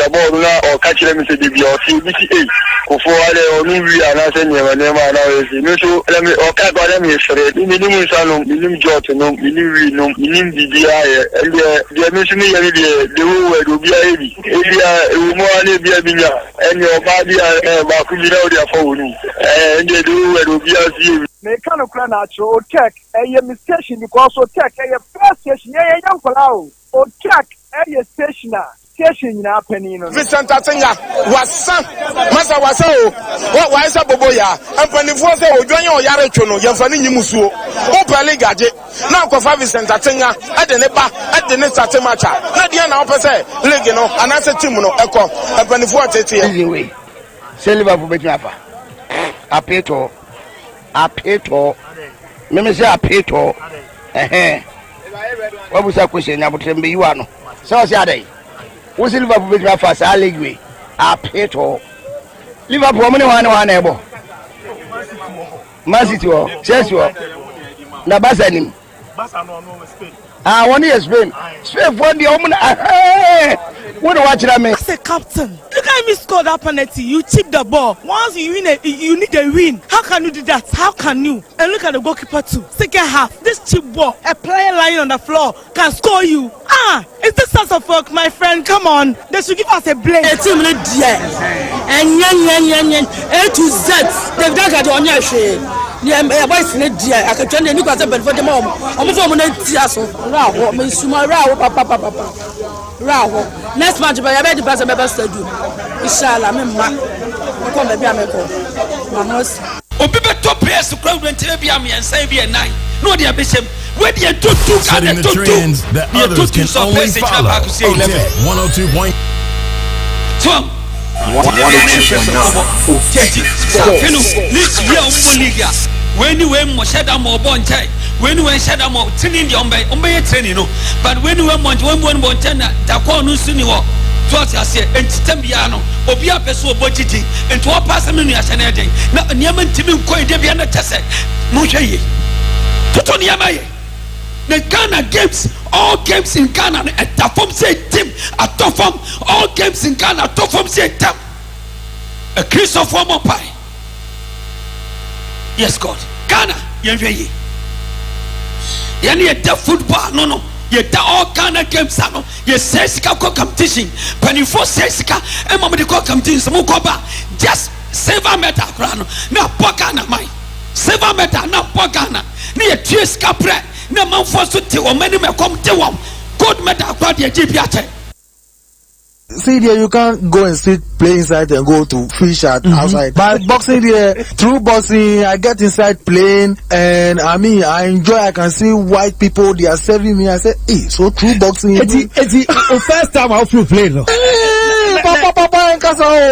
the ball or catch them to the BCA. Before or maybe another name now. So let me or cat by them yesterday. Minimum salon, minimum jot, no, minimum DDI, and the mission the will be heavy. And your body back without their phone. And they do will be as you. They kind of plan out your check a station because Otec a first station, young fellow. Otec a stationer. Station happening. Vincent Atenga was son. Masa was so. What was a boboya? And when the force will join your Yarechono, your Fanny Musu. Open gadget. Now, Kofa Vincent Atenga at the Neba at the next Atemacha. Nadiana Opese, Legano, and as a Timono, Echo, and when the force anyway. Silver Bubba. Apeto. Meme say apeto. What was that question about Yuano? So, say, what's Liverpool with Rafa? Allegwe. Apeto. Liverpool, money one able. Man City, Chelsea, na Basanim. One year Spain. Spain for the Omuna. What watch that man? As a captain, look at me score that penalty. You chip the ball. Once you win it, you need a win. How can you do that? How can you? And look at the goalkeeper too. Second half, this chip ball, a player lying on the floor can score you. It's the sense of work, my friend. Come on, they should give us a blame. A team and A to Z. They've done it on your share. Yeah, my voice in it, dear. I can turn the new for the mom. I'm from an Tiaso. Raw, Miss Sumara, Papa. Raw. Next match, by a better person, my best to do. Inshallah, I'm come to be a miracle. Mamos. Obibe top players to crowd when Telebiami and Sabia 9. No, dear Bishop. Where do you do setting the trends that others can only follow? Otec 102.9. Tom. When you went Moshada more bontai, when you went Shada more training the Ombe training, but when you went one Montana, Takonu Suniwa, twice I say, and Stembiano, Obia Peso Bojiti, and to a person in Yasanadi. Now, Niaman Timu Koi Debiana Tesse, Moshe, Totoniamaye. The Ghana games, all games in Ghana, at Tafom say team, at Tofom, all games in Ghana, Tofom say team. A Christopher Mopai. Yes, God. Ghana, Yenvey. Yani a football, no. Yet all Ghana games, no. Yes, Sesika competition. Penifo Sesika, and Mamadico competition, Mukoba. Just silver metal, now Pogana, my silver metal, now Pogana. Near Tris Capre. No man forced to tell many may come to one. Good matter about the GPA. See there, you can't go and sit, play inside and go to fish at outside. But boxing there, through boxing, I get inside playing and I enjoy. I can see white people, they are serving me. I say, hey, so through boxing. It's the first time I feel play, no? Papa,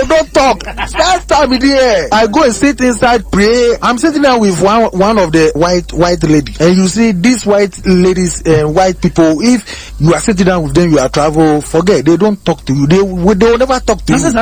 don't talk. First time there, I go and sit inside, pray. I'm sitting there with one of the white lady, and you see these white ladies and white people. If you are sitting down with them, you are travel. Forget, they don't talk to you. They will never talk to you. I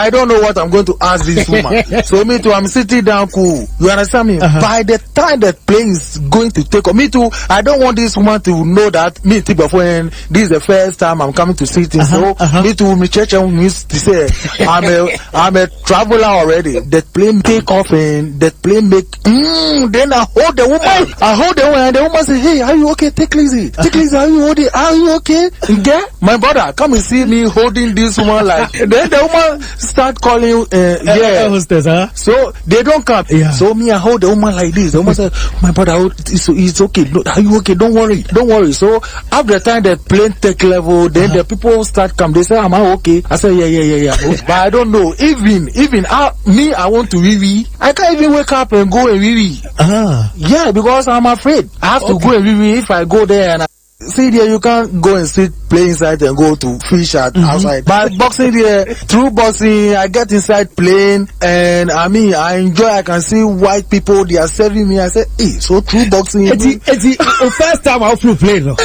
don't know what I'm going to ask this woman. So me too, I'm sitting down cool. You understand me? By the time that plane is going to take off, me too, I don't want this woman to know that me too, when this is the first time I'm coming to sit in. So me too, me church and me to say I'm a traveler already. That plane take off and that plane make then I hold the woman. And the woman say, hey, are you okay? Take easy. Are you okay? Are you okay? Yeah? My brother, come and see me holding this woman like. Then the woman start calling, hostess, huh? So they don't come. Yeah. So me, I hold the woman like this. The woman said, my brother, it's okay. No, are you okay? Don't worry. So after the time the plane take level, then the people start come. They say, am I okay? I say, yeah. But I don't know. Even me, I want to wee. I can't even wake up and go and wee. Yeah, because I'm afraid. I have to go and wee if I go there and see there, you can't go and sit, play inside and go to fish at outside. But boxing there, through boxing, I get inside playing and I enjoy. I can see white people, they are serving me. I say, hey, so through boxing. It's the first time I feel play, no?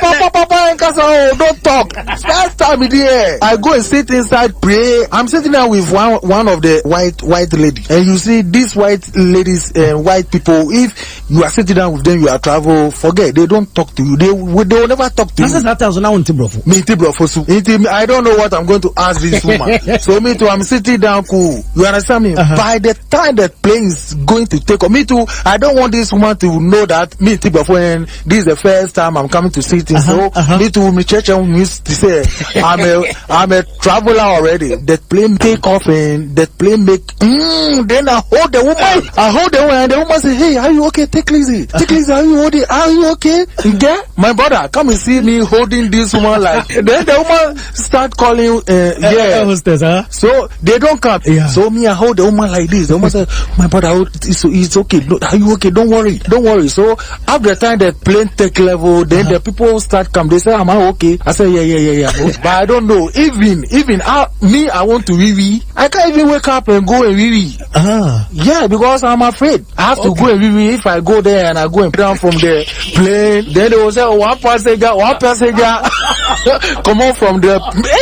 Papa, don't talk. First time there, I go and sit inside, pray. I'm sitting there with one of the white lady, and you see these white ladies and white people. If you are sitting down with them, you are travel. Forget, they don't talk to you. They will never talk to you. I don't know what I'm going to ask this woman. So me too, I'm sitting down cool. You understand me? By the time that plane is going to take off, me too, I don't want this woman to know that me too, when this is the first time I'm coming to sit in. So me too, me church and used to say I'm a traveler already. That plane take off and that plane make then I hold the woman. And the woman say, hey, are you okay? Take it easy. Are you okay? Are you okay? Yeah? My brother, come and see me holding this woman like. Then the woman start calling so they don't come. So me I hold the woman like this. The woman say, my brother, it's okay. No, are you okay? Don't worry. So after the time the plane take level, then the people start come. They say, am I okay? I say, yeah. But I don't know. Even me, I want to wee. I can't even wake up and go and wee. Yeah, because I'm afraid. I have to go and wee. If I go there and I go and down from the plane, then they will say, one passenger come on from the.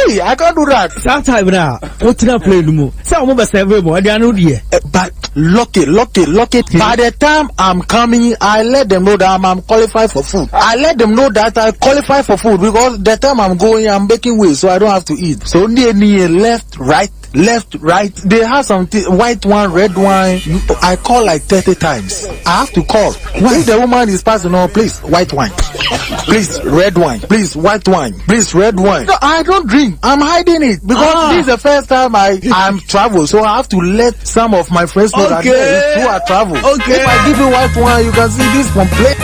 Hey, I can't do that. Sometimes now, what's in a plane? Some of us have more. I don't know. But lock it. By the time I'm coming, I let them know that I'm qualified for food. I let them know that I qualify for food because the time I'm going, I'm making way, so I don't have to eat. So near left, right. They have some white wine, red wine. I call like 30 times. I have to call. If the woman is passing on, please, white wine. Please, red wine. Please, white wine. Please, red wine. No, I don't drink. I'm hiding it because this is the first time I'm travel. So I have to let some of my friends know that who are travel. If I give you white wine, you can see this complaint.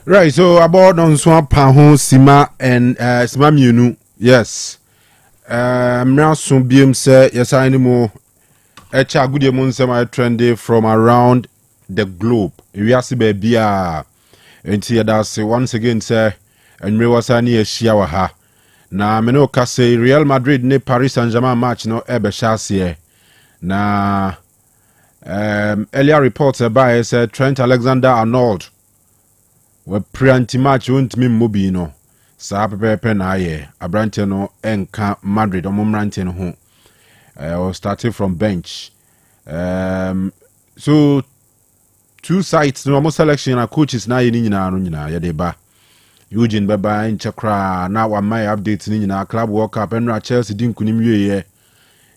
Right, so about on swamp paho sima and sima munu. Yes. Now soon beam say yes I anymore. Echa good semi trendy from around the globe. We are baby and here that's once again say and me was ani a shiawa ha. Na me no ka say Real Madrid ne Paris Saint-Germain match no ebe shasie. Na earlier reports by say Trent Alexander-Arnold we pre-anti-match won't mean mobi no. Sa pepe na ye. Abrante no enka Madrid o mumrante no ho. Or starting from bench. So two sides no more selection and coaches na ye nyina no nyina ye de ba. Eugene Baba in Chakra na wa my updates ni nyina club World Cup and Chelsea din kunim ye.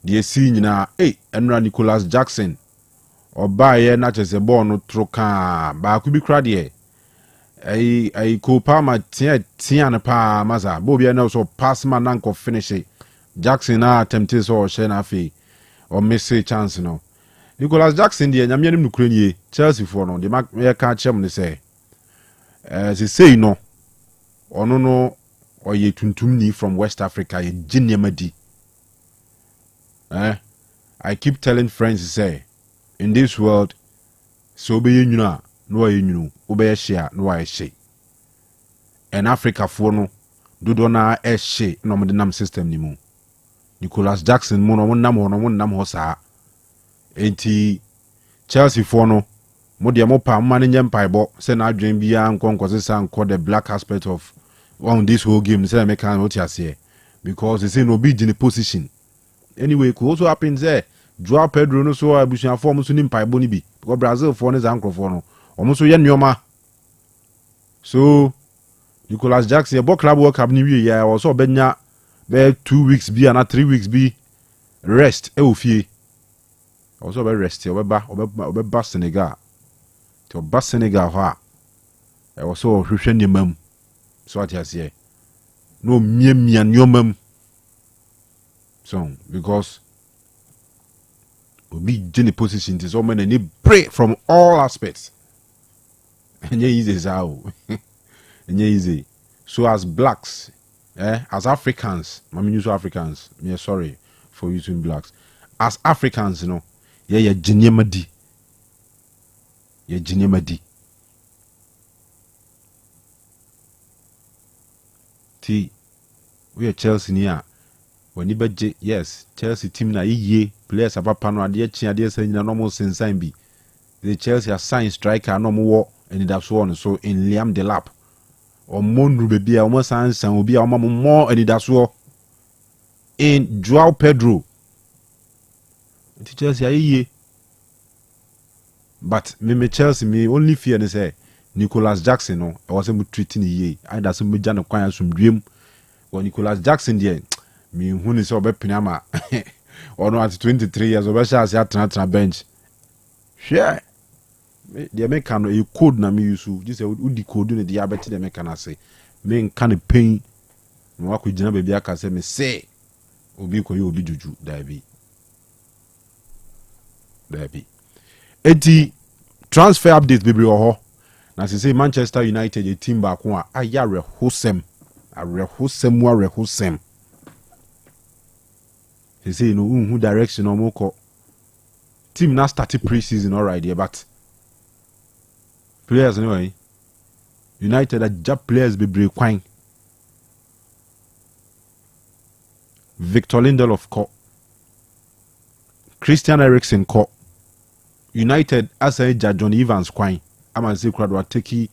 the scene na enra Nicholas Jackson oba ye na chese ball no troka ba ku bi kra de ai ko pa ma tia na pa maza bo bia na so pass man na ko finish Jackson na attempted so she na fe or miss chance no Nicholas Jackson de nyame nim nukura nie Chelsea for no de ma ye ka chem ne say say no ono no oye tuntum ni from West Africa ye ginyamadi I keep telling friends say in this world so be you no aye nyunu obe share no aye she and Africa for no dodo na e she no mo de nam system ni mu Nicholas Jackson mo no nam ho saa enti Chelsea for no mo de mo pa ma ne nyem paibo se na adwen bia nkonkosesa nko the black aspect of on this whole game say make can what you say because they say no be in the position anyway could also happen there Joao Pedro no so abusuan form so ni paibo ni bi because Brazil for no zankrofo no omo so ye nyoma so Nicholas Jackson your club world cup ni wi ya also benya be 2 weeks bi and 3 weeks bi rest e ofie also be rest oba Senegal to ba Senegal ha e also hwehwe nyemam so what you say no mia nyomam so because we be in the position to so many need pray from all aspects and easy how and easy so as blacks as Africans I mean use Africans me sorry for using blacks as Africans you know yeah jinyamadi T we are Chelsea near when you budget yes Chelsea team na ye players about pano ade chi ade say na normal sensan bi the Chelsea assign striker no more and that's one so in Liam Delap or Monru baby almost san obi a more and that's one in Joao Pedro the Chelsea ye but me Chelsea me only fear they say Nicholas Jackson no I was able treating ye I that's me jana kwan some dream when Nicholas Jackson there me who is obe pinama or no at 23 years obe sha say atena bench share the American no you code na me use just say udi code no the abeti the American say me kan pain no wa ko gina baby aka say me say obi ko ye obi juju dabi eti transfer update bebre ho na say Manchester United a team back one ayare hosem he say no who direction or moko team now started pre-season already but players anyway United are just players bebre kwan Victor Lindelof ko Christian Eriksen ko United as a John Evans kwan ama say crowd wa take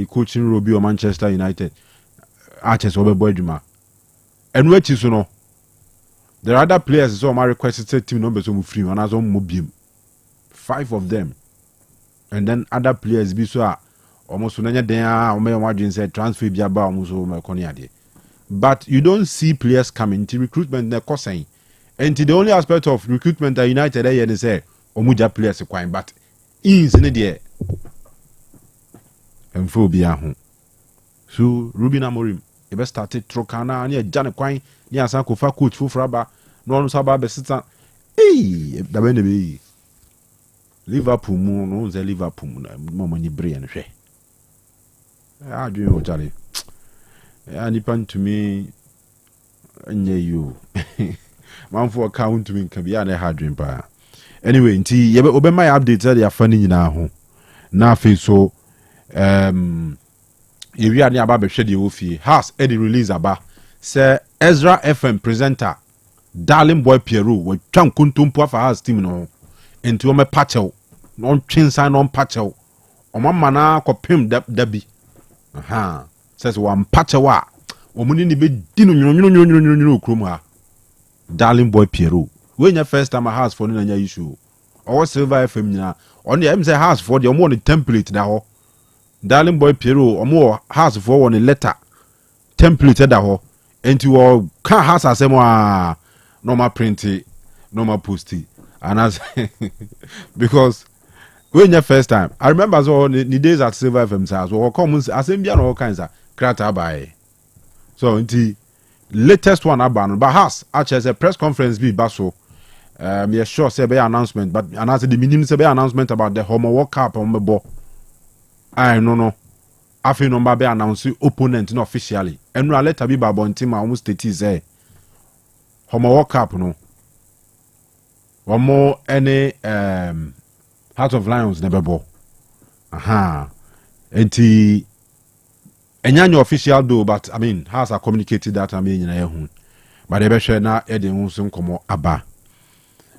coaching Robbie or Manchester United arches over boy juma and which is no there are other players so my requested team numbers so free and as on mobile 5 of them and then other players be so almost nanya den o me wadin say transfer bi aba almost o me koni ade but you don't see players coming to recruitment na cosign and the only aspect of recruitment that United here say omuja players kwan but in ne there emphobia ho so Ruben Amorim e be started trokana na jane kwan ni asan ko fa coach fufraba no no saba be sita da be ne be Liverpool mu no ze Liverpool mu na mo ni bre no hwe adwin o jare ani pan to me nye you manfo account to me kan bia na hadwin pa anyway nti ye be obe my update that ya fani nyina ho na afi so if you are near about the office has Eddie release aba say Ezra FM presenter Darling Boy Pierrot we twan kuntumpo afa has team no enti o me patchew no twinsan no patchew o mama na kopem dabi says one patchew a o muni ni be di no nyonyo okrom ha Darling Boy Pierrot when your first time has for no nya issue or Silver FM nyina on the say has for the on the template da ho Darling Boy Pierrot omo has for one letter template da ho enti wo ka has asem a normal print normal posty and as because when your first time I remember so the days at Silver FM as well come as in all kinds of crata by so the latest one about but has actually a press conference be baso yeah sure say be announcement but and as the minimum say be announcement about the Homo World Cup on the ball I no afi no be announce opponent no officially and no later be babon team almost state say Homo World Cup no one more any Heart of Lions never ball aha enti enyanyo official though but I mean has a communicated that I mean na but they be share na e de hunsun komo aba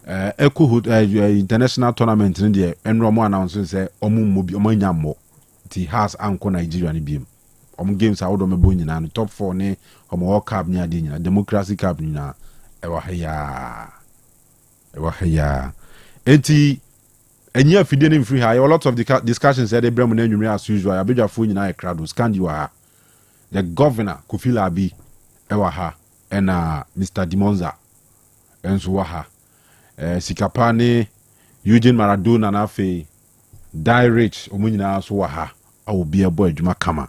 international tournament in there enro mo announce say omanyammo ti has anko Nigeria ni biem games a wodo mebo nyina no top 4 ne World Cup ni ade nyina Democracy Cup nyina e wa haya enti enya fide ne free high a lot of the discussions that they bring na nwumre as usual abedwafo nyina e crowd scandi wa the governor Kofi Labi e wa ha and Mr. Dimonza enso wa ha Sikapane Eugene Maradona na fe Die Rich omunyina so wa ha awo bia boy adwuma kama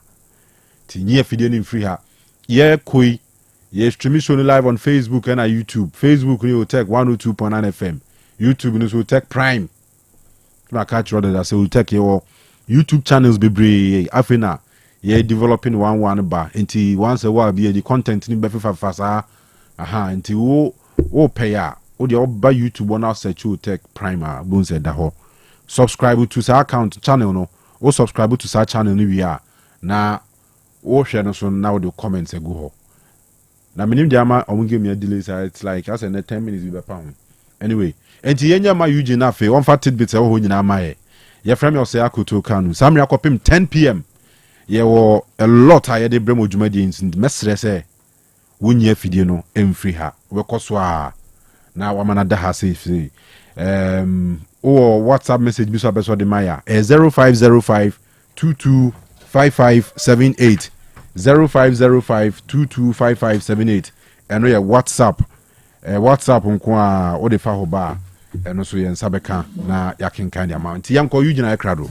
ti nye fide ne free ha ye koi ye streaming show live on Facebook and YouTube. Facebook ni Otec 102.9FM, YouTube ni Otec Prime. Na catch rather that say Otec your YouTube channels be brave afina ye developing one bar until once a while be the content ni be fasa aha until wo pay ya o de oba YouTube one search Otec Prime bon say da ho subscribe to sa account channel no o subscribe to sa channel ni we are na wo share no so now the comments go ho na minim diama omunge me delay say it's like as in 10 minutes we be pound anyway enti yenya ma UG na fe on fat tidbits e ho nyina ma ye frame Osei Akoto Kanu samria kopim 10 pm ye wo a lot a ye de brem odwumadi int mesre say wonya fidie no emfri ha we koso a na wamana da ha say or WhatsApp message biso abeso de maya 0505 225578 0505225578 eno ye WhatsApp nko a o de fa ho ba eno so ye nsabeka na yakenkan dia ma nti yanko yu gina ekrado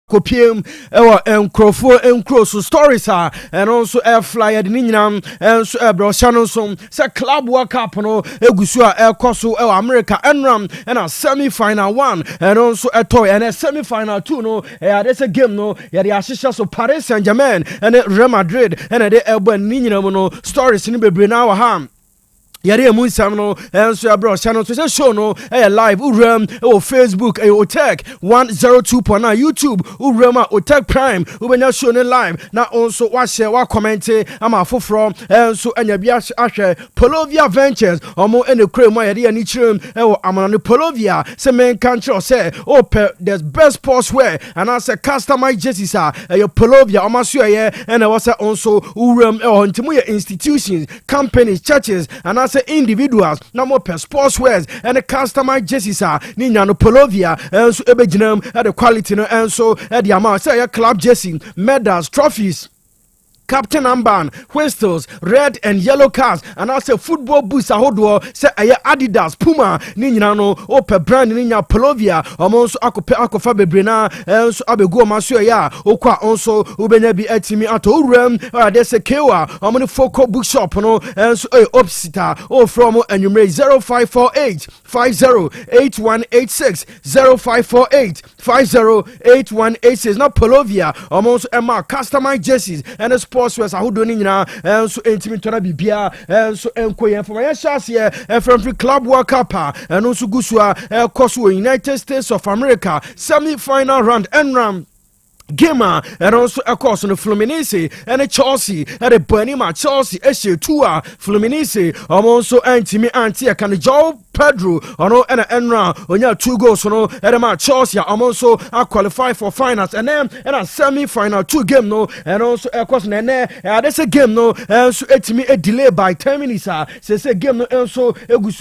kopiem ewa enkrofo enkroso stories and also air flyer de nyinam enso ebro channel so say club world cup no egusu ekoso ewa America enram and a semi final 1 and also a toy and a semi final 2 no there's a game no ya de ashisha so Paris Saint-Germain and Real Madrid and de ebo nyinam no stories ni bebre na wa ha yare mu nsam no enso abro channel so show no live uram Facebook Otec 102.9 YouTube uram Otec Prime ubenya show no live na also wa share wa comment ama foforo enso anya bia ahwe Polovia Ventures omo ene kure mu yare ani chirem amana Polovia se men country say the best sportswear and as a customized jerseys your Polovia omo so and was also uram ntimo institutions companies churches and as individuals na more per sportswears and the customized jerseys ni nya no Polovia enso ebeginam at the quality no enso the amount say club jersey medals trophies captain armband, whistles, red and yellow cards, and also football boots ahodoɔ sɛ ɛyɛ Adidas, Puma, ne nyinaa no opɛ brand ne nya Polovia, ɔmo nso akɔfa bebree na nso abegu ɔmo aso ɛyɛ a okɔ a nso wobɛnya bi atimi ato owuram ɔde sɛ kewa ɔmo ne Foco bookshop no nso opsita from anwummerɛ 0548 508186 0548 508186 na Polovia ɔmo nso ɛma customized jerseys and sportswears ahodoɔ ne nyinaa nso ɛntimi tɔna bibia nso ɛnkɔ yɛn fama yɛhyɛ aseɛ ɛfrɛmfiri Club World Cup a ɛno nso gu so a ɛkɔ so wɔ United States of America semi-final round NRAM Gamer and also a course on the Fluminense and a Chelsea and a Benima Chelsea Eshe Tua Fluminense also anti-me anti can Joe Pedro ono and Enra on your 2 goals no and Chelsea also qualify for finals and then and a semi-final 2 game no and also a course and there's a game no and so it's me a delay by 10 minutes say game no and so a good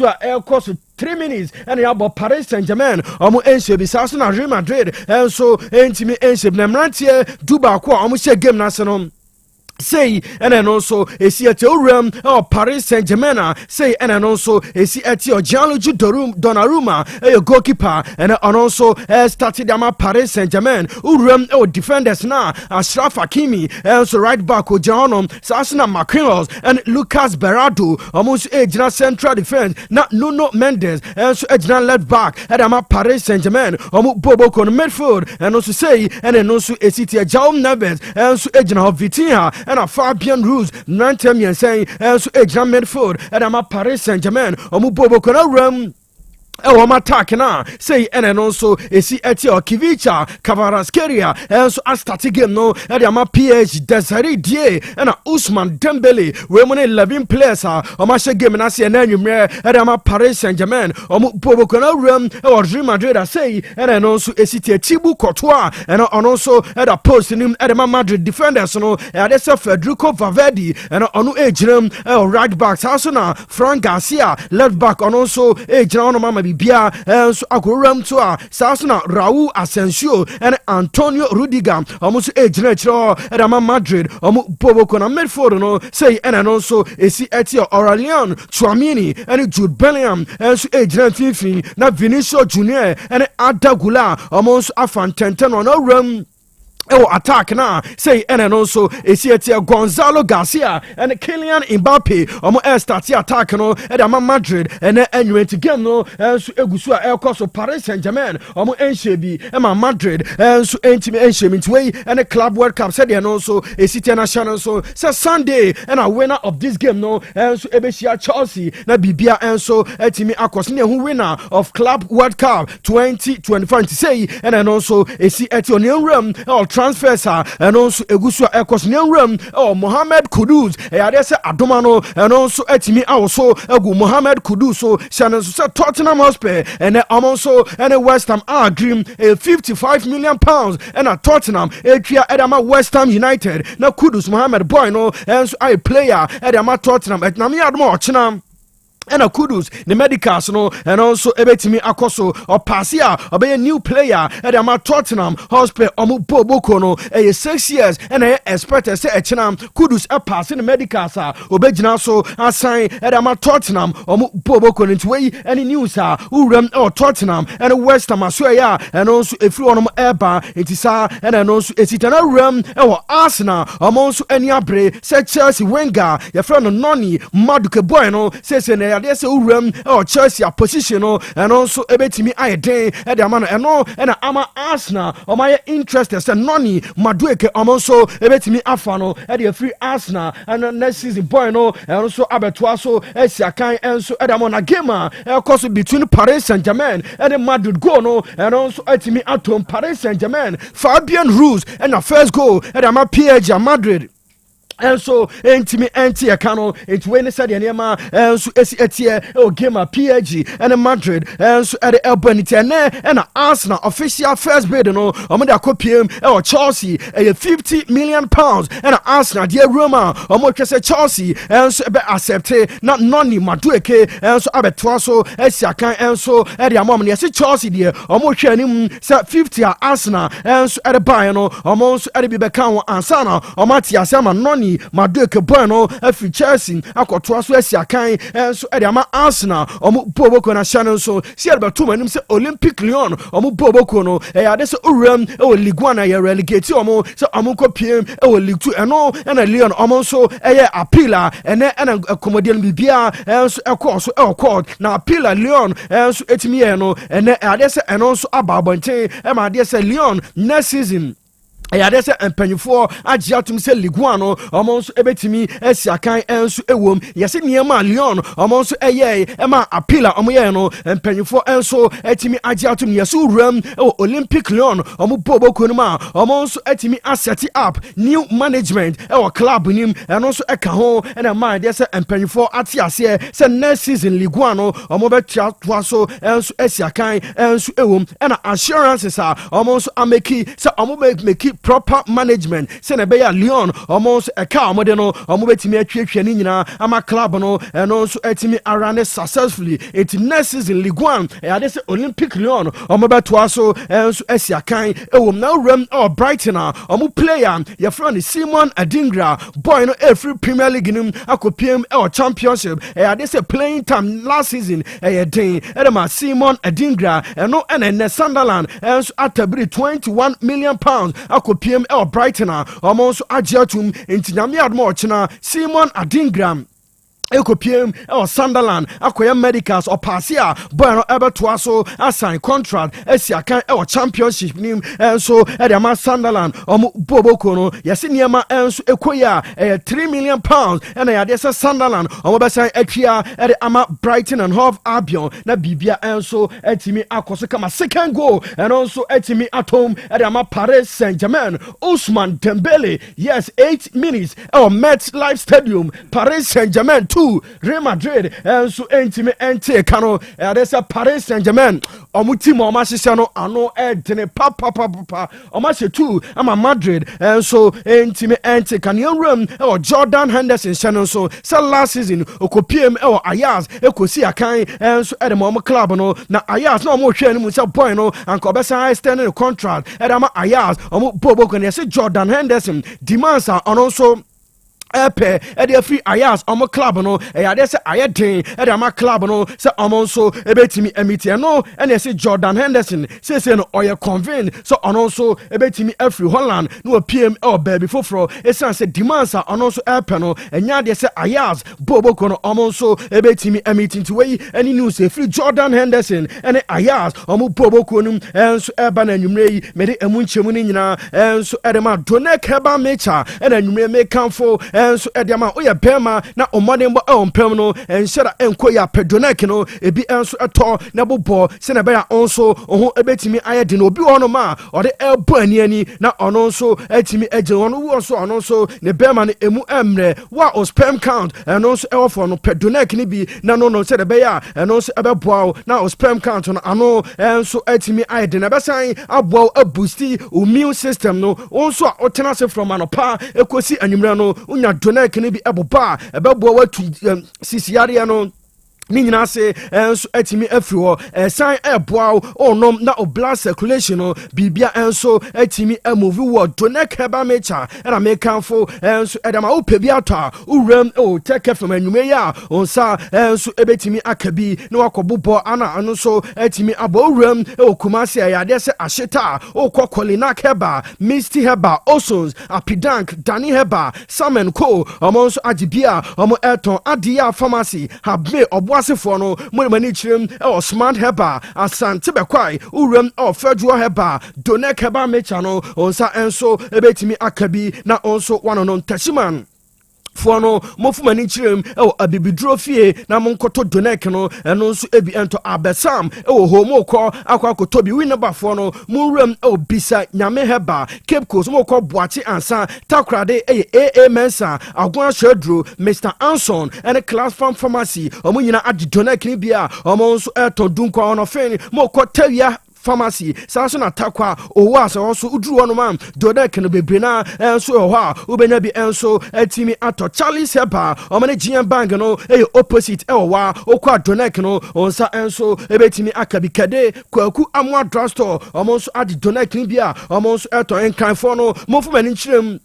course 3 minutes and about Paris Saint-Germain omo ense bi Arsenal Real Madrid and so entimi ense na mrantie Duba kwa omo share game na senom say and then also esi at Uram or Paris Saint-Germain say and then also esi at your Gianluigi Donnarumma a goalkeeper and also started ama Paris Saint-Germain Uram or defenders na Ashraf Hakimi and also right back Ojanom Arsenal Marquinhos and Lucas Berardo almost a general central defense na Nuno Mendes and so a general left back and ama Paris Saint-Germain Bobo on midfield and also say and then also esi at Joao Neves and so a general Vitinha and a Fabian Ruiz, 9 years saying, and so a jam midfield, and I'm a Paris Saint-Germain, or Mubobo Konaram. Oh, my attack now. Say, and then also a see Etio Kivicha, Kavaraskeria, and so I started game no, and I'm a PH Desiree Die, and a Usman Dembele, women 11 players are, or my game and I see an annual, and I'm a Paris Saint Germain, or Bobocona Rum, or Real Madrid, I say, and then also a city Thibaut Courtois, and also at a post in him at my Madrid defenders, no, and that's a Federico Valverde, and on age room, right back, Sasuna, Frank Garcia, left back, and also a John Mama. Bia so akoram to a Sasuna Raul Asensio and Antonio Rudiger almost a general at Madrid Bobo na midfield no say and also esi Etio Aurelian Chouamini and Jude Bellingham and so a general Fifi na Vinicius Junior and Adagula almost afantenten on a rum attack now say and also Esia Gonzalo Garcia and Kylian Mbappe start attack no at Madrid and then to game no and so Egusua El Coso Paris Saint-Germain Enshebi and Madrid and so Enshebi way and the Club World Cup said and also Esia National so say Sunday and a winner of this game no and so Ebesia Chelsea na Bibia and so Etimi Akosine who winner of Club World Cup 2025 say and then also Esia Etionian Ram transfers and also Egusua Ekosnian Ram Mohamed Kudus Adese Adomano and also Etimi also Egu Mohamed Kudus so Shannon so Tottenham Hotspur and also and West Ham agree £55 million and a Tottenham Etria Edama West Ham United na Kudus Mohamed boy no and so a player Edama Tottenham et Nami Admo Chinam and a Kudus, the medicals, no, and also Ebetimi Akoso or Pasia, or be a new player at a Tottenham Hospital, Bobokono, 6 years, and I expect to say a Chinam Kudus a pass in the medicals, Obejinaso, a sign at a Tottenham or Bobokon into way, any news, who run or Tottenham and West Ham, and also a few on Eba, it is and then also a Citana Ram or Arsenal, also any Abre, said Chelsea Wenger, your friend Noni, Maduke Bueno, says in there's a room or Chelsea position and also Ebetimi Ide at the man and Ama Arsenal or my interest as a Noni Madueke also Ebetimi Afano at the free Arsenal and next season Bueno and also Abetuaso Esiakai and so Adamona Gema of course between Paris Saint-Germain and the Madrid goal and also Etimi Atom Paris Saint-Germain Fabian Ruiz and the first goal at Ama PSG Madrid. And so, Entimi Antia Kanu, it's when they said the Nema, and so Etia, game PG and Madrid, and so at the Elbanite and Arsenal official first bid, no, Omada Copium, or Chelsea, £50 million, and Arsenal, dear Roma, or Mokase Chelsea, and so accepted, not Noni Madueke, and so Abetuaso, Esiakan, and so at the moment, yes, Chelsea, dear, or Mokanim, set 50 Arsenal, and so at the Bayano, almost at the Bibekan, Ansana, or Matia Sama Noni. Donny Madueke Bueno every Chelsea akotoa so asiakan enso e de ama Arsenal omo boboko na channel so see about two manim say Olympic Lyon omo boboko no e ya de se uram e o Ligue 1 na ya relegate omo se omo ko PM e o Ligue 2 eno na Lyon omo so e ye apila ene comedian bibia enso e course e court na apila Lyon enso etimi e no ene ya de se eno so ababonten e ma de se Lyon next season ya de se empanyfo agye atum se Ligue 1 no omo nso ebetimi asiakan enso ewom yese niema Lyon omo nso eye ema apila omo ye no empanyfo enso etimi agye atum yese uram Olympic Lyon omo boboko no ma omo nso etimi set up new management club nim eno nso eka ho na ma de se empanyfo ate ase se next season Ligue 1 no omo betia toa so enso asiakan enso ewom na assurances omo nso ameki se omo make proper management se na be ya Lyon almost a car mo de no omo betimi atwetwe ni nyina ama club no eno nso etimi arane successfully it next season Ligue 1 ya de se Olympic Lyon omo beto so enso asiakan ewom na ram Brighton omo player ya friend Simon Adingra boy no every Premier League nim akopiem championship ya de se playing time last season ya den edema Simon Adingra eno ene Sunderland enso atabiri £21 million PM Brighton almost agiatum into Namiad Morchina Simon Adingram Ekopiem Sunderland akoya medicals or passia boy no ebe to so assign contract asiakan championship nim enso edema Sunderland boboko no yesi niema enso ekoya £3 million and ya de Sunderland besan atwia ede ama Brighton and Hove Albion na bibia enso etimi akoso kama second goal and also etimi atom ede ama Paris Saint-Germain Ousmane Dembele yes 8 minutes MetLife Stadium Paris Saint-Germain Real Madrid so entime ente kano adesa Paris Saint-Germain omutima omashisa no ano edene papa omashe 2 ama Madrid so entime ente kan room Jordan Henderson channel so last season okopiem Ajax ekosi akan so edemo club no na Ajax no mo hwe animu se boy no anko besa extend the contract edama Ajax bobo kan yese Jordan Henderson demands are on also epe ede free Ajax omo club no ya de se ayeden ede ama club no se omo so ebetimi emite no ene se Jordan Henderson se no oye convince so ono so ebetimi free Holland no PM baby foforo esan se demands are ono so epe no enya de se Ajax boboko no omo so ebetimi emite nti wey any news e free Jordan Henderson ene Ajax omo boboko no enso eba na nwumre yi mede emu nchemu ni nyina enso ede ma Donek Heba Mecha ene nwumre me kanfo enso ediama oya bema na omodembo ompem no enhyera enko ya Donek no ebi enso eto na bobo se na be ya onso oho ebetimi ayede no obi wono ma ode elbo ani na ono nso etimi eje wono wo so ono nso ne bema no emu emre wa o sperm count eno nso efo no Donek ni bi na no se de be ya eno nso ebeboa na o sperm count no ano enso etimi ayede na besan aboa abusti immune system no onso otena se from anopa ekosi anwumra no unya Donek ni bi eboba ebeboa watu sisiare no ni nyina se enso etimi afri ho san eboa onom na o blood circulation no bibia enso etimi amove wo Donek Heba Mecha na mekanfo enso edama opebi ata uram Otec FM anwume ya onsa enso ebetimi akabi na wakobobo ana anu so etimi abo uram Kumasi ya de se asheta okokolina Heba Misty Heba Osons Apidank Dani Heba Samen Ko omonso agibia omo eton adia pharmacy habe obwasefo no mani chirem Smart Heba Asante bekwai uram Federal Heba Donek Heba Mecha no onsa enso ebetimi akabi na onso wanono Tashiman Fono mofuma ni chirem abibidro fie na monkoto Donek no eno nso ebi ento abesam homo ko akwakoto bi winaba fono munrem bisa nyame Heba Cape Coast moko boachi ansa takrade AA Mensa agwa shedro Mr Anson and class farm pharmacy omunyina adi Donek ni bia omo nso eto dunko ono fen moko tawia pharmacy sanso na takwa owa so also udru wono man Donek no bebrena enso ho a ubenya bi enso etimi ato Charles Heba omane GM Bank no opposite wa okwa Donek no onsa enso ebetimi akabikade kwaku amwa drugstore omonso adi Donek ni bia omonso eto enkan fo no mofuma ni chirem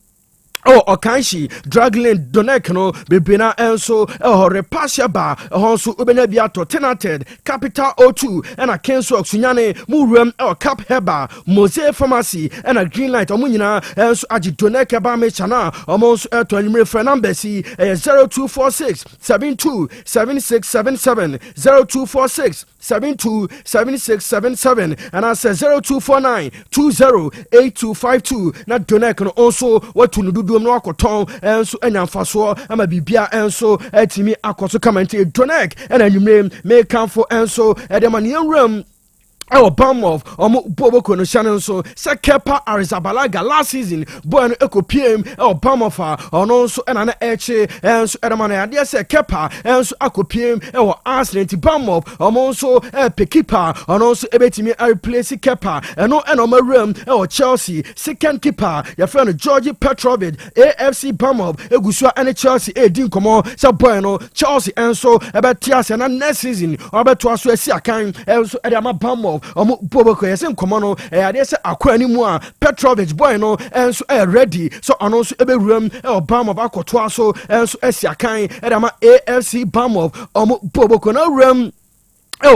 Okanshi Draglin Donek no Bibina Enso Repasia Ba Honsu Ubenebiato Tenated Capital O2 and a Kenso Sunyane Murum Cap Heba Mose Pharmacy and a Green Light Omunina Enso Aji Donek Bame Chana Omons to Enumerate Fernambesi 0246 72 7677 0246 72 7677 and I say 0249 208252 na Donek no also what to do no akoton enso enyamfaso ama bibia enso etimi akoso kamante Donek and enyumrem me kanfo enso edemane enwram our bomb of Bobo Kono Shannon so Sakepa Arizabalaga last season boy no eco PM our bomb of or also and an eche and so Edamane dear say Kepa and so ako PM our Arsenal bomb of also Pekipa and also ebetimi I replace Kepa and no and on my room or Chelsea second keeper your friend George Petrovic AFC bomb of Egusua and Chelsea din komo so boy no Chelsea and so about Tias and next season or about to us see akan also Edama bomb of Boboko yesen komono ade se akwani mu a Petrovic boy no enso ready so ono so ebe ruam obam of akoto aso enso asiakan edama AFC bam of Boboko na ruam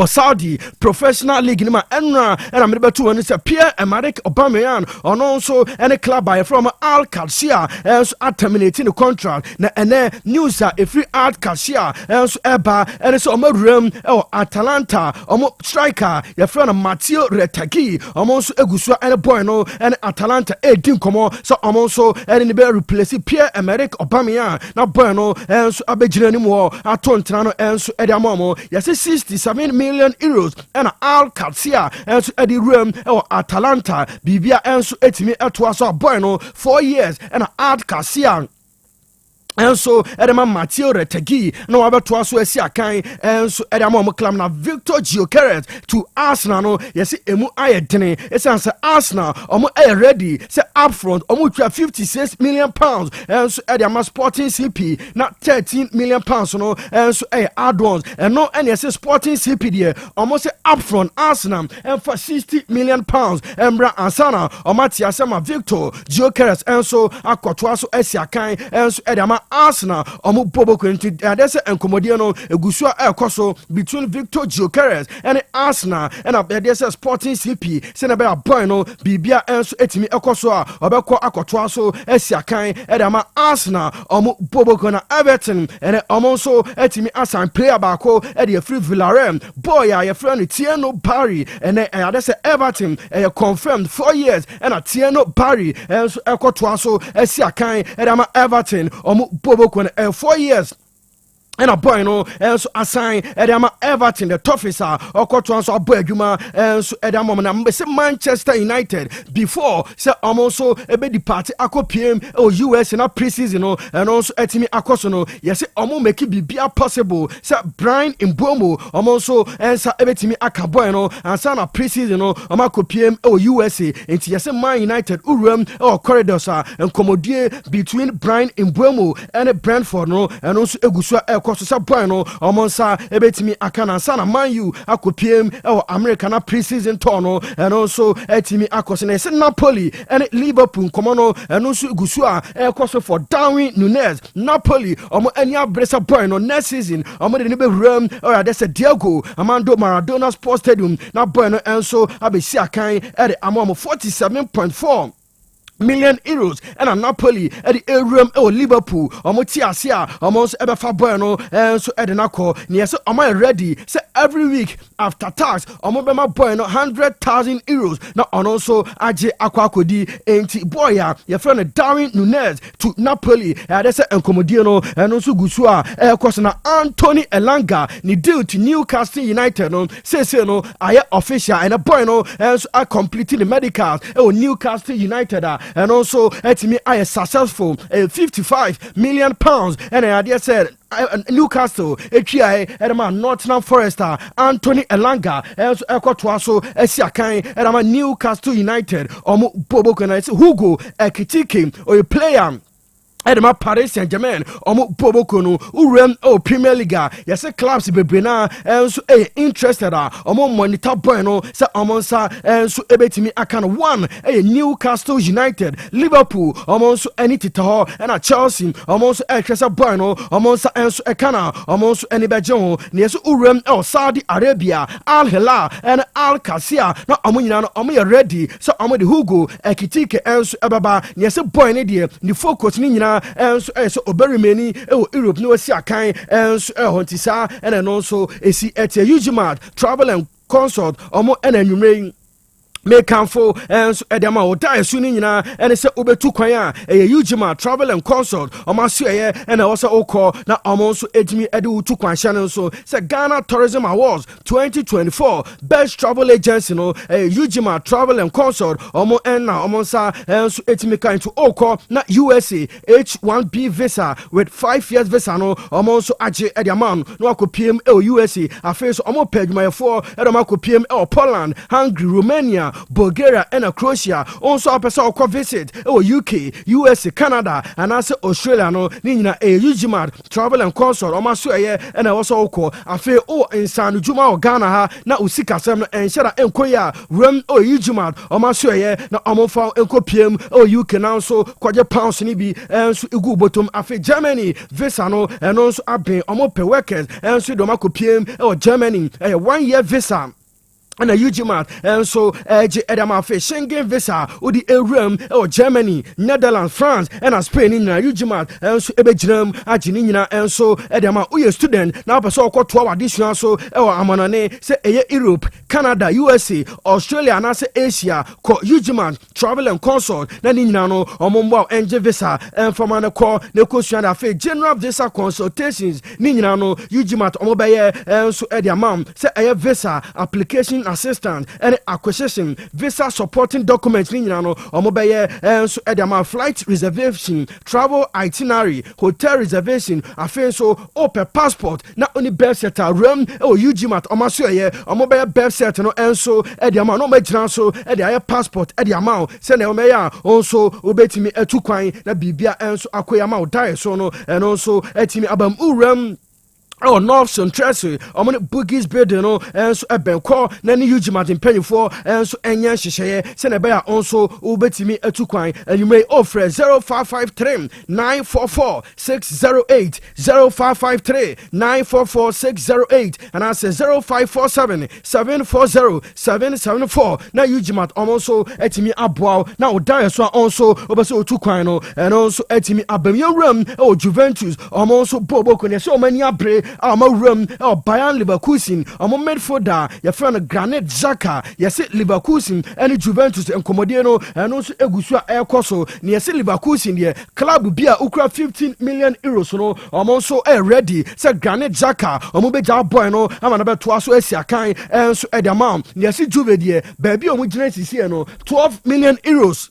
Saudi Professional League nima enra and I'm able to say Pierre-Emerick Aubameyang on also any club by from Al Qadsia and so terminating the contract na ene news a free Al Qadsia and so eba and so room Atalanta striker your friend Matteo Retegui also egusua and boy no and Atalanta din komo so also and be replace Pierre-Emerick Aubameyang na boy no and so abegina ni mo atontra no and so ediamomo yes 67 million euros and Al Qadsia and so Eddie Room or Atalanta Bibia and so etimi etwaso boy no 4 years and Al Qadsia and so Edema Matteo Retegui no abeto aso asiakan and so Edema Moklam na Victor Gyökeres to Arsenal no yes emu ayedene esanse Arsenal omo ready say up front omo twa 56 million pounds and so Edema Sporting CP na 13 million pounds no and so add-ons and no any yes Sporting CP there omo say up front Arsenal and for 60 million pounds embra ansana omo tiasema Victor Gyökeres and so akoto aso asiakan and so Edema Arsenal Bobo Quinty there's a comedian egusua ekoso between Victor Gyökeres and Arsenal and there's a Sporting CP senaba boy no bibia enso etimi ekoso a obekọ akoto aso esiakan edama Arsenal Bobo Quinty Everton and so etimi assign player bako e dey free Villarreal boy ya friend Tieno Barry and there's Everton confirmed 4 years and Tieno Barry enso ekoto aso esiakan edama Everton Bobo 4 years and a boy no and so assign Edama Everton the toughest or so boy juma and so Edama na Manchester United before say also a be the party ako PM or US in a preseason no and also etimi akoso no yes omo make it be possible say Brian Mbeumo also and so ebetimi akaboy no and so na preseason no omako PM or USA into yes Man United urum or corridors and commodie between Brian Mbeumo and Brentford no and also egusua koso boy no omonsa ebetimi akana sana Man U akopiem America na preseason tour no and also etimi akoso na Napoli and Liverpool komono and also gusua koso for Darwin Núñez Napoli omo anya bresa boy no next season omo de be ram or there's a Diego Armando Maradona Sports Stadium na boy no and so abesi akan at amo 47.4 million euros and a Napoli at the room or Liverpool Tiasia almost ever for no and so Edenako yes am I ready say every week after tax my boy no 100,000 euros now on also Aje Akwakodi enti boya your friend Darwin Núñez to Napoli there's a Encomodiano and also Gusua na Anthony Elanga ni deal to Newcastle United no say no I official and a boy no and so I completed the medicals Newcastle United and also etimi I successful 55 million pounds and I said Newcastle Edema Nottingham Forest Anthony Elanga also Ekotoaso Esiakan Edema Newcastle United Bobo Hugo Ekitike or a player Edema Paris Saint-Germain omo boboko no urem o Premier League yes clubs bebre na enso interested omo monitor boy no say omo nsa enso ebetimi aka no one Newcastle United, Liverpool omo nso eni tita ho na Chelsea omo nso ehwese boy no omo nsa enso ekana omo nso eni beje ho na yes urem Saudi Arabia, Al Hilal and Al Qassia na omo nyina no omo ye ready so omo de Hugo Ekitike enso ebaba na yes boy ne de ni focus ni nyina enso so oberimeni Europe no si akan enso hontisa ene no so esi etie Ujimat Travel and Consult omo ena nwumre make for and edema o die suni nyina ene se obetu kwan a Ujima Travel and Consult o ma so and also okọ na omo so edimi ede utu kwan hye no so se Ghana Tourism Awards 2024 Best Travel Agency no Ujima Travel and Consult omo na omo sa so etimi kan to okọ na USA H1B visa with 5 years visa no omo so age edema no akopiem USA afeso omo pagmayefo edema akopiem Poland, Hungary, Romania, Bulgaria and Croatia. Also a person who visit UK, US, Canada and also Australia no nina Ujimat Travel and Consult o maso and also call I feel inside Juma o Ghana ha na usika sem no enhyara enkoya rem Ujimat o maso na omofa enkopiem UK now so kwaje pounds ni bi enso igu bottom afi Germany visa no and also aben omope workers enso do makopiem Germany 1 year visa and a Ujimat and so Edama Schengen visa udi Rum or Germany, Netherlands, France and a Spain in Ujimat and so Ebejam Ajinina and so Edama uye student now person ko 2 additional so amanane say Europe, Canada, USA, Australia and also Asia ko Ujimat Travel and Consult na nina no omombo enje visa and from an call ne question afi general visa consultations nina no Ujimat omobeye and so Edama say visa application assistant and acquisition visa supporting documents ni nyina no omobeye enso edama flight reservation travel itinerary hotel reservation afenso open passport na oni birth certificate Ujimat omaso ye omobeye birth certificate no enso edama no magina so edaya passport edama se na omeya onso obetimi etukwan na bibia enso akoyama odai so no enso etimi abam uram North Central, I'm on Boogie's building, and so a benko, Nanny Ujimat in penny for, and so Enya Shishaye, Senabaya also, Ubetimi Etuquine, and you may offer 0553 944 608 0553 944 608, and I say 0547 740 774. Now Ujimat also etimi abwao, now Diaswa also, Obaso Tuquino, and also etimi Abamian Rum, Juventus, also Bobo, and so many abre. Our room, our Bayan Leverkusen, our midfielder, your friend Granit Xhaka, yes, Leverkusen, and Juventus and Comodiano, and also Egusua Air Coso, near Leverkusen, the club be a Ukra 15 million euros, no, I'm also ready, said Granit Xhaka, or Mobeja Bueno, I'm another Tuaso Esiakai, and so Edamam, near Juve, baby, on which is here, no, 12 million euros.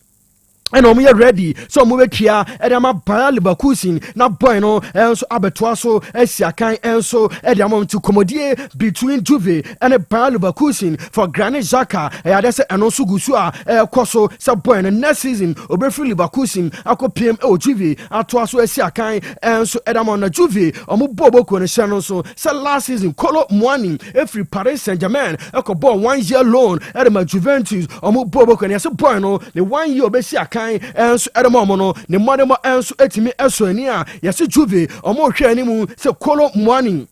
And we are ready. So we here Edama Bayer Leverkusen na boy no and so abetwaso Esiakan and so Edama to commodie between Juve and Bayer Leverkusen for Granit Xhaka. That's and also Gusua Koso so boy next season Obefi Leverkusen akopiem Juve atwaso Esiakan and so Edama na Juve omo bobo connection so last season Kolo Muani every Paris Saint-Germain ekobo 1 year loan Edama Juventus omo bobo connection boy no the 1 year Esiakan enso edemomo no ne modemo enso etimi esoni a yesi Juve omo hwe animu se Kolo Muani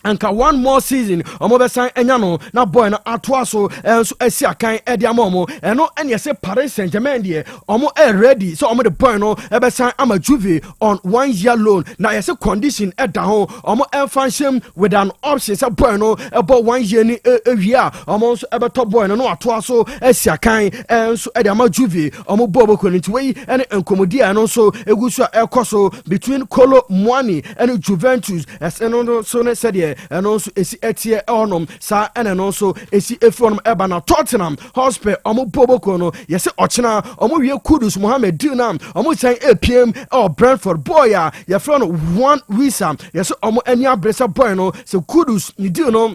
anka one more season omo besan enya no na boy na atoaso enso Esiakan ediamomo eno ene se Paris Saint-Germain de omo ready so omo the boy no besan ama Juve on 1 year loan na yesi condition eda ho omo enfansham with an option se boy no about 1 year ni ewia omo so ebeto boy no atoaso Esiakan enso ediama Juve omo bobo koniti we ene enkomodia no so egusu ekoso between Kolo Muani and Juventus as eno so ne said and also esi etie onom sa and also esi efrom eba na Tottenham Hotspur omo boboko no yesi ochina omo wie Kudus Mohamed Dinam omo san APM or Brentford boy ya friend one visa yesi omo enya bresa boy no se Kudus ni deal no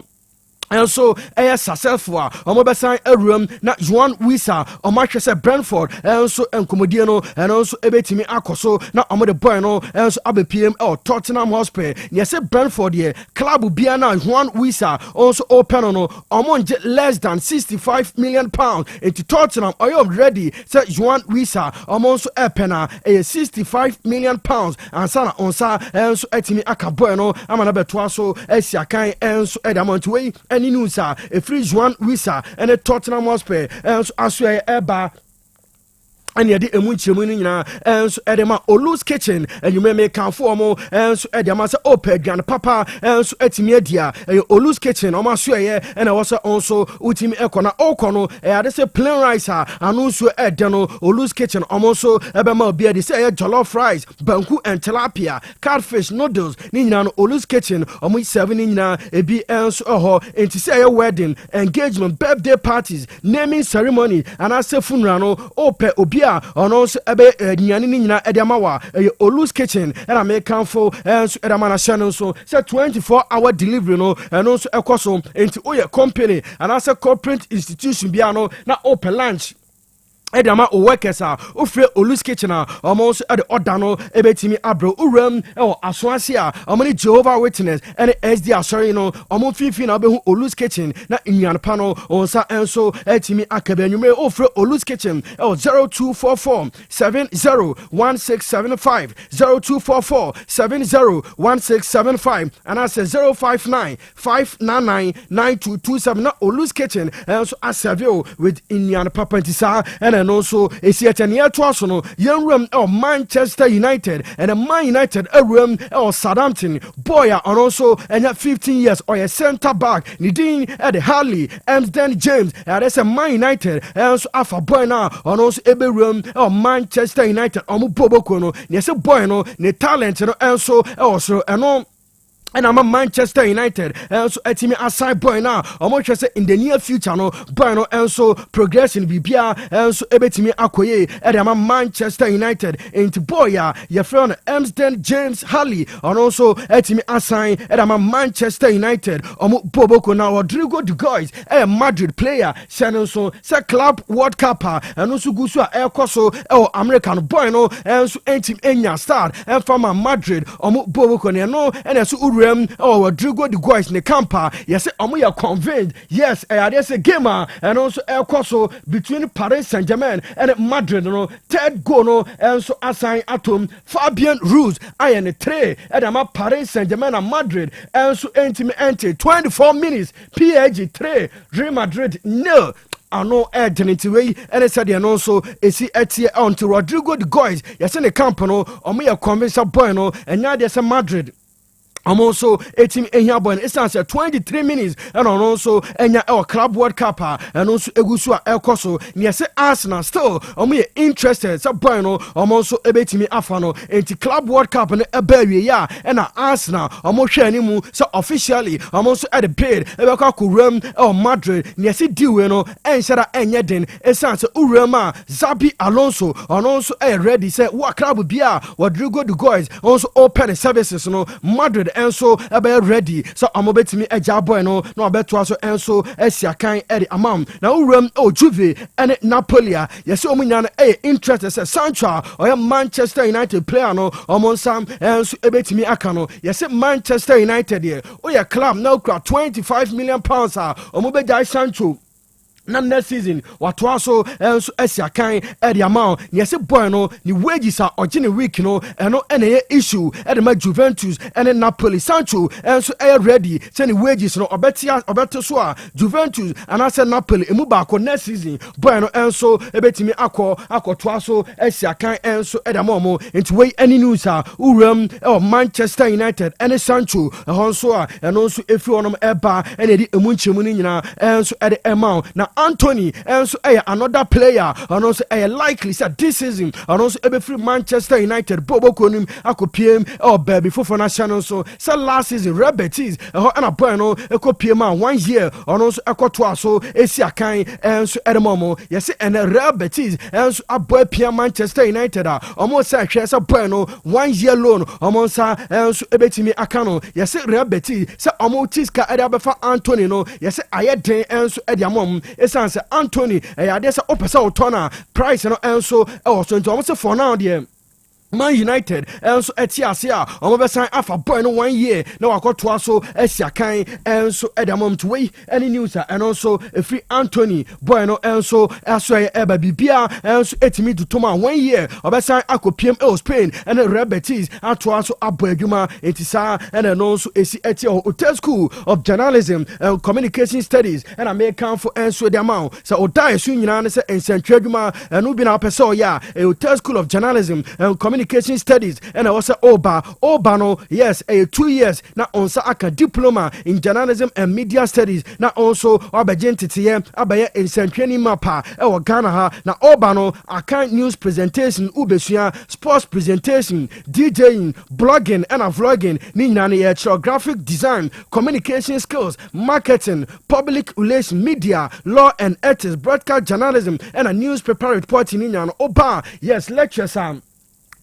and so successful omobesan awuram na Juan Wisa omahwese Brentford and so enkomodie no and also ebetimi akoso na omode boy no and so abepiem Tottenham Hotspur ne say Brentford ye club bia na Juan Wisa also open no omonje less than 65 million pounds into Tottenham oyo ready say Juan Wisa omonso epena 65 million pounds and sana onsa and so etimi akaboy no amana betwa so asiakan and so edamont way any news a free Juan Wisa and a Tottenham Hotspur and so aswe eba and yet the emunchemu nyina and so edema Olu's Kitchen and you may make can form and so edema say open grand papa and so etimi dia Olu's Kitchen o ma so and also utimi ekona okono e dey say plain rice and so edeno Olu's Kitchen almost ebe ma obi dey say jollof rice banku and tilapia catfish noodles ni nyina no Olu's Kitchen omo 7 ni nyina ebi and so enti say wedding engagement birthday parties naming ceremony and as funeral no open obi ono so ebe nyane ni nyina edemawa Olu's Kitchen and American for and so edamana channel so say 24-hour delivery no and also ekoso enti oye company and as a corporate institution bia no na open lunch edama o workers ofre Olu's Kitchen almost at the odano ebetimi abro uram aswase omani Jehovah Witness and SD asori no omo fifi na obehu Olu's Kitchen na inyan pano onsa enso etimi akabenyume ofre Olu's Kitchen 0244 701675 0244 701675 and I say 059 599 9227 na Olu's Kitchen enso asavio with inyan papa ntisa and also a certain year to us no young room Manchester United and a Man United a room Southampton boy and also and 15 years or a centre back Nidin at the Harley and then James and that's a Man United and also Alpha boy now and also a room Manchester United Bobo Kono yes a boy no ne talent and also and and I'm a Manchester United and so etimi aside boy now almost say in the near future no boy no and so progressing bibia and so ebetimi akoye and I'm a Manchester United into boy your friend Emsden James Harley and also etimi assign and I'm a Manchester United Boboko now Rodrigo de Gois a Madrid player channel so say club World Cup and also gusu ekoso American boy no and so entim enya start and from Madrid Boboko no and so Rodrigo de Gois in the camper yes we are convinced yes there's a gamer and also El Coso between Paris Saint-Germain and Madrid no third goal no and so assign atom Fabian Ruiz iron 3 and I'm Paris Saint-Germain and Madrid and so enter 24 minutes PSG 3 Real Madrid 0 ano way and said and also esi etie on to Rodrigo de Gois yes in the camp no we are convinced boy no and now there's a Madrid also 18 Enyabon it's 23 minutes and also Enya Club World Cup and also Egusua El Coso near say Arsenal still interested so bueno also ebetimi afano enti Club World Cup and ebewe ya and Arsenal almost share so officially also at the bid ebeka kuram Madrid near say diwe no enshara enyeden essence urama Zabi Alonso and also ready say what club bia Rodrigo de Gois also open services no Madrid and so ready so amobetimi eja boy no na obeto so enso asiakan edi amam na uram Juve and Napoli yes omunya interest say Sancho or Manchester United player no omonsam enso ebetimi aka no yes Manchester United here oya club now 25 million pounds omobedai Sancho na next season what also enso asiakan edi amount yes boy no ni wages are ogene week no eno ene issue edi ma Juventus and Napoli Sancho enso ready say ni wages no obeto so Juventus and as Napoli emu ba ko next season boy no enso ebetimi akoto aso asiakan enso edi amount into way any news uram Manchester United and Sancho honso and also efi onom eba ene di emunchemu ni nyina enso edi amount na Anthony and so another player and also likely said this season and also every free Manchester United Bobo Konim ako PM or baby for national so last season Real Betis and a boy no eko PM 1 year and also eko to so esi akan and so edemomo yes and Real Betis and so a boy PM Manchester United almost say a boy no 1 year loan almost and so ebetimi akano yes Real Betis say almost tiska edabefa Anthony no yes ayeden and so ediamom esanse Anthony adesa opesa otona price no and so also into almost for now there Man United and so etiasia omobesan afa boy no 1 year na wakoto so esiakan and so edamom to way any news and also a free Anthony boy no and so aso eba bibia and so etimi to toma 1 year obesan akopiem Spain and Real Betis ato so aboadwuma etisa and no so esi etia Otec School of Journalism and Communication Studies and American for and so the amount so odai so nyina ne se ensentwadwuma and no bi na pese ya Otec School of Journalism and Communication Studies and I was Oba no yes 2 years na onsa aka diploma in journalism and media studies na also obagentity abaye ensentwani mapa e Ghana ha na Oba no aka news presentation ubesua sports presentation DJing blogging and vlogging ni nyina graphic design communication skills marketing public relations media law and ethics broadcast journalism and a newspaper reporting ni nyina Oba yes lectures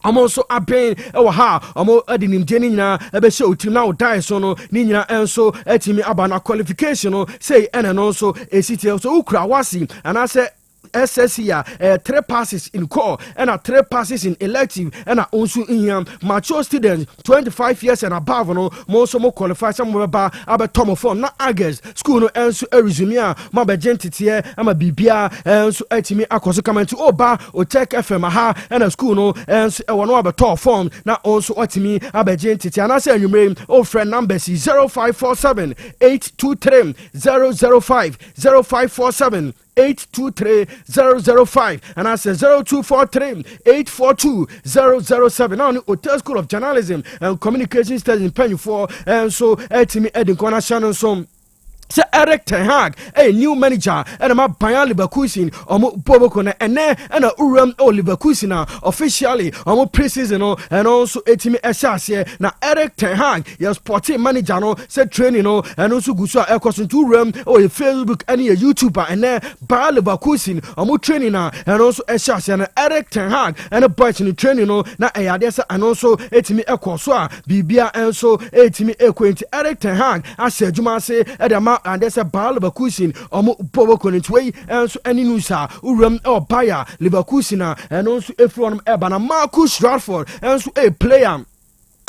also a pain ha omo adinim jeni nyina ebe show team na odai so no ni nyina enso etimi abana qualification no say ene no so esiti so ukra wasi and I say SSC 3 passes in core and 3 passes in elective and also in mature students 25 years and above no most more qualified some ba abetomofon na August school no enso resume ma begentity ama bibia enso etimi akoso comment oba Otec FM ha and school no enso e wono abeto form na also etimi abegentity and say anwumre o friend number 0547 823 005 0547 823-005 and I say 0243-842-007. Now the Otec School of Journalism and Communication Studies in Penny 4 and so Etimi Edin Kona Shannon some. Sir Eric Ten Hag, a new manager, and my Bayan Leverkusen, Bobokona, and a Uram or Leverkusen officially, pre-season, and also Etimi Eshasia. Now Eric Ten Hag, your sporting manager, said training, and also Gusua Elkoson to Ram or a Facebook, any a YouTuber, and there Bayan Leverkusen, training, and also Eshasia, and Eric Ten Hag, and a boy in the training, now Ayadesa, and also Etimi Ekoswa, Bibia, and so Etimi Equint, Eric Ten Hag, I said, you must say, Adama. And there's a ball of Leverkusen Bobokon way and so any news Uram or Bayer Leverkusen and also a from Ebana Marcus Rashford and so a player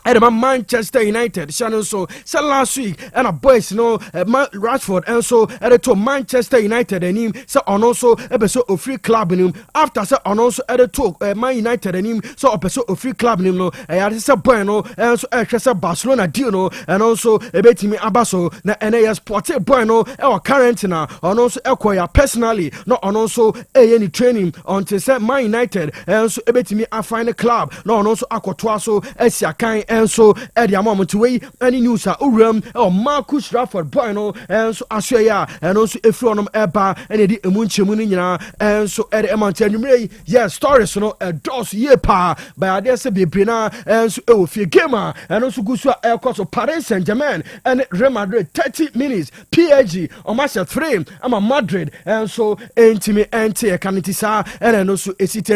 and Manchester United, Shannon so last week, and a boys Rashford, and so added to Manchester United and him, so on also episode of free club in him. After so on also added to Man United and him, so episode of free club in him, no, and it's a bueno, and so extra Barcelona deal, and also a bet me Abaso, and a sporty bueno, our current now, on also acquire personally, not on also any training until set Man United, and so a bet me I find a club, no, on also Aquatuaso, Esiakai. And so at the moment way any news Uram or Marcus Rashford Bueno and so Australia and also a from Eba and the Munchimunina and so at the Mountain yes stories no a dos year pa by there's a Bibina and so Gamer and also Gusua Air Course of Paris Saint-Germain and Real Madrid 30 minutes PSG on match 3 I'm a Madrid and so intimate anti Canitisa and also a city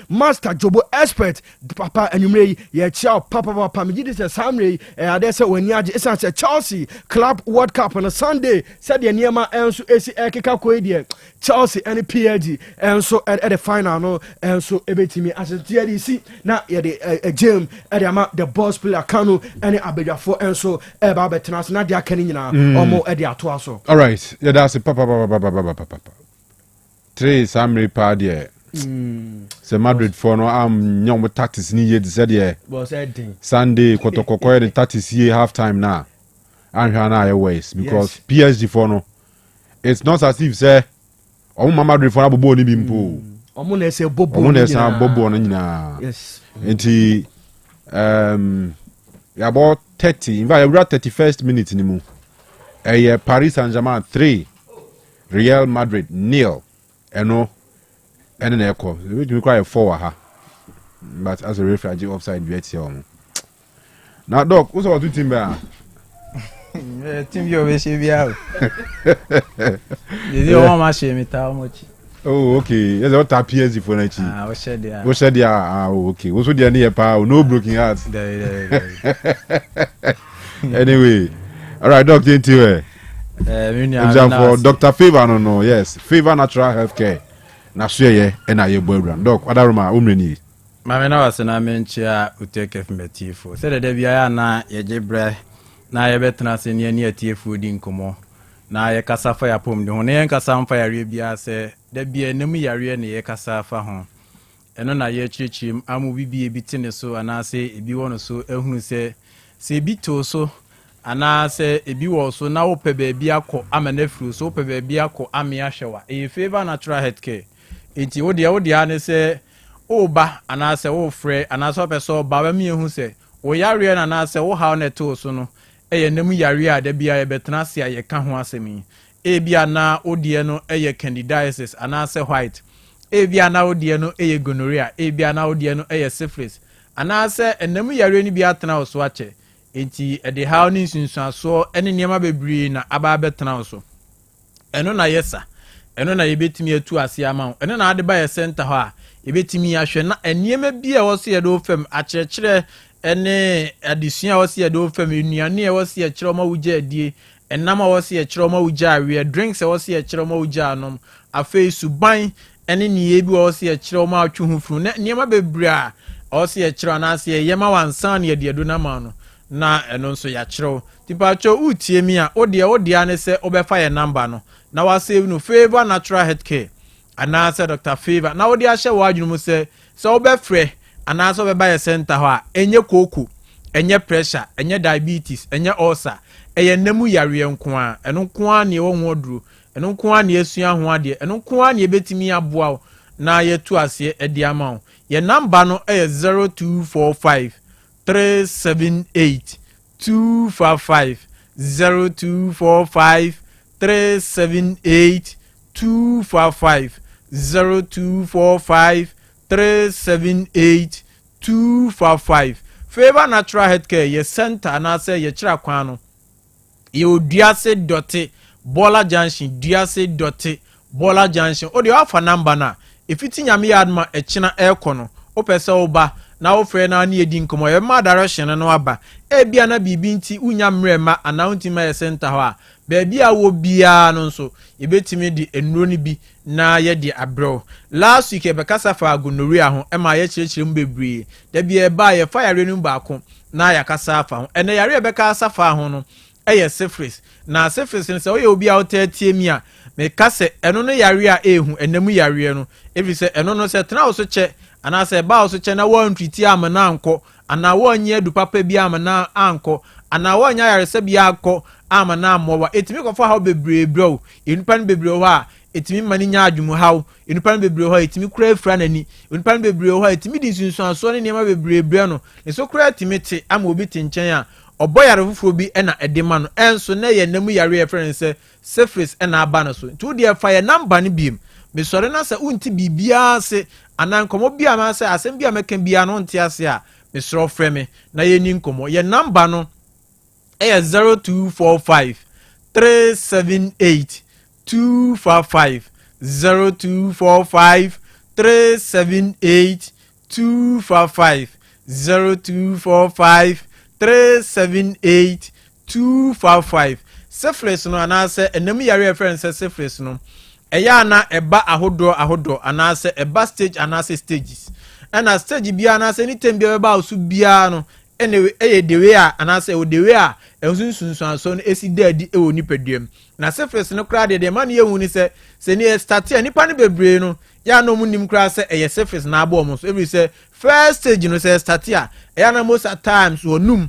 master Jobo expert Papa and you may ciao Papa Pamidi says Samri, there's a when Yaji is a Chelsea Club World Cup on a Sunday, said the Niema and so AC Ekaka Chelsea and the PSG and so at the final no and so ebetimi as a TDC now a gym at the boss player Kanu and the Abeja for and so Eba Betnas Nadia Kenina or more at the Atuaso. All right, yeah, that's a papa. 3 Samri Padia. Se Madrid for no young tactics ni ye said yeah Sunday kotokoko the tactics here half time now and Hana ways because PSG for no it's not as if say Madrid for bobo ni bimpo bobo na yes enti about 30 in fact 31st minute ni mu Paris Saint-Germain 3 Real Madrid nil eno ene na ekọ we do require 4 ha but as a referee offside bet here now doc what's about team ba team yo we she bia you want ma she me ta omochi. Oh, okay. Yes, what tap PSG for next. We said there. We said there. Okay. Also there near power. No broken hearts. Anyway, all right, doctor. Into for Dr. Favor no. Yes, Favor Natural Healthcare. Na sure ye. Na ye boybrand. Doc, what are my umreni? Mama na was na menchia Otec FM. Said there bia na ye jebre na ye betna se ne ne atiefo di nkomo. Na ye kasa fa ya pom de ho na ye kasa mfa ya bia se da bia nemu yare ne ye kasa fa ho eno na ye chirichim amu bibie bitine so anase ebi wono so ehunu se ebi to so anase ebi wo so na wo pe ba bia akọ amanafru so wo pe ba bia akọ ame ahwewa e Favor Natural Healthcare enti wo de ane se o ba anase wo frɛ anase wo pe so ba ba mi ehunu se wo yare na anase wo ha na to so no eye nemu yare a da bia ye betena se a ye ka ho asemi ebia na odie no eye candidiasis anase white ebia na odie no eye gonorrhea ebia na odie no eye syphilis anase enemu yare ni bia tena oso ache enti ede ha ni sunsuaso ene niema bebree na aba betena oso eno na yesa eno na yebetimi atu ase ama eno na ade ba ye center ho a yebetimi ahwe na eniema bia wo se ye do fam akyekere ene adisua wo se ye do fam enuane ye wo se ye kyerɛ ma wugya adie enama wo se ye kyerɛ ma wugya awe drinks wo se ye kyerɛ ma wugya anom afei suban ene niye bi wo se ye kyerɛ ma atwe ho furu na niema bebre a wo se ye kyerɛ na se ye ma wansan ne de do na ma no na eno nso ya kyerɛ tipacho utie mi a ode ane se obefa ye number no na wa save no Favor Natural Healthcare anase Dr. Favor na ode ahye wa adwunu mu se obefrɛ anase obeba ye center ho a enye koku enye pressure enye diabetes enye ulcer eye nemu yare nko a eno nko a ne wo ho oduro eno nko a ne esua ho ade eno nko a ne betimi aboa na yetu ase edi ama wo ye number no eye 0245 378 255 0245 378 255 0245 378 255 Favor Natural Healthcare ye center na say ye kira kwan no ye oduase dote Bola Junction duase dote Bola Junction o de afa number na efiti nyame yadma ekina ekọ no o pese oba na o frɛ na ne edi nkomo ye ma direction no aba e bia na bibi nti unya mrema announce ma ye center ho a baabi a wo bia no nso ye betimi di enuro ni bi na ye di abro last week e be kasa fa gonorrhea ho e ma ye kyerɛkyerɛ mbebri da bia e ba ye fa yare no baako na ya kasa fa ho ene yare e be kasa fa ho no eye syphilis na syphilis ne se o ye obi a o tatie mi a me kase eno no yare a ehu enemu yare no ebi se eno no se tena o so che anase ba o so che na wan twiti amana anko ana wonye adu papa bi amana anko ana wonya yarese bi akọ amana amowa etimi kofo ha bebrebro enpan bebre ho a etimi mani nya adwumu haw enpan bebre ho etimi kura efra nani enpan bebre ho etimi di sunsuanso ne niema bebrebre no eso kura etimi te ama obi te nchen a oboyare fufuro bi na edema no enso na ye namu yare e friend se syphilis na aba no so ntu de fa ye number ne biem me sore na se unti bibia se anan komo bia ma se asem bia meken bia no nti ase a me soro frɛ me na ye ni nkomo ye number no 0245 378 255 0245 378 255 0245 378 255 syphilis no anase enemu yare reference syphilis no eya na eba ahodo anase eba stage anase stages na stage bia anase ni tem bia ba osu bia no ene eye dewe a anase o dewe a ensunsunso no esi dadi e woni padiem na syphilis no kra de man ye huni se ni start ya nipa ne bebre no ya no munim kra se eye syphilis na abo mo so every say first stage no se start ya na most at times wonum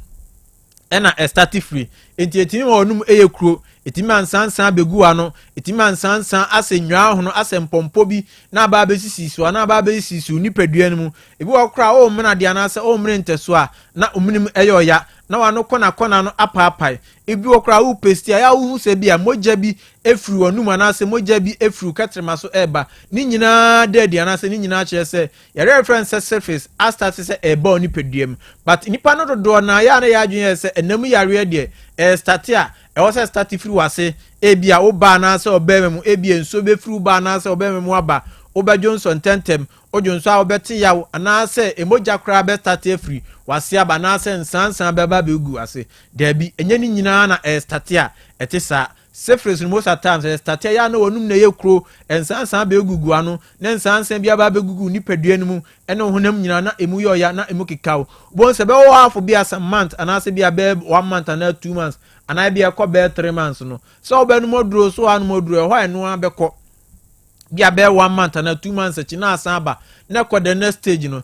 ena start free enti wonum eye kuro etimi ansansan begu ano etimi ansansan asenwa ho no asempompo bi na ba besisi so na ba besisi ni padua no mu ebi wo kra o mena de anase o mene nteso a na omunim eye oya na wano kona no apaapai ebi okra wo pesti ya wo se bia moja bi efiri wonu manase moja bi efiri katrema so eba ni nyina dedi anase ni nyina kire se ya reference surface start se eba oni peduem but nipa no dodo na ya na ya adwen se enam yare de start a e wo se start firi wase ebia wo ba na se obememu ebia nso be firi ba na se obememu aba Oba Johnson tentem ojonso a obeti yawo anase emoja kra be start free wase aba anase nsansan beba be gu ase debi enye ni nyina na start a etisa sefres most at times start ya na wonum na yekro nsansan be gugu ano na nsansan bia ba be gugu ni peduan mu ene honam nyina na emu yoya na emu kikawo bon se be wo afo bia some month anase bia be 1 month and 2 months anai bia ko be 3 months no so obenu moduro so anu moduro ho enu abekọ bia be 1 month and 2 months echi na asaba na kwa the next stage no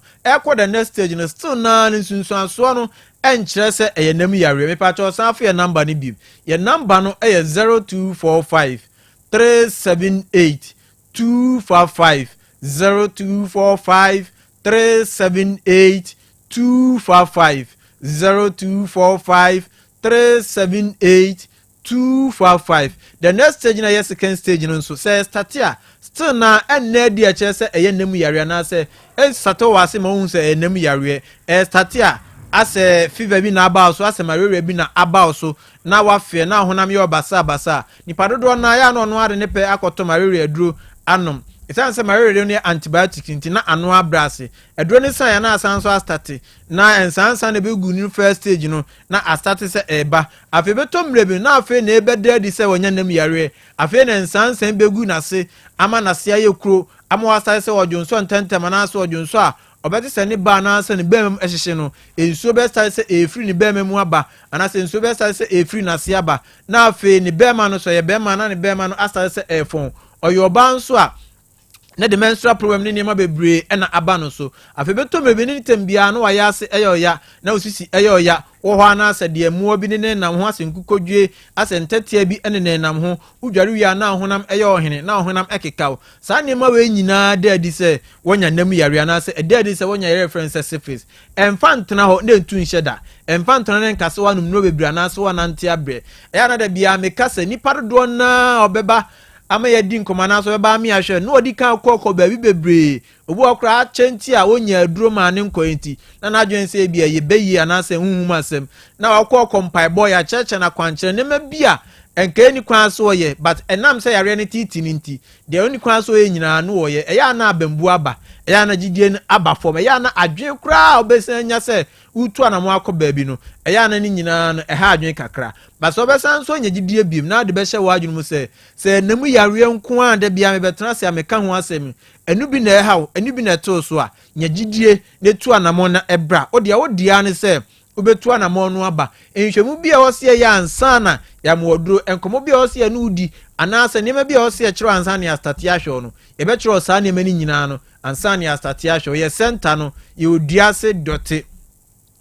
the next stage no still na nsunsun so no enkyere se eyenam yare me pa cho san fa number ni bi ye number no 0245 378 255 0245 378 255 0245 378 255 the next stage na yes second stage no so say start here still na enne dia che se eyenam yare na se sato wase ma hu se eyenam yare start here ase fever bi na aba so ase malaria bi na aba so na wafe na honam ye obasa nipa dodo na ya no no ade ne pe akoto malaria duro anom isan se malaria ne antibiotic nti na ano abrase eduro ne san ya na asan so astarte na ensansan ne be gu ni first stage no na astarte se eba afi beto mrebi na afi na ebe dedi se wonya nam yare afi na ensansan be gu na se ama na se ayekro ama wasa se ojonso ntentem na so ojonso a obeti se ni ba na se ni bemem ehihye no enso be start se efri ni bemem aba ana se enso be start se efri na se aba na afi ni bema no so ye bema na ni bema no astarte se efon oyoba nso a na the menstrual problem ni nema bebre na aba no so afebeto mebe ni tembia no waya ase eyoya na osisi eyoya wo ho ana ase de muo bi ne nam ho ase nkukodwe ase ntetia bi ene nam ho udware wi ana honam eyo hene na honam ekekaw sa nema we nyina de adi se wonya nam yare ana ase de adi se wonya reference surface enfantena ho na ntu nheda enfantena ne nkase wanum no bebre ana ase wanante abre eya na da bia mekase nipa do na obeba ama ya di nkoma na so be ba mi ahwe no odi kan kokko ba bi bebre obu okra chenti a onya aduro ma ne nkoenti na na adwen se bia ye beyi anase hunhum asem na wakokko mpai boy ya cheche na kwanchere ne ma bia enke ni kwan so ye but enam se yare ne titi ninti de oni kwan so ye nyina no wo ye eya na abambu aba eya na gidie ni aba fom eya na adwen kra obesanya se utu anamo akoba bi no eya na ni nyina no eha adwen kakra but so besan so nya gidie biem na de be hye wa adwen mu se namu yare nko a de bia me betena se ameka ho asem enu bi na ehaw enu bi na to so a nya gidie ne tu anamo na ebra odia ne se obetu anamo no aba enhwemu bia wo se ya ansa na ya moduro enkomo bia wo se no udi anase nema bia wo se kiro ansa na start ahwo no ye be kiro sa na mani nyina no ansa na start ahwo ye center no ye odiase dote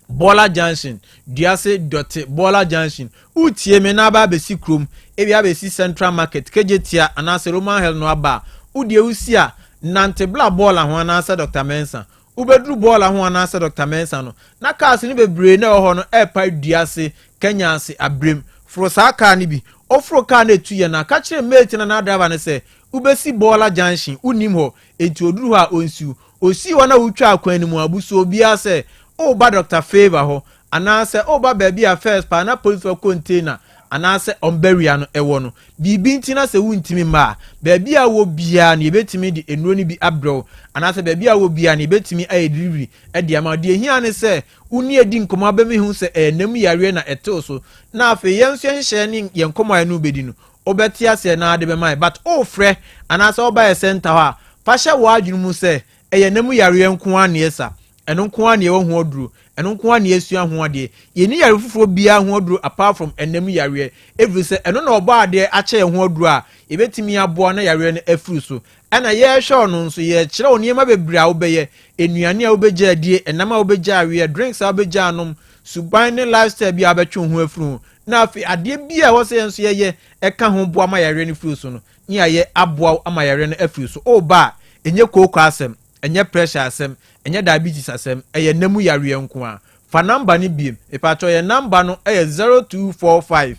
Bola Junction diase dote Bola Junction utie me na ba besi krom e bia besi Central Market kejetia anase Roman Hell no aba udie usi a nante bla bola ho anase Dr. Mensa ubedru bola ho anase Dr. Mensa no na cars ni bebre na ho no epa diase Kenya ase abrem fro sa car ni bi ofro car na etuye na ka kire mate na driver ne se ubesi Bola Junction unim ho enti oduru ha onsiu osi wana utwa akwan ni mu abuso obia se Oba Dr. Favor ho anase oba baby affairs pa na police for container anase omberia no ewo no bibi ntina se wuntimi ma baby a wo bia na ebetimi di enuro ni bi abro anase baby a wo bia na ebetimi ayediri e dia ma de hia ne se uni edi nkoma ba mi hu se enam yare na eto so na afa yenso hye ne yenkoma anu bedi no obetia se na ade be mai but o frɛ anase oba e center ho a fa hye wo adwunu mu se enam yare nko an yesa eno nko an ye wo ho oduru eno nko an ye sua ho ade ye ni yare fufuro bia ho oduru apart from enam yare every say eno na oba ade ache ho oduru a ebetimi aboa na yare na afuru so ana ye hwe no nso ye kire oniema bebra wo beye enuane a wo beja adie enam a wo beja awe drinks a wo beja anom suban ne lifestyle bia betwe ho afuru na afi ade bia wo se nso ye eka ho boa ma yare ne furu so no ni aye aboa ama yare na afuru so oba enye koko asem enye pressure asem enye diabetes asem eye namu yare nko a fa number ni biem ipacho ye number no 0245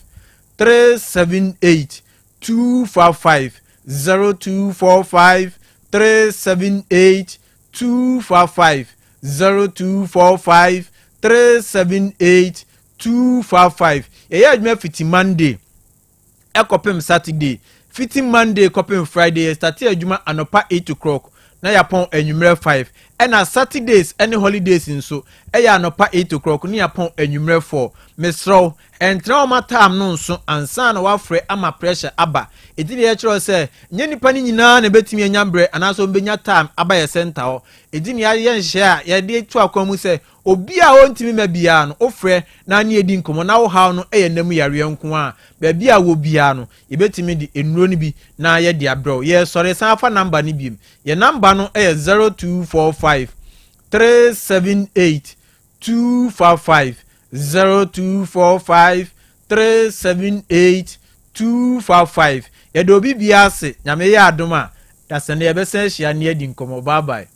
378 255 0245 378 255 0245 378 255 ye adwuma fiti Monday ekopem Saturday fiti Monday kopem Friday start adwuma anopa 8 o'clock na yapon enwumere 5 na Saturdays any holidays nso ya anopa 8 o'clock ni yapon enwumere 4 mesro entra o matam no nso ansa na wafre ama pressure aba edini ye kiro se nye nipa ni nyina na betimi anyambre anaso mbenya time aba ye center ho edini ya ye nhye a ye de tu akwamu se obi a ontimi mabia no ofre na anye edi nkomo na wo haw no eye namu yare nko a ba bia wo bia no ye betimi di enuro ni bi na ye de abro ye sore san afa number ni biem ye number no 0245 378 255 0245 378 255 ye do bi biase nyame ya adoma da sene ye besen hia ne edi nkomo bye bye.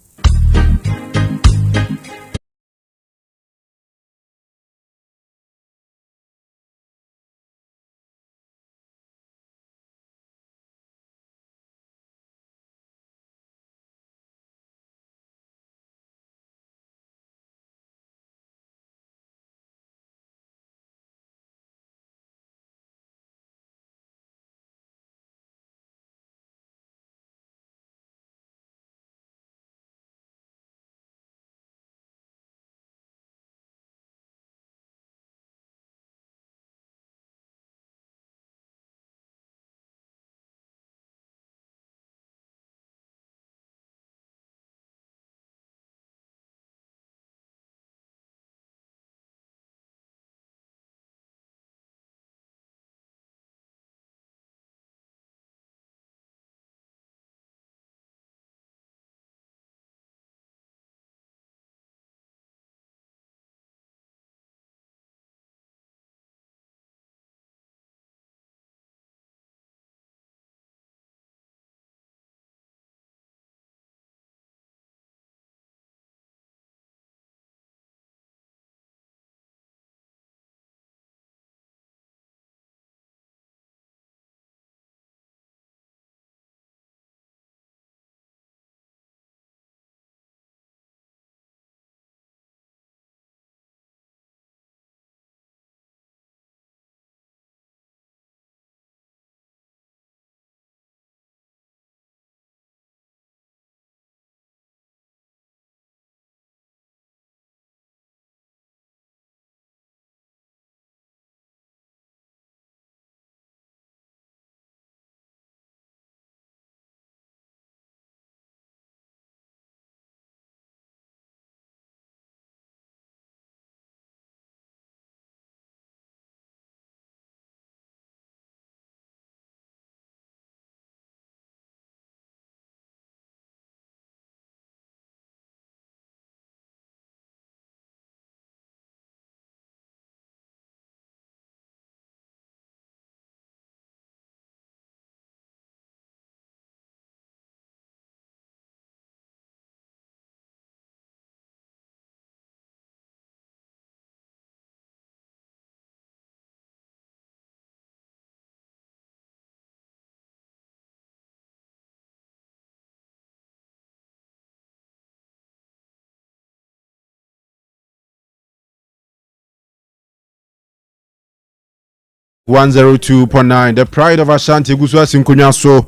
.9 the pride of Ashanti Guswa Sinkunya so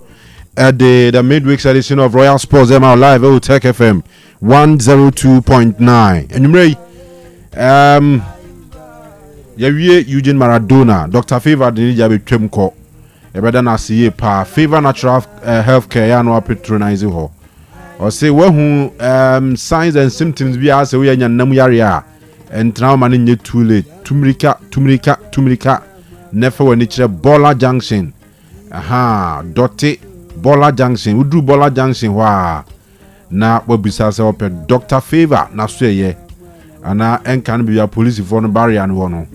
at the midweek edition of Royal Sports MR Live Otec FM 102.9 and Yawie Eugene Maradona Dr. Favor Denija Betwemko Ebeda na siye pa Favor Natural Healthcare ya no patronize ho or say who signs and symptoms bi ase we nya nam yare a entra ma ne too late tumrika nefa wani kire Bola Junction Dotte Bola Junction udu Bola Junction wa na wabisa se ope Dr. Favor na so ye ana enkan bi ya police for no barrier no no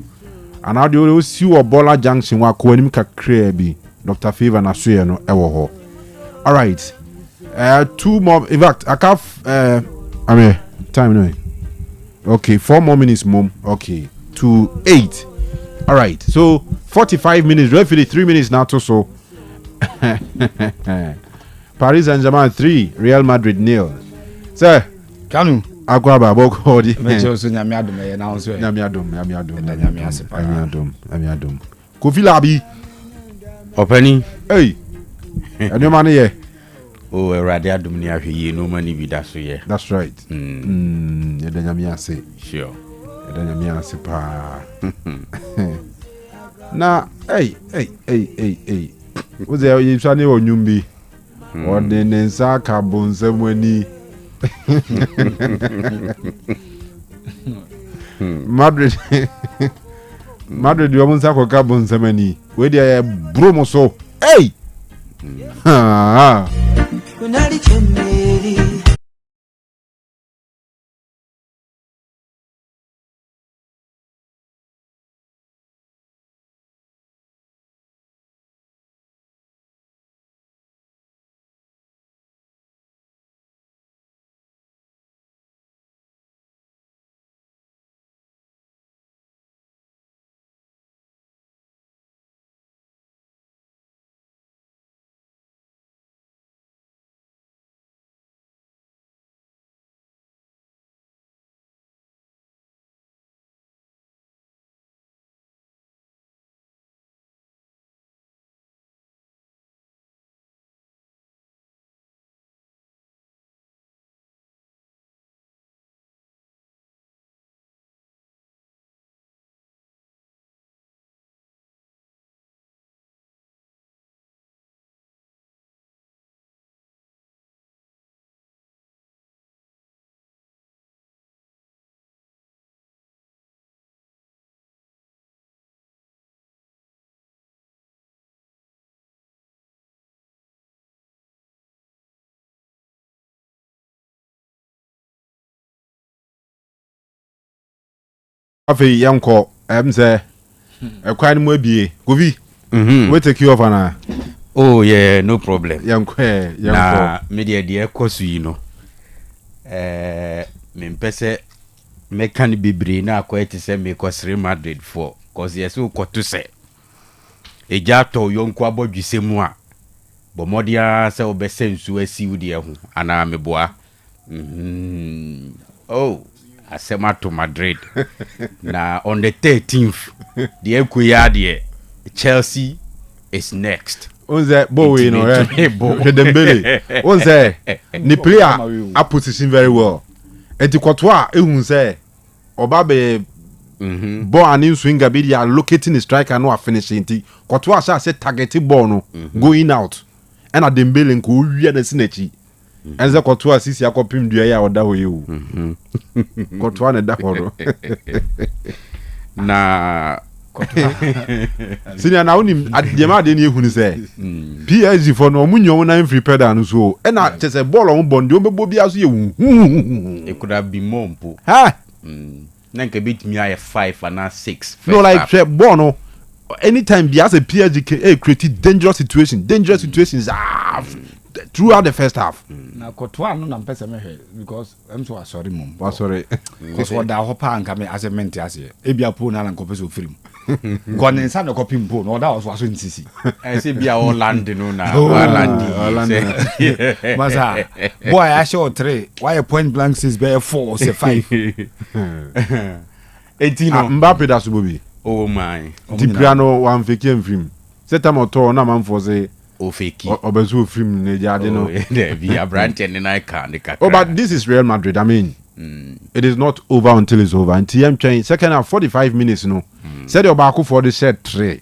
ana de o si wo Bola Junction wa ko anim kakra bi Dr. Favor na so ye no ewo ho. All right, two more in fact I have time no Okay, 4 more minutes, mom. Okay, to 8. All right, so 45 minutes. Referee 3 minutes now to so. Paris Saint-Germain 3, Real Madrid 0. Sir, Kanu. Akwaba bokodi. Mejo so nyame adom e na so. Nyame adom. Kofi Labi. Opani. Hey. Anu mane ye. Oh, Erade adom ni ahwe no mani bi da so ye. That's right. Yeda nyame ase. Sure. Yeda nyame ase pa. Na, hey. Oze ye sane onyumbi. Ode nensa ka bonsamani. Madrid yo munsa ko ka bonsamani. We dia bromo so. Hey. Unali chemeri. Afi yanko say ekwan mu abie Kofi we take you over na. Oh yeah, no problem. Yanko na media de ekosu yi no me mpese mekan bibre na akwete se me kosre Madrid for cause yes o koto se eja to yonko abodwise mu a bomodia se obese nsu asi wudi ehu ana meboa oh asema to Madrid na on the 13th the Equia de Chelsea is next. Onze boy no Dembele onze ni player a position very well enti kwotwa ehun say obabe ball and swinger be dia locating the striker no finishing enti kwotwa say target ball no going out and a Dembele nko wi na sinachi enze kwotwa sisi akopim dua ya oda hoye kwotwa na da hodo na Senior na unim adema de ni ehunu se PSG for no munyo na free pedal no so e na chese ball on bond o mebo bia so ye wu e could have been more mpo na nke bit me ay 5 and 6 no like ball no anytime bia say PSG create dangerous situations throughout the first half na kotwa no na mpesa mehe because I'm so sorry mum sorry because what da hopa anka me assessment ase e bia po na nko pese ofrim gone nsa na kopim po no da so ntisi I say bia Holland no na Holland maza boy I show 3 why point blank 6 be 4 say 5 18 Mbappe da subobi oh my di piano wan fake film set am to na man for say ofeki obezu film ne jade no be a branch and I can oh but this is Real Madrid I mean it is not over until it's over and TM train second half 45 minutes no said Obako for the set 3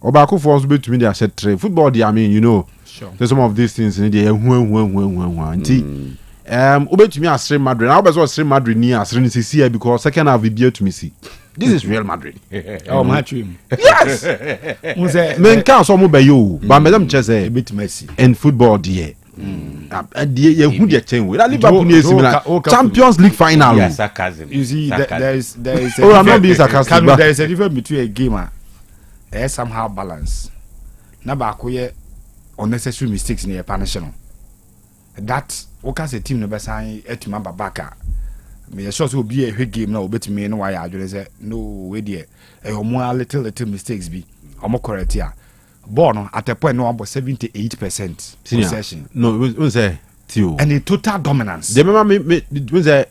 Obako for us between their set 3 football I mean you know sure. There's some of these things in the obetumi asre Madrid now beso asre Madrid ni asre ni see because second half we beat me see this is Real Madrid oh match him yes men can so mo be you but me dem chese betumi see in football there you who the chain with Liverpool near similar Champions League final yes sarcasm you see there is oh I'm not being sarcastic but there is a difference between a game somehow balance na ba ko ye unnecessary mistakes in your punishment that what can say team no be sign etuma babaka me sure so be a game na obetimi no why adwene say no we dey more little mistakes be omo correct here ball no at a point no about 78% possession no we say Theo and a total dominance the remember me we say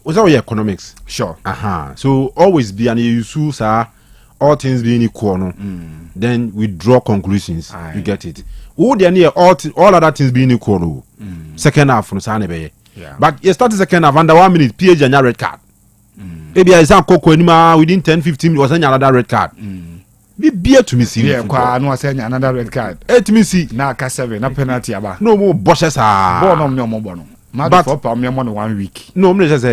was our economics sure so always be an issue sir all things being equal no then we draw conclusions. You get it. Who they near all other things being equal no. Second half from Sanebe. But you start the second half under 1 minute PH and red card. Maybe I saw Coco anima within 10-15 was another red card. Be beer to me see. Yeah, no say another red card. To me see. Na ka 7 na penalty aba. No more bosses are. Born no more bono. But for pa me 1 week. No me just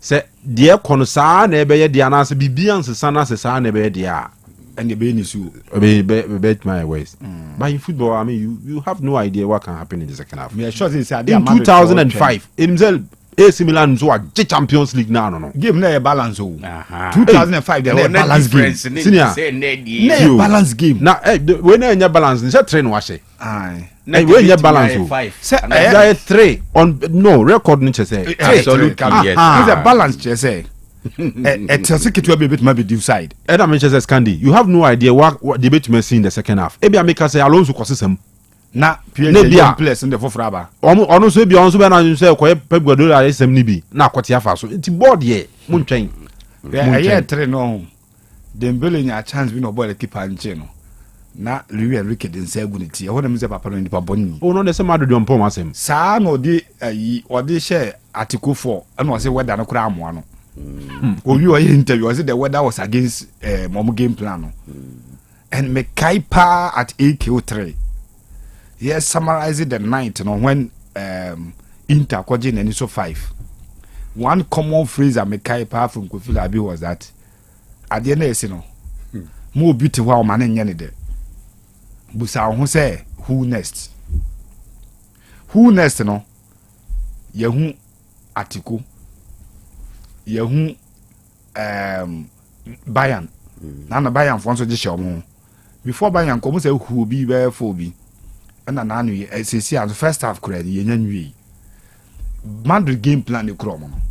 say dear konosa na ebe ye dia na se bibian se sana se sa na ebe dia. And the business you bet my ways. But in football, I mean, you have no idea what can happen in the second half. Yeah, sure in 2005, in himself, AC Milan so a Champions League now, no. Game na balance. 2005, they had balance game. Senior, balance game. Now, when you balance, it's a train wash. Aye. When you balance, there are 3 on no record. Absolutely, yes. It's a balance, say. It's a secret to be a bit maybe do side. And I mentioned Scandi, you have no idea what debate may see in the second half. Maybe I make us say Alonso Cosism. Na PNG place in the Fofraba. Almost be on so when I say Pep Guardiola is SMNB. Now, Quatia so it's board ye. Moonchain. Yeah, 3 no. Dembele nya chance be no boy keeper and cheno. Na Louis Enrique didn't say good. I want to say Papa in the Paboni. Oh, no, there's some other don't promise him. Sa no di or di share article 4 and was say whether no cram one. When you were interview, I said the weather was against Momo game plan. And Mekaipa at AQ3. Yes, summarizing the night, when Inter Kwajin and ISO 5. One common phrase that Mekaipa from Kofi Labi was that at the end of the more beautiful man in Yanide. Busa who say who next? Who next, no? Yehu article. Yehu Bayern. Nana Bayern for so just show before Bayern come say who be where for be. And nanu SC as first half credit yenyanwi. Madrid game plan the chrome.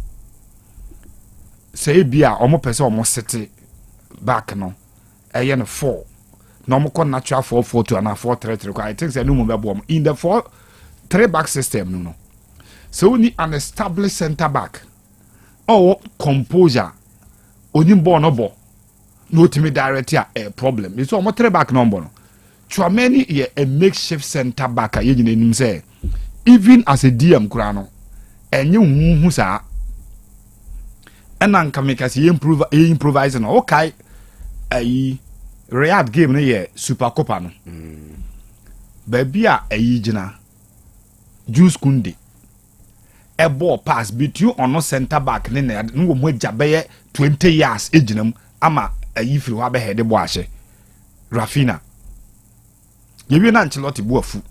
Say be a omo person almost set back no. Ayen 4. No more natural 4-4-2 and 4-3-3. I think say no more bomb in the 4-3 back system no. So we need an established center back. Oh, composure. Onimbo no bo. No to me direct a problem. It's almost 3 back number. Chouameni a makeshift center back. You say even as a DM Kurano, and you who sa and then can make us improvising. Okay, a Riyadh game ne Super Copa no. Baby a jina Juice Kunde. A ball pass between on no center back ne no mo jabe 20 years ejinam ama ayi wa be head bo ahye Rafinha yebi na Ancelotti bo afu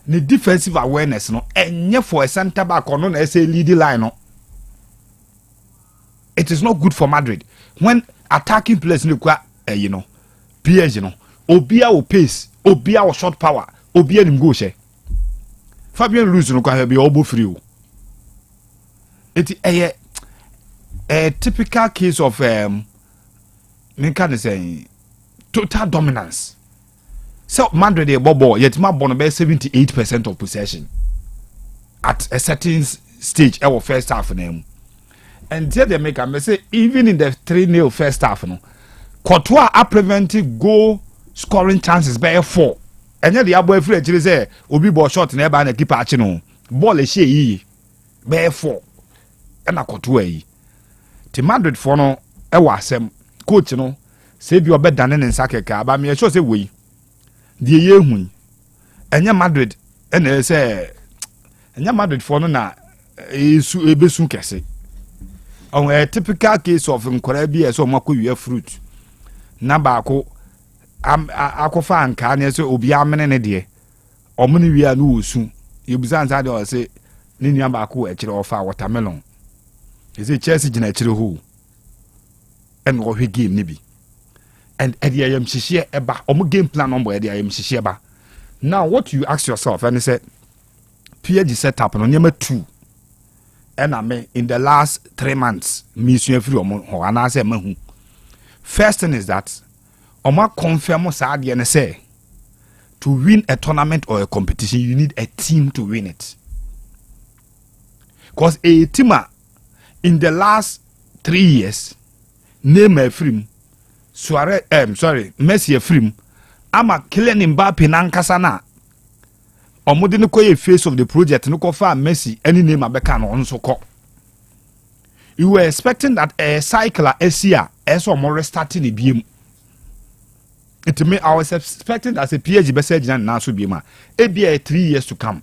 ne defensive awareness no enye for a center back on no say lead line no. It is not good for Madrid when attacking players no kwa PSG no obia o pace obia o short power obia nim go she Fabian Ruiz no kwa be obo free o. It's a typical case of total dominance. So Madrid a bobo yet my born about 78% of possession at a certain stage our first half name. And there they make a say even in the 3-0 first half no Courtois are preventing goal scoring chances by 4. And then the other free actually say obi ball shot never and keep no ball is she by 4. And I got way. The Madrid for no, asem coach no, say you are better than in soccer car, but me sure say we. The year when, and your Madrid, and they say, and your Madrid for no na is a besun kese. On a typical case of Korea, so maku fruit. Nabako, Akofa and Kanye so Obia menede, or many we are no soon. You bezans had or say, Ninya Baku actually offer watermelon. Is it Chelsea general who and what he game nibi and Eddie I am shishia eba game plan number Eddie I am shishia. Now what you ask yourself and he said PSG set up on number 2 and I mean in the last 3 months, Mission Free or an answer mahu. First thing is that Oma confirm Saudi and say to win a tournament or a competition, you need a team to win it. Because a team in the last 3 years, name a film, Messi a film, ama Kylian Mbappe nankasana. Omode no koye face of the project no ko fa Messi any name abeka no onso ko. You were expecting that a cycle Asia so more restarting the BM. It me I was expecting as a PhD message na so BM. It be 3 years to come.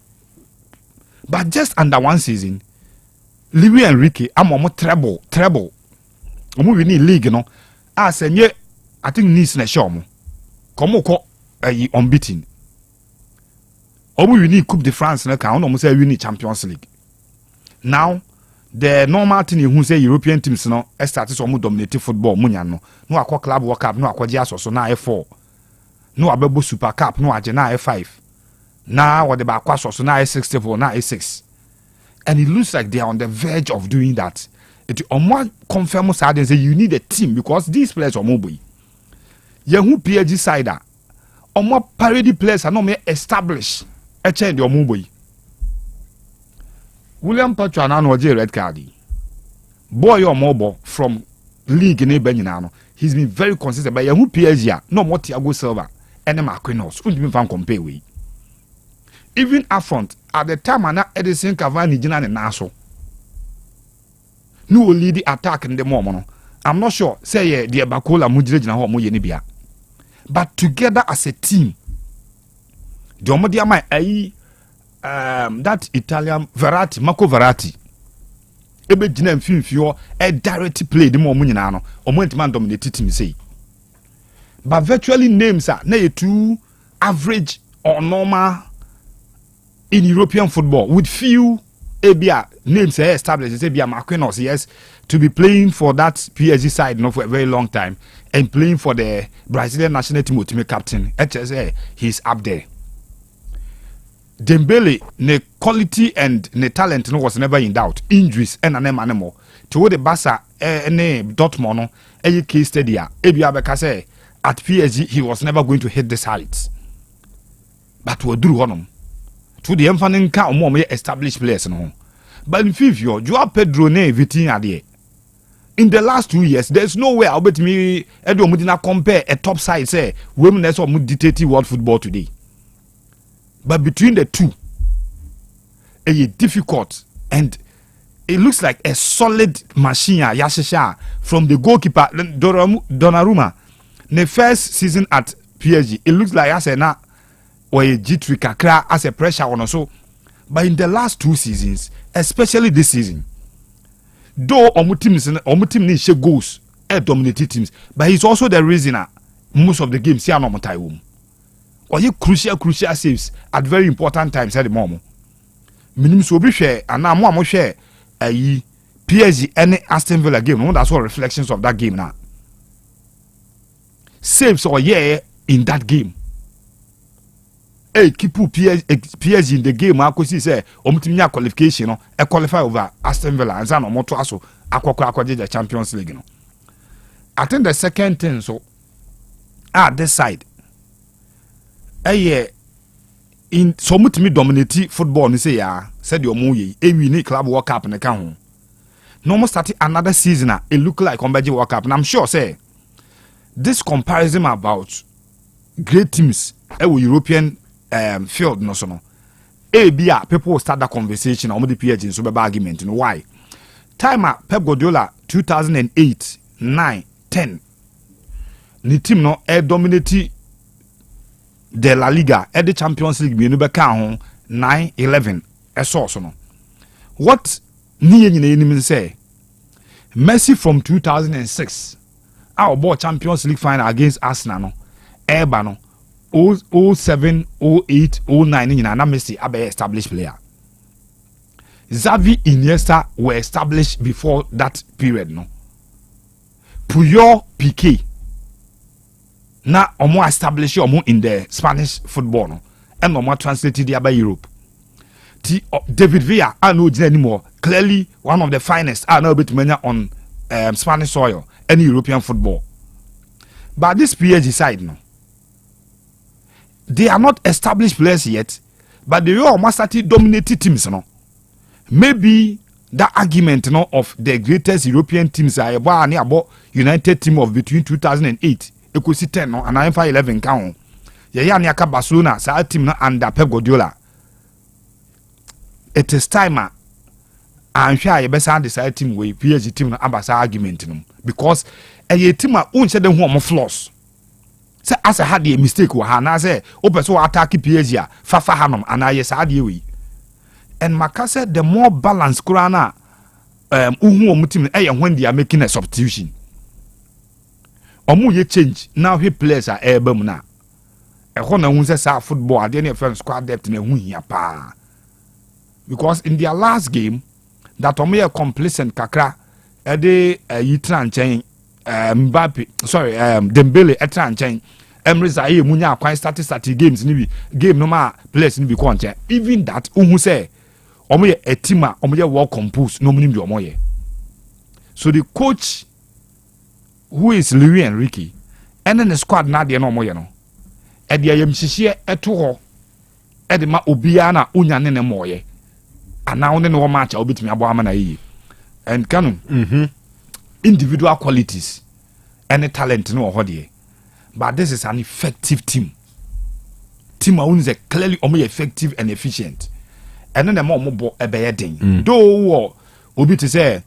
But just under one season, Louis Enrique am treble. Omo win league no. As I think Nice na show mo. Komo ko unbeaten. Omo win Coupe de France na kan omo say win Champions League. Now the normal thing who say European teams no start so omo dominate football munya no akwa club world cup no akwa asoso na F4 no abebo super cup no age na F5 na what the ba akwa asoso na A64 na A6 and it looks like they are on the verge of doing that. It omo confirm say you need a team because these players omo boy ye who PSG side omo parody players are no me establish e change omo boy. William Patrick no get red card. Boy or mobile from league in Benin. He's been very consistent. But who PSG no more Thiago Silva and Marquinhos. Wouldn't even find compare with. Even up front at the time Ana Edison Cavani Jina and Naso. No lead the attack in the moment. I'm not sure. Say the Bakola Mujrej na ho mo yenibia. But together as a team, the Omodia mai that Italian Marco Verratti. Ebe jina mfimfio a direct play the more nyina no. Omo ntman dominate team say. But virtually names are na too average or normal in European football with few ABA names established. ABA Marquinhos, yes, to be playing for that PSG side for a very long time and playing for the Brazilian national team ultimate captain. HSA, he's up there. Dembele, ne quality and ne talent no was never in doubt. Injuries and an animal. To the Barca ne Dortmund no a case study. ABA Bekase at PSG he was never going to hit this heights. But we drew on him. To the emphaning car more established players no. But in FIFA, Joao Pedro ne everything ade. In the last 2 years, there's no way I'll bet me Edo Mudina compare a top side say women that's what dictate world football today. But between the two, it's difficult and it looks like a solid machine Yashasha from the goalkeeper Donnarumma. The first season at PSG, it looks like as a na or a G3 kakra as a pressure on also. But in the last 2 seasons, especially this season, though Omutim need share goals, dominated teams, but he's also the reason most of the games here no Taiwan. Or you crucial saves at very important times at the moment. Minimum so be share and now more share PSG any Aston Villa game. No, that's all reflections of that game now. Saves or in that game. Keep PSG in the game. I could see say omutimia qualification no e qualify over Aston Villa and no moto aso akwa the Champions League no. I think the second thing so this side in so much me dominate football ni say ya said your moye win club World Cup na kan ho no more start another season it look like Ombeji World Cup and I'm sure say this comparison about great teams European field no so no people will start that conversation on the PSG so be argument you know why time Pep Guardiola 2008 9 10 ni team no dominate the La Liga at the Champions League be no be kan 9-11 so no what ni nyina say Messi from 2006 our ball Champions League final against Arsenal no eba no 07 08 09 nyina na Messi abe established player. Xavi, Iniesta were established before that period no. Puyol, Piqué na omo establish omo in the Spanish football no and omo translated there by Europe. David Villa no jina anymore clearly one of the finest now bit on Spanish soil any European football. But this PSG side no, they are not established players yet, but they are almost started dominating teams no. Maybe that argument of the greatest European teams are about United team of between 2008 equals 10 no and 11 count. Yeah, Niaka Barcelona sa team no under Pep Guardiola. It is time and sure you best decide team way PSG team no abasa argument no because a team a unse dem ho flaws. Say as a had a mistake wa ha na say o person attack PSG a fafa hanom ana yes ade we. And Maka said the more balanced Kurana team when they are making a substitution. Omu ye change now he players are ebem na. E ho na hu say sa football ade na friend squad depth na hu hia pa. Because in their last game that omu ye complacent kakra e de Yitran chen Mbappe Dembele etran chen Emre's aye munya akwan start games ni bi game no ma players ni bi ko nchen even that hu say omo ye a team a omo ye well composed no munim de omo ye. So the coach who is Luis Enrique and then the squad na de no omo ye no e de ayam hihie eto ho e de ma obia na onya ne mo ye ana one ne wo match a obetumi abo ama na yi and Kanu individual qualities and talent no ho de, but this is an effective team is clearly omo effective and efficient. And then the more bo ebeyedin. Though obi to say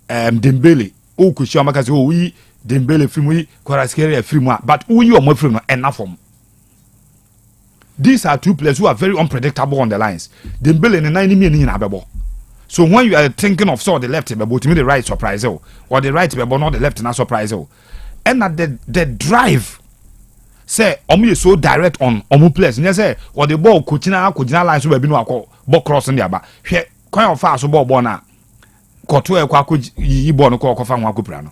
Dembele o kushia maka say we Dembele film we Kvaratskhelia film but who you more film enough from. These are two players who are very unpredictable on the lines. Dembele in 90 million abebo. So when you are thinking of the left bebo to me the right surprise or the right bebo not the left na surprise and at the drive say omu so direct on omu players you say or the ball coaching line so be no akọ ball crossing there ba hwe kwan of fast ball na koto e kwa yi ball no ko fa nwa kopra no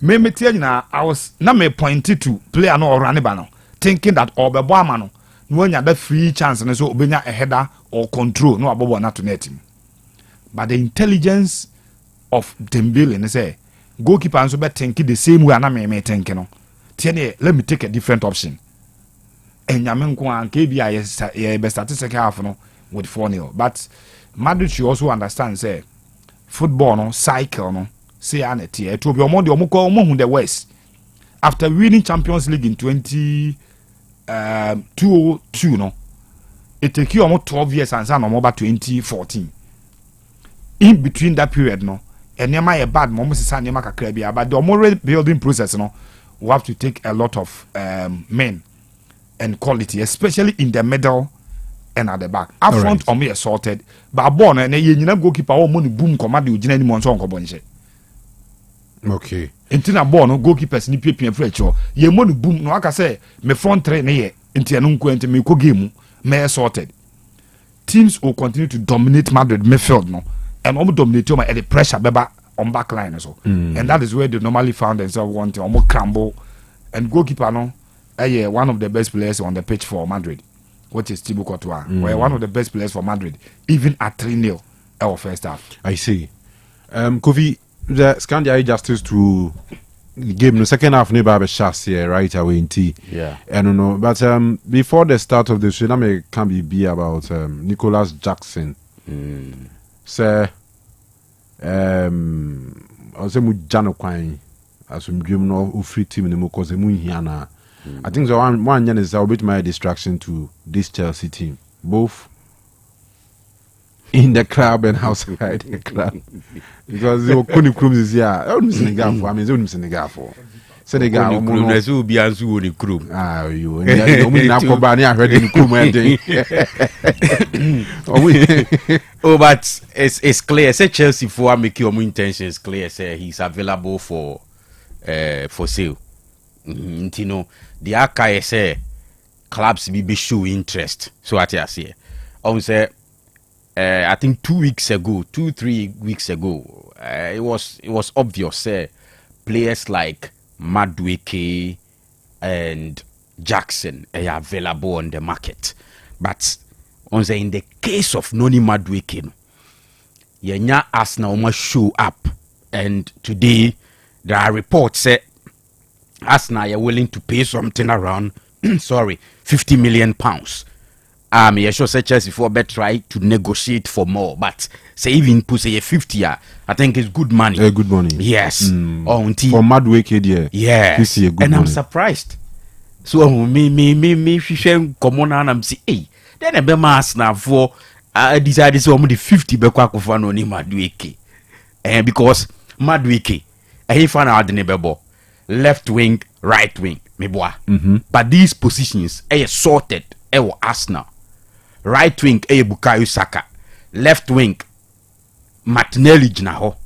me tie nyina I was na me pointed to player no run ba no thinking that obebo ama no no nya that free chance no so obenya a header or control no abobo na to net him. But the intelligence of Dembele ne say goalkeeper and so be thinking the same way na me thinking no. Let me take a different option. And Yamenko and KBI best statistical half no with 4-0. But Madrid should also understand say football no cycle no say aneti it will be omo the West. After winning Champions League in 2002 no it take you almost 12 years and some about 2014. In between that period no and near bad moments is near kakra but the more building process no we have to take a lot of men and quality, especially in the middle and at the back. Up front, or me assaulted, but born and you goalkeeper or money boom command you any monson cobonche. Okay. Intina born goalkeepers ni pepe French or ye money boom no aka say me front train here into anunko into me ko game me assaulted. Teams will continue to dominate Madrid midfield no and almost dominate you at the pressure beba on back line so and that is where they normally found themselves wanting almost crumble and goalkeeper no one of the best players on the pitch for Madrid which is Thibaut Courtois one of the best players for Madrid even at 3-0 our first half. I see. Kofi the Scandia justice to game the second half never have a chance here right away in T. Yeah. I don't know but before the start of the show can be about Nicholas Jackson. So also mu jano kwan asumdwem no free team no cause mu hia na I think so one is a bit my distraction to this Chelsea team both in the club and outside the club because the Kanu Krums is here Senegal for I mean Senegal for Senegal mo no so bi ansu wo ni Krum you na ko ba ni ahwede ni Krum oh but it's clear say Chelsea for make your intentions clear say he's available for sale you know the aka say clubs be show interest so what you say say I think 3 weeks ago it was obvious players like Madueke and Jackson are available on the market, but in the case of Noni Madueke, yenya Arsenal must show up, and today there are reports that Arsenal are willing to pay something around 50 million pounds. Yeah, sure say Chelsea for bet try to negotiate for more, but say even put say 50, I think it's good money. Good money. Yes. For Madwake, yes. Good and money. I'm surprised. So me she come on and I'm say, hey, then I be Arsenal for decided so the 50 be kwa kufa no ni Madweke. Because Madweke, he found out the neighbor left wing, right wing, me boy. But these positions are sorted. Arsenal. Right wing Bukayo Saka. Left wing Martinelli Jinaho.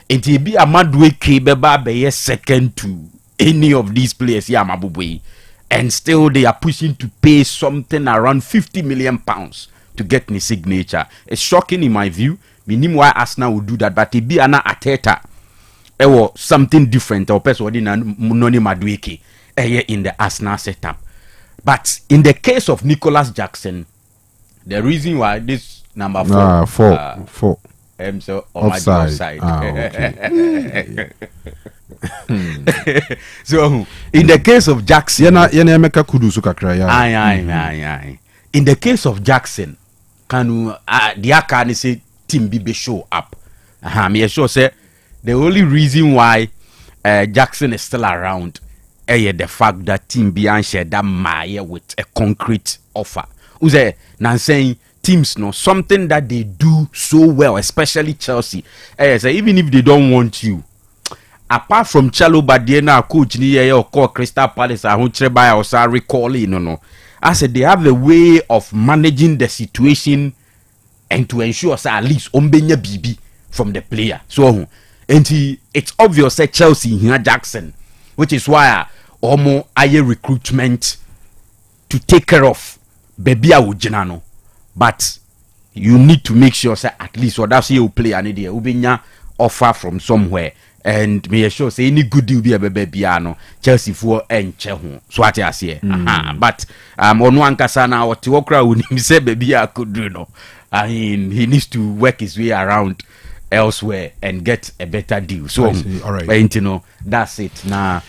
And he be a Madweke beba be second to any of these players here Mabubwe. And still they are pushing to pay something around 50 million pounds to get his signature. It's shocking in my view. Meaning why Arsenal would do that, but it be an Ateta. Or something different or person in Noni Madweke in the Arsenal setup. But in the case of Nicholas Jackson, the reason why this number 4 4 so on offside. Okay. So in the case of Jackson, in the case of Jackson, Kanu the Akane say team be show up. Me sure say the only reason why Jackson is still around the fact that team be shared that maya with a concrete offer. Uze nan saying teams know something that they do so well, especially Chelsea. Say even if they don't want you, apart from Chalo Badiena coach ni or call Crystal Palace who by or recalling no. I said they have a way of managing the situation and to ensure say at least ombenya BB from the player. So and it's obvious that Chelsea here Jackson, which is why omo aye recruitment to take care of baby awujinano. But you need to make sure say at least what that's you play and there ubenya offer from somewhere. And me sure say any good deal be a baby ano Chelsea for enche ho so what I say. But onu ankasa na what okra unim say baby could do no. I mean he needs to work his way around elsewhere and get a better deal. So all right. You know that's it. Now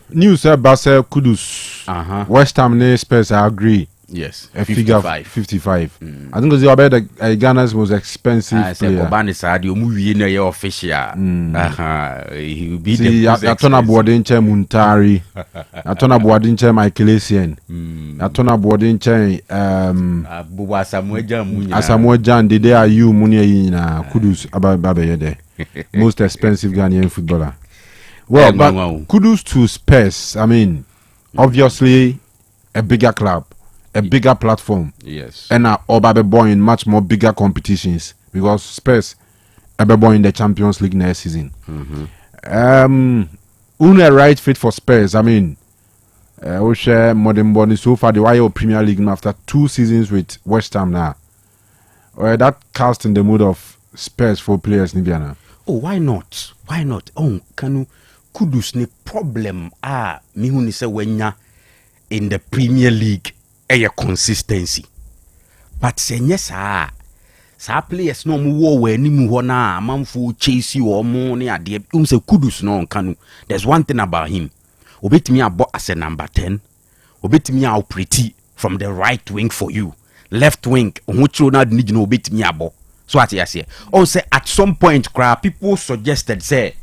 news about Kudus. West Ham and Spurs I agree. Yes, a 55. 55. I think it's about Ghana's most expensive player. Obani said you movie in your official. He will be the Atona Boardinche Muntari. Atona Boardinche Michael Essien. Atona Boardinche Asamoah the day are you Munia in Kudus about Babayede. Most expensive Ghanaian footballer. Well, but Kudus to Spurs. I mean, obviously a bigger club. A bigger platform, yes, and Obabe boy in much more bigger competitions because Spurs Obabe boy in the Champions League next season. Una right fit for Spurs. I mean, we share modern body so far the YO Premier League after 2 seasons with West Ham now. That cast in the mood of Spurs for players Nibiana. Oh, why not? Why not? Oh, Kanu Kudus ne problem me who say wenya in the Premier League. A consistency, but say yes, sa players no more where ni mu na manfo chase you or more near the say Kudus no Kanu. There's one thing about him. Obit me about as a number 10. Obit me out pretty from the right wing for you, left wing. Which you not need no obit me about. So what I say. Oh, say at some point, people suggested say.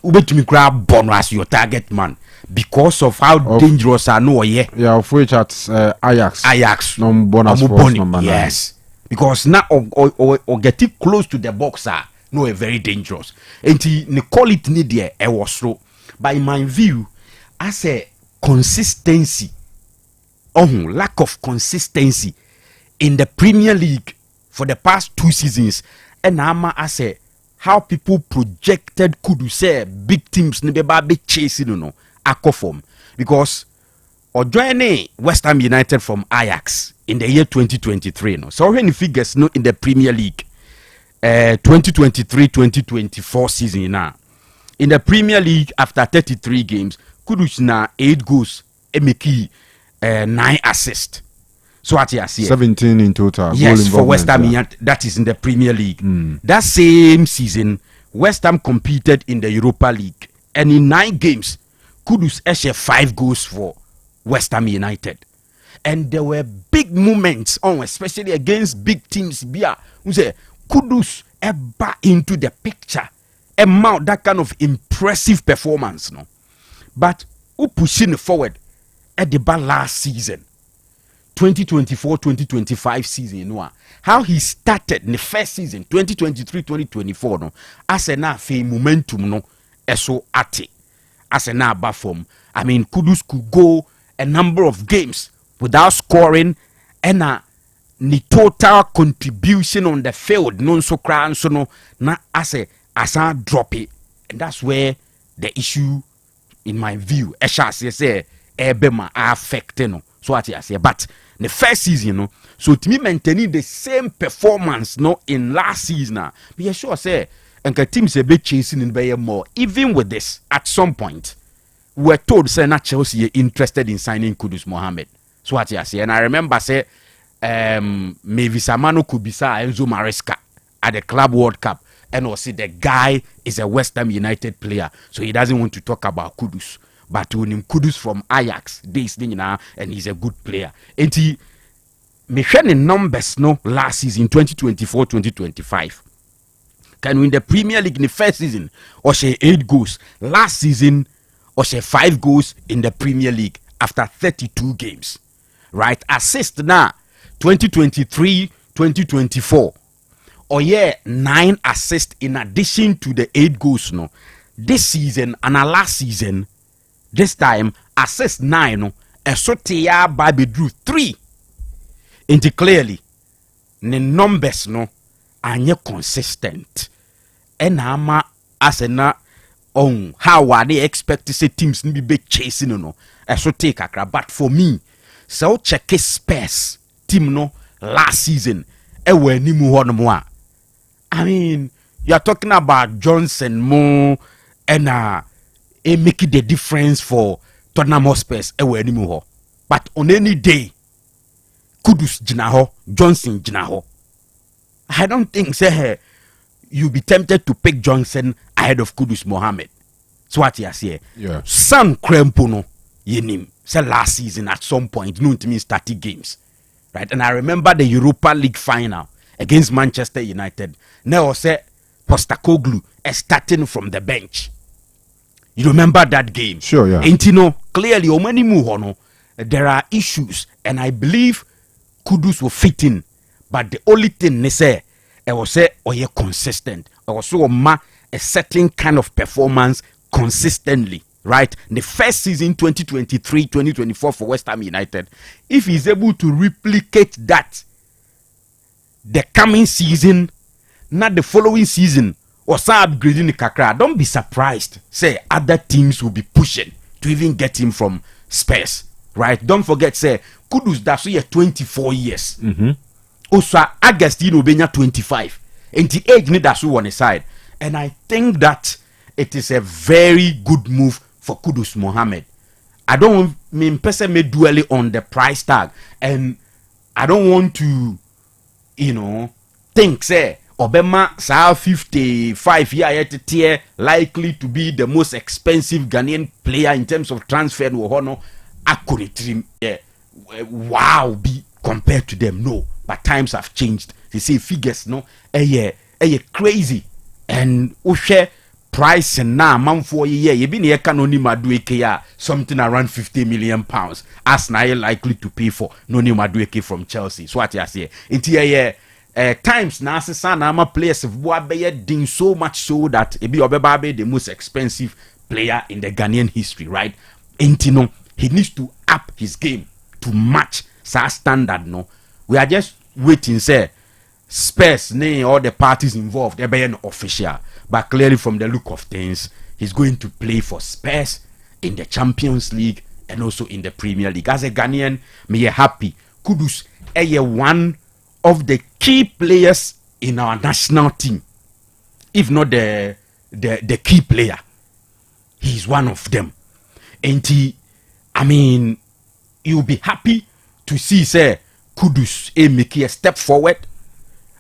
Ubet me grab bonus your target man because of how dangerous I know of which at Ajax no bonus force number 9. Yes, because now or getting close to the box no very dangerous and the quality need there was slow. By my view I say consistency lack of consistency in the Premier League for the past 2 seasons and I say how people projected could say big teams never be chasing form because or joining West Ham United from Ajax in the year 2023 so when figures in the Premier League 2023-2024 season now in the Premier League after 33 games Kudus na 8 goals emeki 9 assists So what you see? 17 in total. Yes, for West Ham, that is in the Premier League. That same season, West Ham competed in the Europa League, and in 9 games, Kudus share 5 goals for West Ham United. And there were big moments on, especially against big teams. Bia, who say Kudus ever into the picture, mount that kind of impressive performance, no. But who pushing forward at the bar last season, 2024-2025 season, you know, how he started in the first season, 2023-2024, no, as a na fe momentum, no, eso ate, as a na form. I mean, Kudus could go a number of games without scoring, and the total contribution on the field, non so crown, so no, na as a drop it, and that's where the issue, in my view, say, ebema affected, no. So what I say, but the first season, no, so to me maintaining the same performance, no, in last season, be sure say, and the teams a bit chasing in bay more. Even with this, at some point, we're told say not Chelsea interested in signing Kudus Mohammed. So what I say, and I remember say, maybe Samano Kubisa Enzo Maresca at the Club World Cup, and also the guy is a West Ham United player, so he doesn't want to talk about Kudus. But when him Kudus from Ajax, this thing now, and he's a good player. And he me numbers no last season 2024-2025. Can win the Premier League in the first season, or she 8 goals. Last season, or she 5 goals in the Premier League after 32 games. Right? Assist now 2023-2024. Or 9 assists in addition to the 8 goals no. This season and last season. This time, assist 9, no, and so tia Baby drew 3. Into clearly, the numbers, no, are not consistent. And ama as na on how are they expect to say teams be chasing, no, and so take a crap. But for me, so check his Spurs team, no, last season, when you move on more. I mean, you're talking about Johnson, Mo, and it make the difference for Tottenham Hotspurs anymore. But on any day, Kudus Jinaho, Johnson Jinaho. I don't think say you'll be tempted to pick Johnson ahead of Kudus Mohammed. So what you say? Yeah. Some Krempono yenim. Say last season at some point, no to me 30 games. Right? And I remember the Europa League final against Manchester United. Now say Postecoglou is starting from the bench. You remember that game? Sure, yeah. And you know, clearly, there are issues, and I believe Kudus will fit in. But the only thing they say, I was say, you're consistent. I was so a certain kind of performance consistently, right? The first season, 2023-2024 for West Ham United, if he's able to replicate that, the coming season, not the following season, or start upgrading the kakra, don't be surprised. Say other teams will be pushing to even get him from Spurs, right? Don't forget, say Kudus that's 24 years. Also, Agustino Benya 25, and the age need that's on the side. And I think that it is a very good move for Kudus Mohammed. I don't mean person may dwell on the price tag, and I don't want to, think say. Obama sa 55 year tier likely to be the most expensive Ghanaian player in terms of transfer no hono accurate wow be compared to them. No, but times have changed. They say figures no crazy, and share price and now man for year you been here can only madueke something around 50 million pounds as now likely to pay for no new madueke from Chelsea. So what you say into times now Sana players of ding so much so that it be Obebabe the most expensive player in the Ghanaian history, right? Intino, he needs to up his game to match sa standard. No, we are just waiting. Say Spurs, all the parties involved, they be an official, but clearly from the look of things, he's going to play for Spurs in the Champions League and also in the Premier League. As a Ghanaian, me happy. Kudus, one of the key players in our national team, if not the key player. He's one of them. And you'll be happy to see, say, Kudus make a step forward.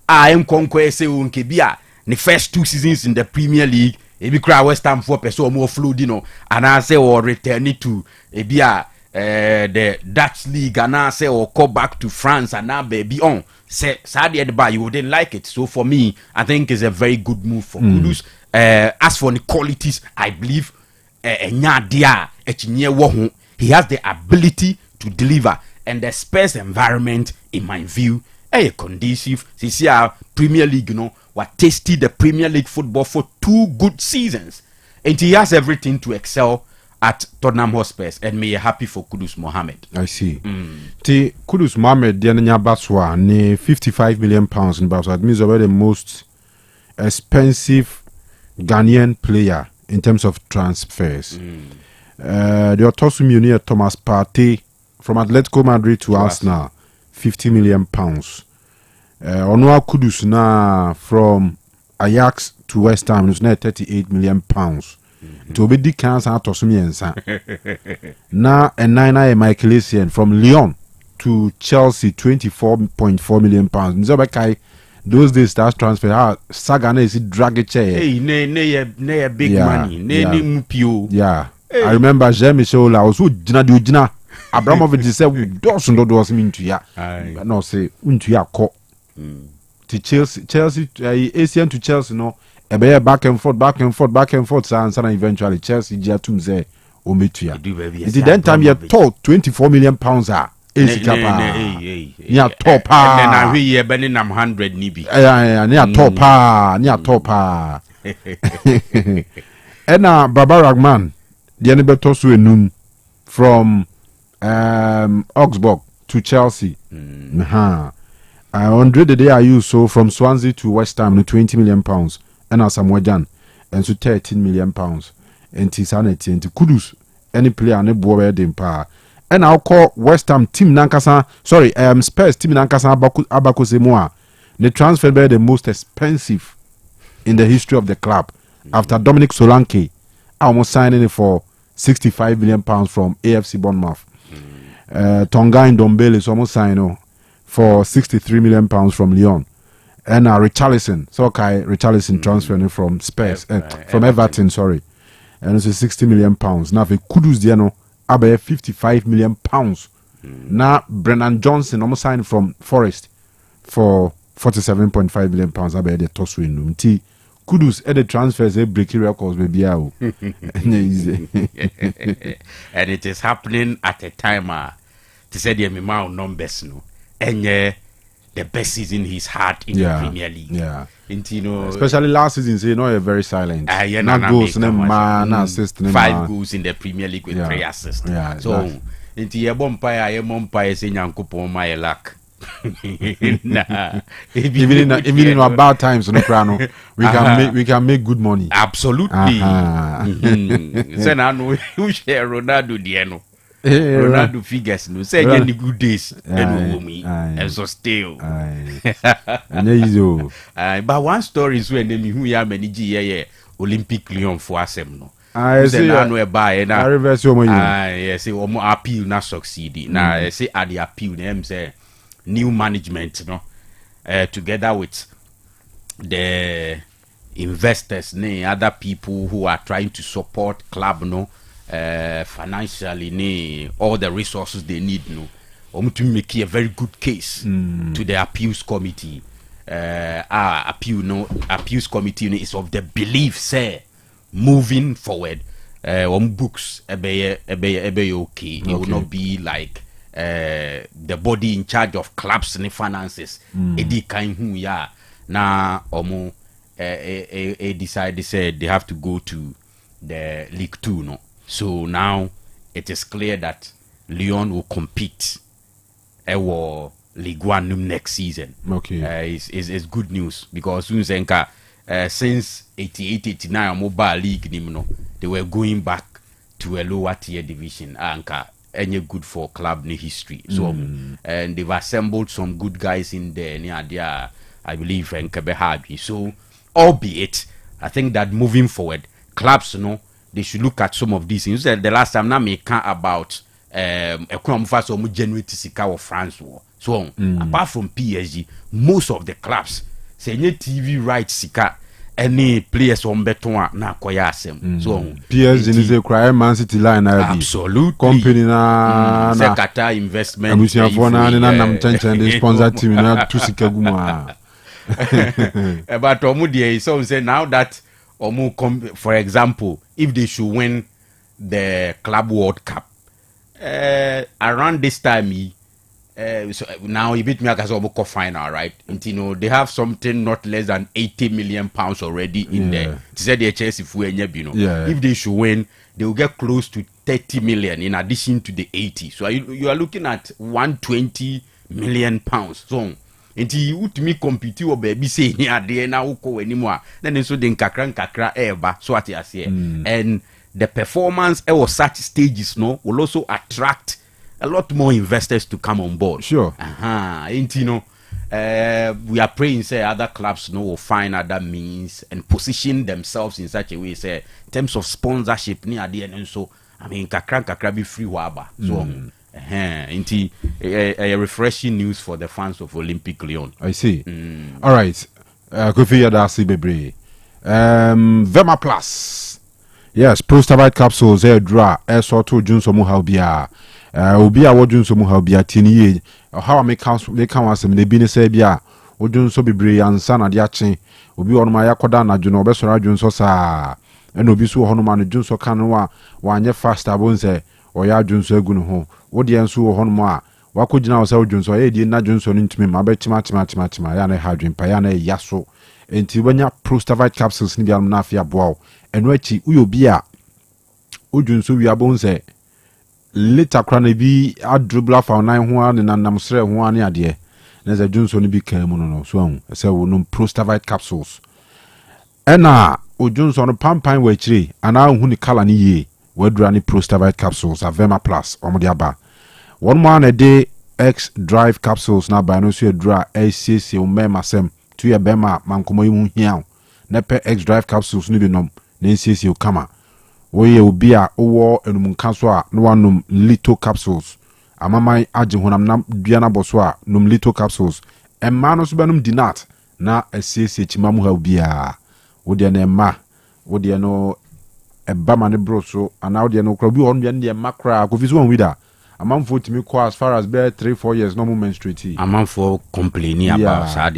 I am conquest unkebia the first 2 seasons in the Premier League. Ebi cry West Ham for person more flow, and I say or return it to ebia the Dutch league, and I say or go back to France and now baby on. Say sadly at the bar, you wouldn't like it. So for me, I think it's a very good move for Kudus. As for the qualities, I believe he has the ability to deliver, and the Spurs environment, in my view, conducive. See our Premier League, what tasted the Premier League football for 2 good seasons, and he has everything to excel at Tottenham Hotspur, and me happy for Kudus Mohammed. I see. T Kudus Mohammed Diana Baswa ne 55 million pounds in Baswa. That means already the most expensive Ghanaian player in terms of transfers. The Otosumi Thomas Partey from Atletico Madrid to Arsenal, 50 million pounds. Onwa Kudus na from Ajax to West Ham is now 38 million pounds. To be the cancer Otosumi ensa. Na and nine Michael Essien from Lyon to Chelsea, 24.4 million pounds. Nzobekai those days that transfer Sagana is drag a chair. Hey, ne big money. Ne mupio. Yeah. Hey. I remember Jean-Michel I was with Jina Abramovich said doesn't do us mean to ya. No say unto ya co. To Chelsea Asian to Chelsea no a back and forth and eventually Chelsea Jatum say Ometuya. It then time you told 24 million pounds are near top and then I hear Beninam 100 nibi. Near top and Baba Ragman the Anibetosu Enum from Augsburg to Chelsea. Andre the day I use so from Swansea to West Ham 20 million pounds and Asamoah and so 13 million pounds and Tisanity and Kudus any player ne boy dem pa and I'll call West Ham team Nankasa Spurs team Nankasa Abakusemoa the transfer by the most expensive in the history of the club after Dominic Solanke almost signing it for 65 million pounds from AFC Bournemouth. Tonga Ndombele is almost signing for 63 million pounds from Lyon. And Richarlison transferring from Spurs, from Everton, sorry. And it's 60 million pounds. Now, if Kudus Diano, Abe 55 million pounds. Now, Brennan Johnson almost signed from Forest for 47.5 million pounds. Abe the Tosu in T. Kudus at the transfers, breaking records, baby. And it is happening at a time to say the amount numbers, and the best season he's had in the Premier League. Yeah. And, especially last season, so very silent. Not goals, assist, 5 goals in the Premier League with 3 assists. Yeah, so, into your bumpire, saying Yankupo my luck. Even in our bad times, we can make good money. Absolutely. So now who share Ronaldo Diano. Ronaldo figures no say again the good days and so still but one story is when them who ya many Olympic Lyon for asem no I say no buy na reverse you yes say omo appeal na succeed na say at the appeal them say new management together with the investors other people who are trying to support club financially all the resources they need to make a very good case to the appeals committee. Appeals committee is of the belief say moving forward books okay. It will not be like the body in charge of clubs and finances decide they said they have to go to the League 2 So now it is clear that Lyon will compete League 1 next season. Okay. It's good news because since 88-89 mobile league they were going back to a lower tier division. Any good for club history. So and they've assembled some good guys in there. I believe and Kebehadi. So albeit I think that moving forward, clubs they should look at some of these things. The last time now me can't about economic so mu generate sika of France war. So apart from PSG, most of the clubs say any TV rights sika any players on beton na koya asem. So PSG is a cry Man City line absolute company na Qatar investment. Abusia fona na nam chanchen sponsor team na to sika guma. But Omu so say now that Omu for example, if they should win the Club World Cup around this time so now you beat me as a final, right? And you know they have something not less than 80 million pounds already in there. To say the Chelsea if we if they should win, they will get close to 30 million in addition to the 80. So you are looking at 120 million pounds. So until you to me compete or baby say here there now go anymore. Then so den kakra eba so what you say. And the performance or such stages will also attract a lot more investors to come on board. Sure. And you know, we are praying say other clubs will find other means and position themselves in such a way say in terms of sponsorship near the end. And so I mean kakra be free waba. So a refreshing news for the fans of Olympic Lyon. I see. All right. Kofi Adasi Bebre. Vema Plus. Yes, Prostabite capsules draw sort to June Somu Halbia. Obi a wodun so mu ha obi atini how I make asem na bi ne say bia wodun so bebre ansa na de ache obi ono ma yakoda na dwuno obesora dwun so saa ena obi so hono ma no dwun so kan wa wanye fast abonse oya dwun so agu no ho wode enso hono ma a wakogina wo sa dwun so e di na dwun so no ntimi ma be tima ya na ha dwun pa ya na yaso enti wanya Prostabite capsules ni bia no na afia boa eno achi uyobi a odwun so wi abonse later krana bi adrubla fa nan ho an na namsre ho an ade na za junso ni bi kan mu no so hu se wo no Prostabite capsules ena ojunso no pampan wa chire ana hu ni kala ni ye wadura ni Prostabite capsules Avema Plus omode aba one man a day X drive capsules na ba no so adura ACC o memasem to ye bema mankomo yi hu hia na pe X drive capsules ni bi nom na ACC o kama we obi a owo enum so a no wanum little capsules amamai age honam na duana boso a num little capsules emma no so benum dinat na asiesie chimamu ha obi a wo de na emma wo de no eba mane broso ana wo de no kra bi won de makra ko fi so won wida amamfo timi ko as far as be 3-4 years no menstruate amamfo complaining about sad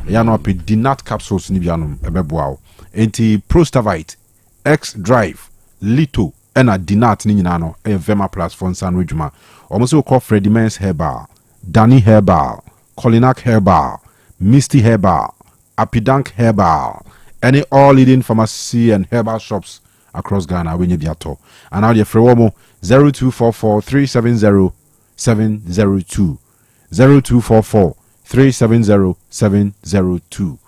ya no pe dinat capsules ni bianum ebeboa enti Prostabite X drive Lito ena dinat ni nyina no Vema Plus for nsan redwuma almost call Freddie Men's Herbal, Danny Herbal, Colinac Herbal, Misty Herbal, Apidank Herbal, any all leading pharmacy and herbal shops across Ghana when you biato. And now the freewomo 0244 370 702 0244 370 702.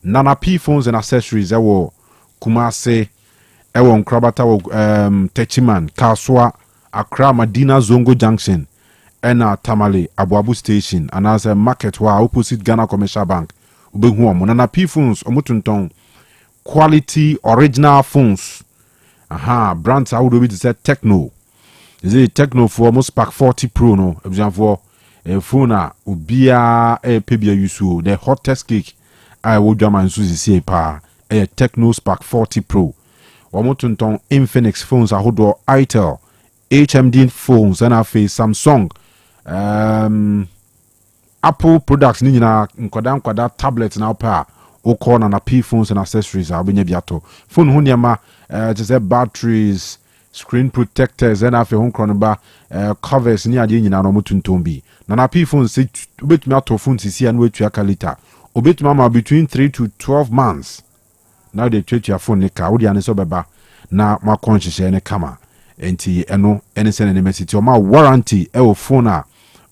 Nana P phones and accessories ewo Kumase ewo Nkrabata Techiman Kaswa Accra Madina Zongo Junction ena Tamale Abuabu Station and as a market wa opposite Ghana Commercial Bank ubehu omo Nana P phones omutunton quality original phones brands I would be to say Techno is it Techno for almost Spark 40 Pro no for a phone ubia pebia yusu the hottest cake I would jama nsuzi see pa a Techno Spark 40 Pro omutunton Infinix phones ahodo Itel HMD phones and afi Samsung Apple products ni nyina nkwada tablet na opa o na P phones and accessories abenya biato phone ho niama to say batteries screen protectors and afi ho nkron ba covers ni ade nyina no mutunton bi na P phones se obetumi ato phone sisi an wetu aka liter obetumi ma between 3 to 12 months now they treat your phone nika wo dia ne so beba na ma conscious ne kama enti eno ene sene ne mesiti o ma warranty e wo phone a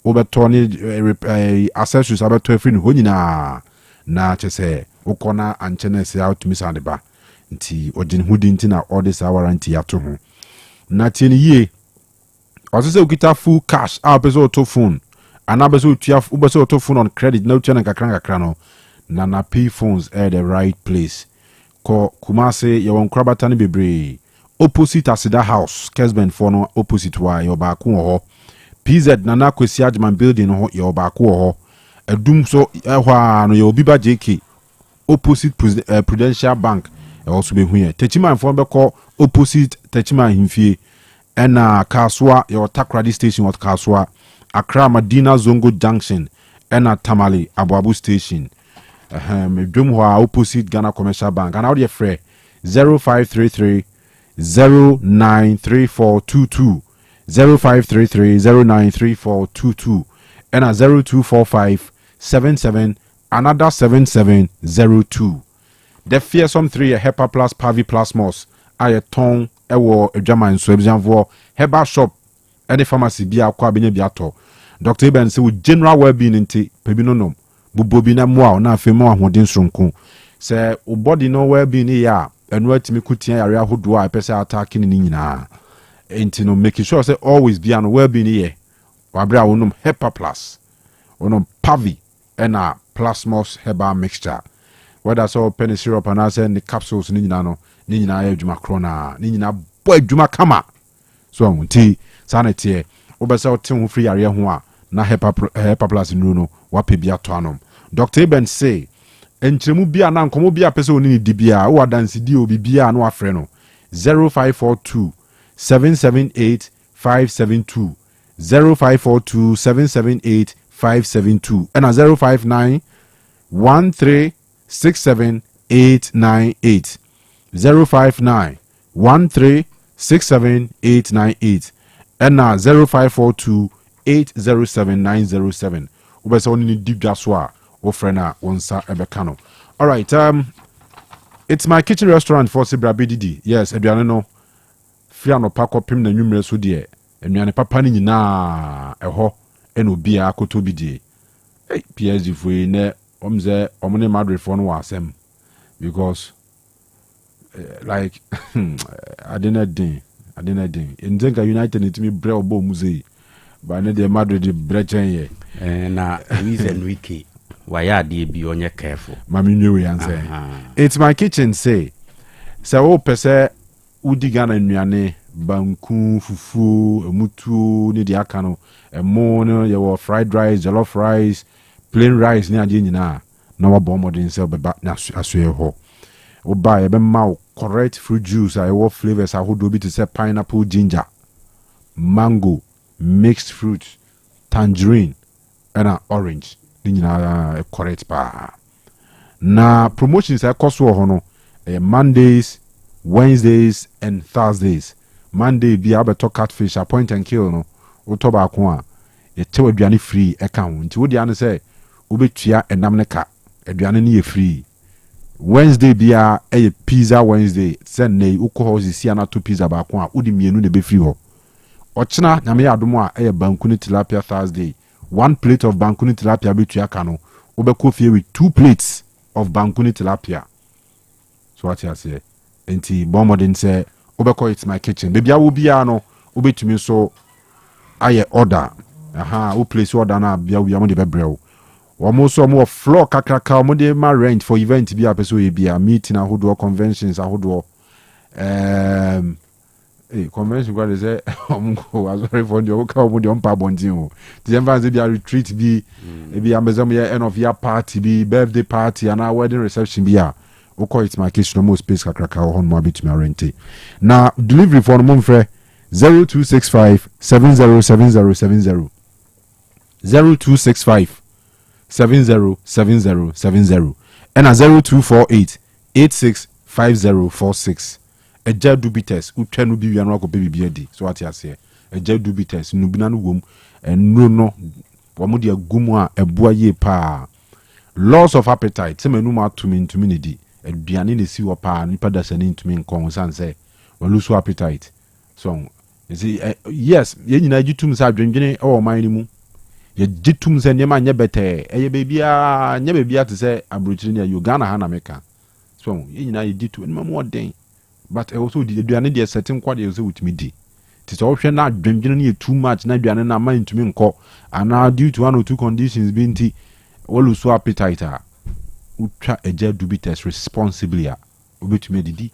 wo beto ni accessories abeto efri ho nyina na chese ukona anchene se out mi sande ba nti ogin hudi nti na all this warranty yato ho na tieni ye osese ukita full cash a bezo to phone ana bezo utia ubezo to phone on credit na utia na kakran no na P phones at the right place ko Kumase yawon krabata ni bebre opposite Asida House Kesben for no opposite wa your back ho PZ Nana Kwesi Adman building ho your back ho edum so no your Biba JK opposite Prudential Bank also be here Techima for be call opposite Techima himfie ena Kaswa your Takradi station what Kaswa Accra Madina Zongo Junction ena Tamale Abuabu station medum ho opposite Ghana Commercial Bank and how dey free 0533 093422 0533 093422 and a 0245 77 another 7702. The fearsome 3 a Hepa Plus Pavi Plus Moss I ton ewo edwama nso ebianfo Heba shop any pharmacy bia kwa benye biato Dr. Ben say with general well-being nti pebinonom bubobi na moa na afemu ahoden sonko say o body no well-being ya enu atimi kutia yare ahodo a pese attack ni nyina enti no making sure say always be an well-being here wabra wonum Hepa Plus wonum Pavi and a Plasmos Heba mixture whether so penny syrup and as the capsules ni nyina no ni nyina adwuma krona ni nyina bo adwuma kama so nti sanity obesa otin ho free yare ho a na Hepa Plus no wape bia to anom Dr. Ben say enchiremu bia na nkomo bia pese oni di bia wo adanse di obi bia no afre no 0542 778 572 0542 778 572 and 059 1367 898 059 1367 898 and 0542 807 907 ubesa oni di dwa so a wo frena wonsa ebekano. All right, it's my kitchen restaurant for Sibra BDD. Yes, aduane no fia no pa kopim na nwumre so de aduane papa ni nyina eho eno bia akoto bidie. Hey, PSG foi ne omze omne Madrid for no asem because like I didn't din Nzenga United it me bre obo muze ba ne de Madrid brechen ye na Luis Enrique why be onye careful. Mami nwe answer. It's my kitchen say. So pese udi Ghana nnuane banku fufu emutu ni di aka no emo no your fried rice, jollof rice, plain rice ni ade nyina na wabo modern say beba na asoe ho. Oba e be ma correct fruit juice I wo flavors ahodo bi to say pineapple, ginger, mango, mixed fruit, tangerine and orange. Correct pa na promotions I cost ho no Mondays, Wednesdays and Thursdays. Monday be abeto catfish a point and kill no utoba ko a ye tewa aduane free account nti wo dia no say obetua enam ne ka aduane ne ye free. Wednesday bia pizza Wednesday say nei uko si ana to pizza ba ko a udi mienu ne be free ho ochina nyame ya adomo a banku ne tilapia Thursday. 1 plate of bankuni tilapia betua kano obeko fie with 2 plates of bankuni tilapia. So what you say enti bomodin say obeko it's my kitchen baby a wo bia no obetumi so aye order o place order na bia wo mo de bebrel wo mo so mo floor kakraka mo de ma rent for event bia person ye bia meeting ahodo conventions ahodo convention kwa de say omungo azori for the ka omo de ompa bondin o the embassy be a retreat be e be amazon ye end of year party be birthday party and a wedding reception be a o call it my kitchen no space kakraka o hon mo abitumi rent na delivery for no mfre 0265 707070 0265 707070 and a 0248 865046 eja dubites utwa no bi wi anwa ko baby adi so ati ase eja dubites no bi na no wom enro no wo mo de agumu a eboa ye pa loss of appetite se manu ma ntumi ne di aduane ne si wo pa nipa da sani ntumi nkon sanse wo lose appetite so you see yes ye nyina gitum sa adwendwene e wo man ni mu ye gitum se nyema nya bete eye bebia nya bebia te se abrochiri ne Uganda ha na meka so ye nyina ye gitu ni mamu oden but also the aduane dey certain kwade you say with me di ti so hwe na adwendwene ne too much na aduane na man ntumi nko ana due to one or two conditions be nti wo lose appetite utwa eja do be test responsibly a obetumi didi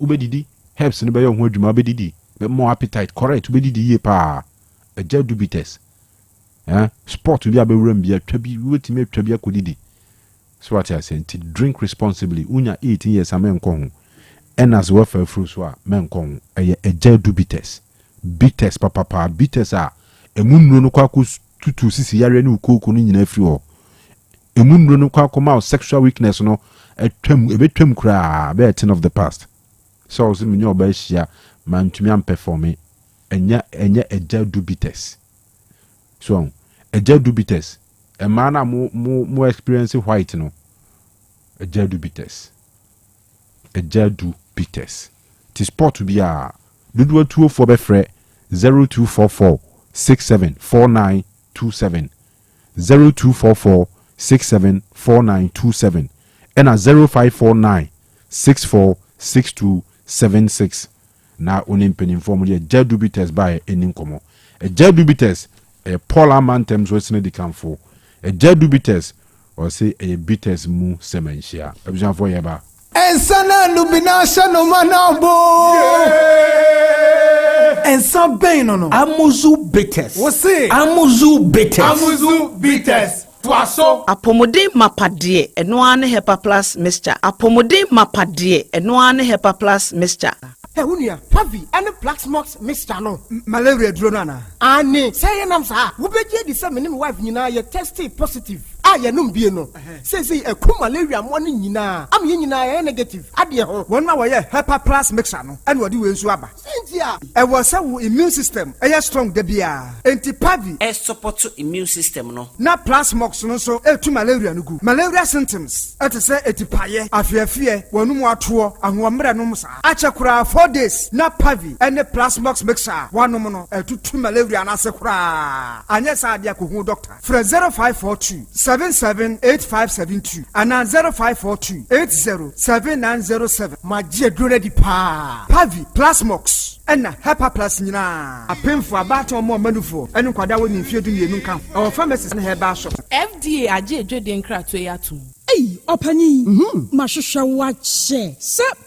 ubedidi Helps in the bayon word you may be but more appetite, correct, we did ye pa. A jet dubites. Sport to be a room be a trebby, wait to make trebia could. So what I said, to drink responsibly, unya 18 years a man kong. And as well for fruits were men kong, a jet dubites. Bitters, papa, bitters are a moon no quackus to see yarenu cook in every war. A moon no quackum out sexual weakness no a bit trim cry, bear 10 of the past. So I was in your best year, man to me and performing, and yet a jet dubites. So a jet dubites, a man more experienced white no. A jet dubites. A jet dubites. Tis sport to be a Dudu 204 befre 0244 674927 0244 674927 and a 0549 646276 na onim penin form de jadu bites by enin komo a jadu bites a polar man terms wesne di kanfo a jadu bites or say a bites mu sementia abujan for yeba ensana lubina shano manabo ensa ben no amuzu bites wose amuzu bites Twaso apomode mapade eno ane hepa plus mixture apomode mapade eno ane hepa plus mixture Unia, Pavi, and the Black Smokes Mr. No, malaria drona. Anne, say an answer. Who bet ye the same wife, you tested positive. I am no. Says a cool malaria morning, yina. I'm in negative. Adia, 1 hour, Hepa plus mixano, and what do you swabber? Cynthia, I was so immune system, a strong debia. Anti Pavi, a support to immune system, no. Not plus smokes, no so, to malaria no good. Malaria symptoms, at a say a tipaye, I fear, one more tour, and 1 meranomsa. Achakura 4 days, not Pavi, and the plasmox mixer, 1 nominal, 2 malaria and asakura. And yes, I dear Kuhu doctor. For 0542 778572 and 0542 807907. My dear Grady Pa Pavi Plasmox and Hepa Plus Nina. A pen for a battle more manufo and Quadawan in Fiatu Nunca. Our pharmacist in her bar shop. FDA, I did dreading crack to Yatu. Hey, Opani, Mashusha watch, say,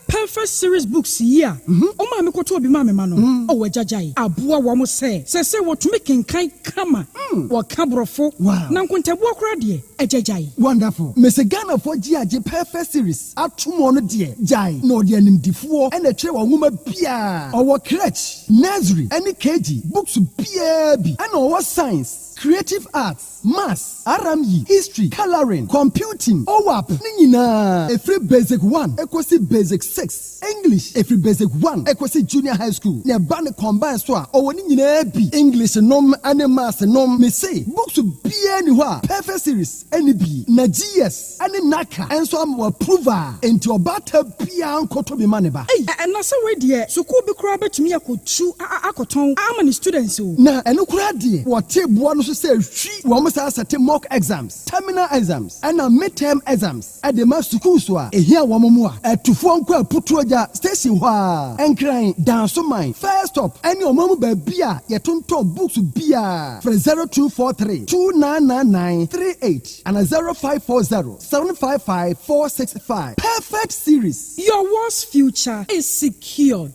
perfect series books here. Oh, mamma, go to be mamma, mano. Oh, Jajai, Abua Wamo say what making kind kama. What cabrofo, wow. Nankunta walk ready, a Jajai. Wonderful. Miss Ghana for GIJ perfect series. At 2 more dear, Jai, no dear name D4 and a chair woman Pia. Our crutch, nursery, any KG, books PAB, and our science, creative arts, maths, RME, history, coloring, computing. OWAP, Nina, a free basic 1, equally basic 6, English, a free basic 1, equally junior high school, near Band combined store, or Nina B, English, nom, and maths, nom, me say, books to be anywhere, perfect series, any B, Nagias, and Naka, and some were prover, into a batter pian kotobi maneba. Hey, and I saw where dear, so could be crabber to me, I could chew Akoton, how many students who now, and no crowd dear, what tape one to say, she almost has a mock exams, terminal exams, and a midterm exams at the master kuswa e here wamomua e tufo nkwa putuoja station hwa enkran dan so mine first stop any omamu ba bia ye tonton books bia for 0243 299938 and 0540 755 465 perfect series. Your worst future is secured.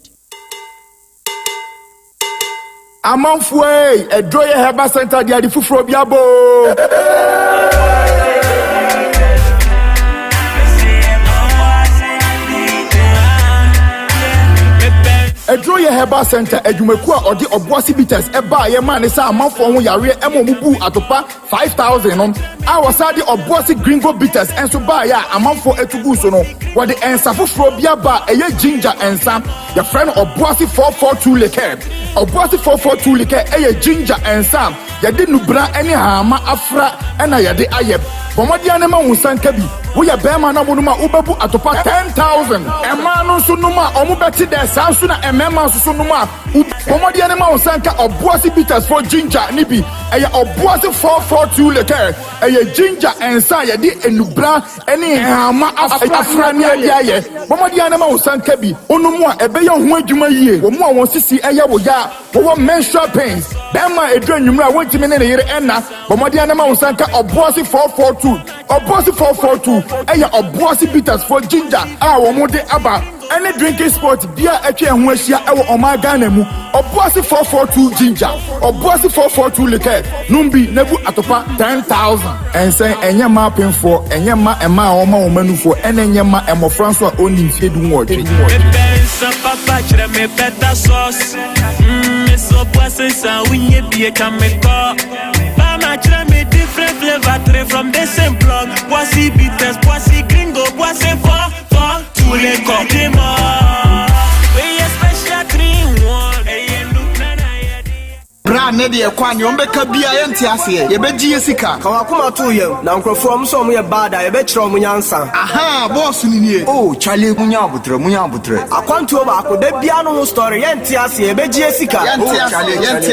Amanfwe e droye heba center dia di fufuro biabo. Edroye Herbal Center Edumekua or the Obuasi Bitters Eba Yeman is a month for Yari Emomubu Atopa 5,000 I was at the Obuasi Gringo Bitters and Subaya a month for Etugusono where the Ensafufrobia Ba a ginger and Sam your friend Obuasi 442 Leke Obuasi 442 Leke a ginger and Sam ya didn't bra any hama afra and I de ayeb Pomadianema Musankabi we are Bema Namunuma Ubabu Atopa 10,000 Emano Sunuma Omubeti de Sansuna Emema Sunuma Pomadianema Musanka Obuasi Bitters for ginger Nibi a Obuasi 442 Leke a ginger and Saya di enubra any hama afra near Yaye Pomadianema Musankabi Onumwa Ebeya Huajuma ye Womwa Wonsisi Aya Woya Owa menstrual pains Bema Edren Numra went to me in the Enna Pomadianema Musanka Obuasi 442 Obuasi 442 Eya Obuasi Bitters for ginger. Our mode aba any drinking sport beer etwe ho ahia ewo Omagana mu Obuasi 442 ginger Obuasi 442 liquor numbi nebu atopa 10,000 and say enyema penfo enyema ema oma omanufo enyema emofranso a oni mfedu nwotwe papa chire me better sauce me so boissons sa winye bie kameko mama chire me different flavor from the same block boissy bitters boissy gringo boissy for tous les condiments we special green one bra ne de kwani ombeka bia yente ase ye beji yesika ka wakoma to ye na nkrofo om so mo ye bada ye be kire om nyansa aha boss ni nie oh chale munya butre akwanto ba akoda bia no story yente ase ye beji yesika yente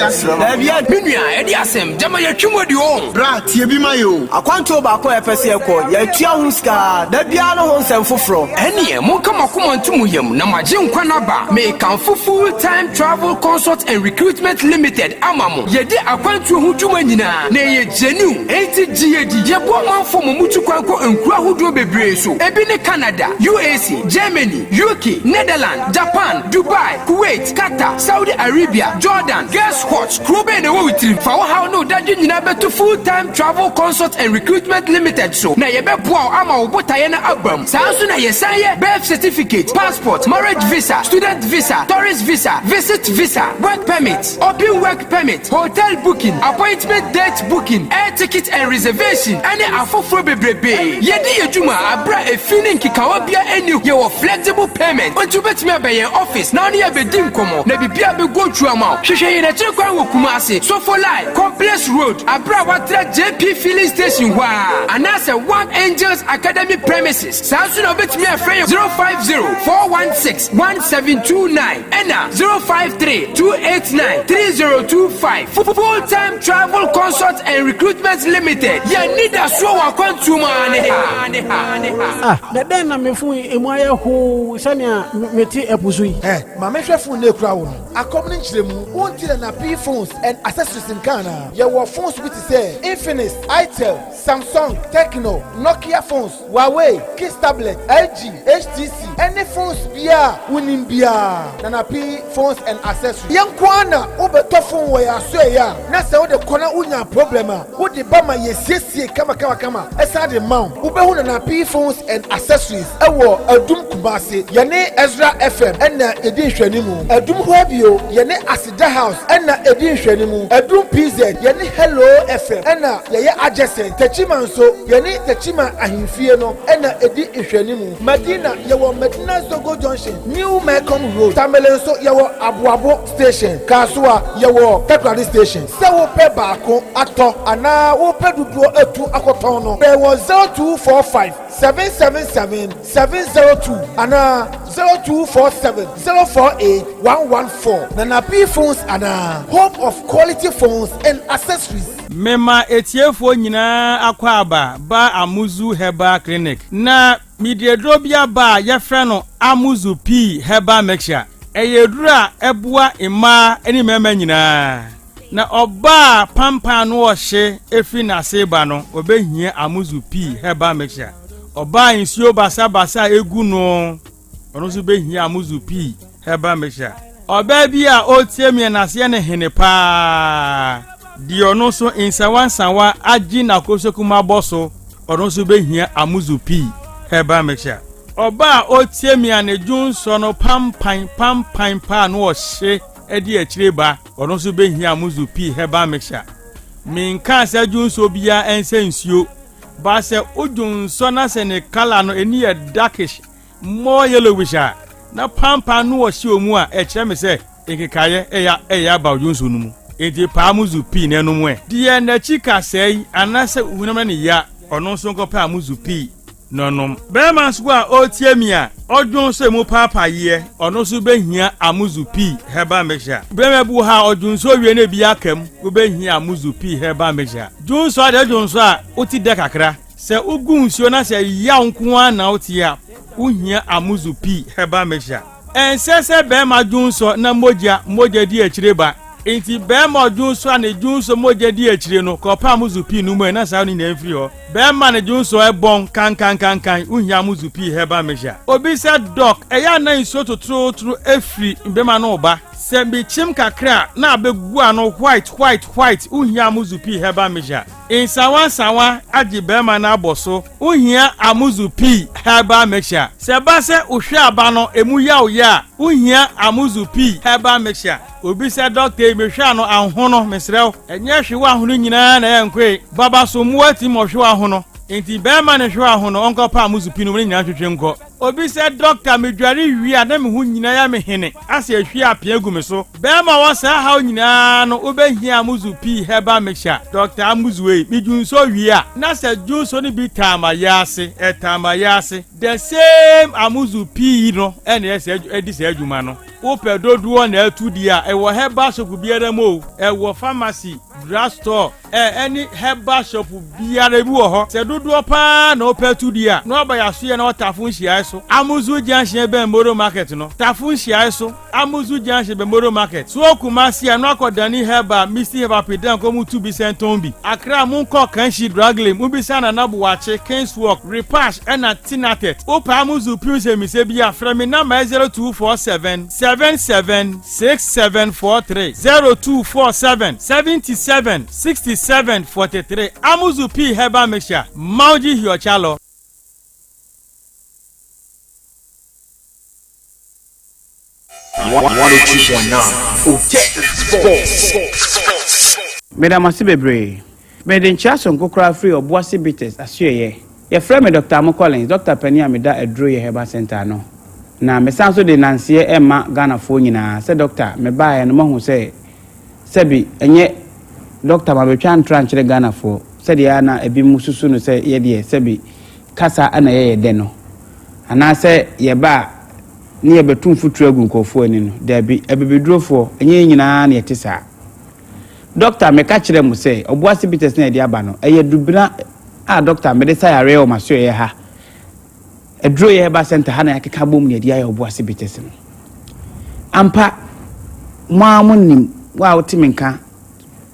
ase da bia menua e de asem jama ye twimodi o bra tie bi mayo akwanto ba ko efese ko ye tua hu ska da bia no ho nsem foforo ene mo kama komantumu yam na magye nkwana ba me kan full time travel consult and recruitment limited amamo yedi akwantu hu dwuma nyina na ye genu 80 ye bo manfo mo mutu kwanko enkura hodo bebre so ebi ne Canada UAC Germany UK Netherlands Japan Dubai Kuwait Qatar Saudi Arabia Jordan guess what krobe ne wo witiri fa wo ha no dadwe nyina beto full time travel consult and recruitment limited so na ye beboa ama wo botaye na abam sanso na ye saye birth certificate passport marriage visa student visa tourist visa visit visa work permit open work permit hotel booking appointment date booking air ticket and reservation any afoforo bebrebe yedi ejuma abra efini nkikawa bia eni ye wo flexible payment onto betimi abaye office na oni abedi nkomo na bibia be go through amount hwehwe ye na chekwan wo Kumasi so for life complex road abra watra JP filling station wa anase One Angels Academy premises sanso na betimi afrɛ 05041611729 ena 053289302 full-time travel consult and recruitment limited ya need a so wakwantu mane na den na mefu emu ho sania meti epusui ma mehwefu na ekura wo akomni nchiremu wonti na P phones and accessories in Ghana ye wo phones with say Infinix Itel Samsung Tecno Nokia phones Huawei Kiss tablet LG HTC any phones bia winim bia na P phones and accessories yankwana obeto phone wo ya so ya na se wo de kona unya problema wo de ba ma yesiesie kama esa de maun wo be hu na P phones and accessories ewo Adum Kumasi yene Ezra FM ena edi hwanimu Adum Hwabio yene Asida House ena edi hwanimu Adum PZ yene Hello FM ena yeye adjacent Techima nso yene Techima ahimfie no ena edi hwanimu Medina yewo Medina Zogo Junction New Mekong Road Tamelenso yewo Abuabo Station Kasua yewo Petrol Station se wo pe baako ato ana wo pe duduo etu akoton no be 0245 777-702 ana 0247-048-114 na P phones ana home of quality phones and accessories. Mema etiefo nyina akwaba ba Amuzu Herbal Clinic na midiedrobia ba yefra no Amuzu P Herbal Mixture eyedura ebua ima eni mema nyina na oba pampa no ohye efi na seba no obehia Amuzu P Herbal Mixture oba insio basa egu no ono so behia Amuzu P Herbal Mixture oba bi a otiemie na se ne hene pa di ono so insawansawa agi na kosokuma boso ono so behia Amuzu P Herbal Mixture oba otiemie na junso no pampan pa no ohye edi akireba ono so behia Amuzu P Herbal Mixture minka se junso bia ensensio ba se ojunso na se ne kala no eni e darkish more yellowish na pampa no ohye omu a ekire me se ekikaye eya ba ojunso no mu enti pa Amuzu P ne no mu e die na chika sei anase uhunam ne ya ono so nko pa Amuzu P nonom bema so a otiemia odwonso emu papa ye ono so behia Amuzu P Herbal Mixture bema bu ha odwonso wie na bi akam wo behia Amuzu P Herbal Mixture dwonso ade dwonso a oti de kakra se ugunsuo na se ya nko a na oti a uhia Amuzu P Herbal Mixture ensese bema dwonso na moja di akireba enti bema junso ane junso moje di echire no kopa muzupi no mu na sa ni na mfiri ho bema ne junso ebon kan uhia muzupi heba meja obi se doc eya na nso totro efri bema no ba se bi chim kakra na abegu ano white uhia muzupi heba meja insawa agi bema na aboso uhia amuzupi heba meja se ba se uhwe aba no emu ya uhia amuzupi heba meja obi se doctor emehwe ano ahono mesrew enye hwe ahono nyina na enkwe baba so mu ati mo hwe ahono enti bema ne hwe ahono onko pa amuzupi no nyina twetwe nko obi se doctor medware wi a me hu nyina ya me hene ase ahwe apia gu me so bema wo sa ha nyina no obehia amuzupi heba mecha doctor amuzuwe midunso wi a na se junso ni bi tamayase the same amuzupi no ene ese edise adwuma no wo pedoduo na atudi a ewo heba shop biara mo ewo pharmacy drugstore any heba shop biara bi wo ho se doduo pa na opetudi a no ba yaso ye na otafun hia so amuzu junction be moro market no tafun hia so amuzu junction be moro market so kumasi a no akodani heba misi heba pedan ko mu tu bi senton bi akra mu ko kanshi dragle mu bi sana na bo wache Kingswalk repash na tinatet opa amuzu piuse mi se bi afra mi na 0247 776743 0247 776743 amuzu p heba mixture mauji hiochalo. Madam Asibebre, Madam Chason Kokra free or Bossy Bitters, as ye friend Dr. Amo Collins, Dr. Penny Amida, a drew your Heba Center no. Na me sanso de nansie Emma Ghana fo nyina se doctor me bae no mo se sebi enye doctor ma be twan tranchire Ghana fo se de na ebi mususu no se ye de sebi kasa ana ye de no ana se ye ba ni ye betum futu agu nkofo ani no da bi ebebedurofo enye nyina na ye tisa doctor me ka kire mu se obuasi bites na de aba no eye dubina a doctor me de sa yare o maso ye ha edro ye Heba Center hana yakeka bom ne dia ye obuase bitese no ampa maamunim wa otiminka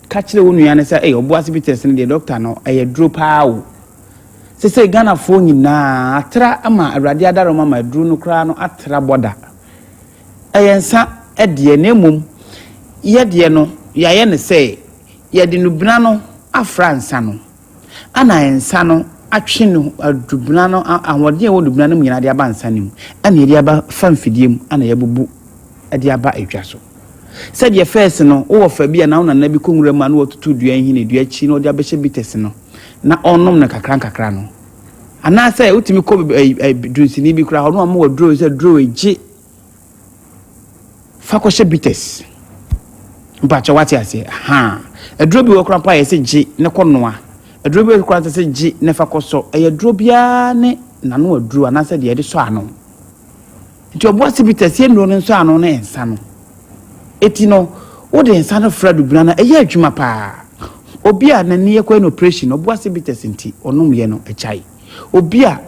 ka kire wonu ya ne say obuase bitese ne de doctor no eye dro paawo se Ghana fo nyina atra ama awrade adaro mama dro no kra no atra boda eye nsa ede ne mum ye de no ya ye ne say ye de no bina no afransa no ana ensa no atwenu adubna no ahode wo dubna no nyina de aba nsanim ana de aba famfidiem ana yabubu de aba edwaso said ye first no wo fa bia na wona na bi konwura ma no wotutu dua hine dua chi no de abehye bites no na onnom na kakra no ana say utimi ko dunsini bi kura ho no ma wadro say draw eji fa ko hye bites mpacha wati ase ha edro bi wo kura pa ye se ji ne konoa edrobe kwanta se ji nefa koso eyedrobia ne nanu adru anase de yede so ano nti obuase bitase enu no so ano na ensa no eti no wo de ensa no fradu bina na eye adwuma pa obi a nani ye kwa operation obuase bitase nti onum ye no echai obi a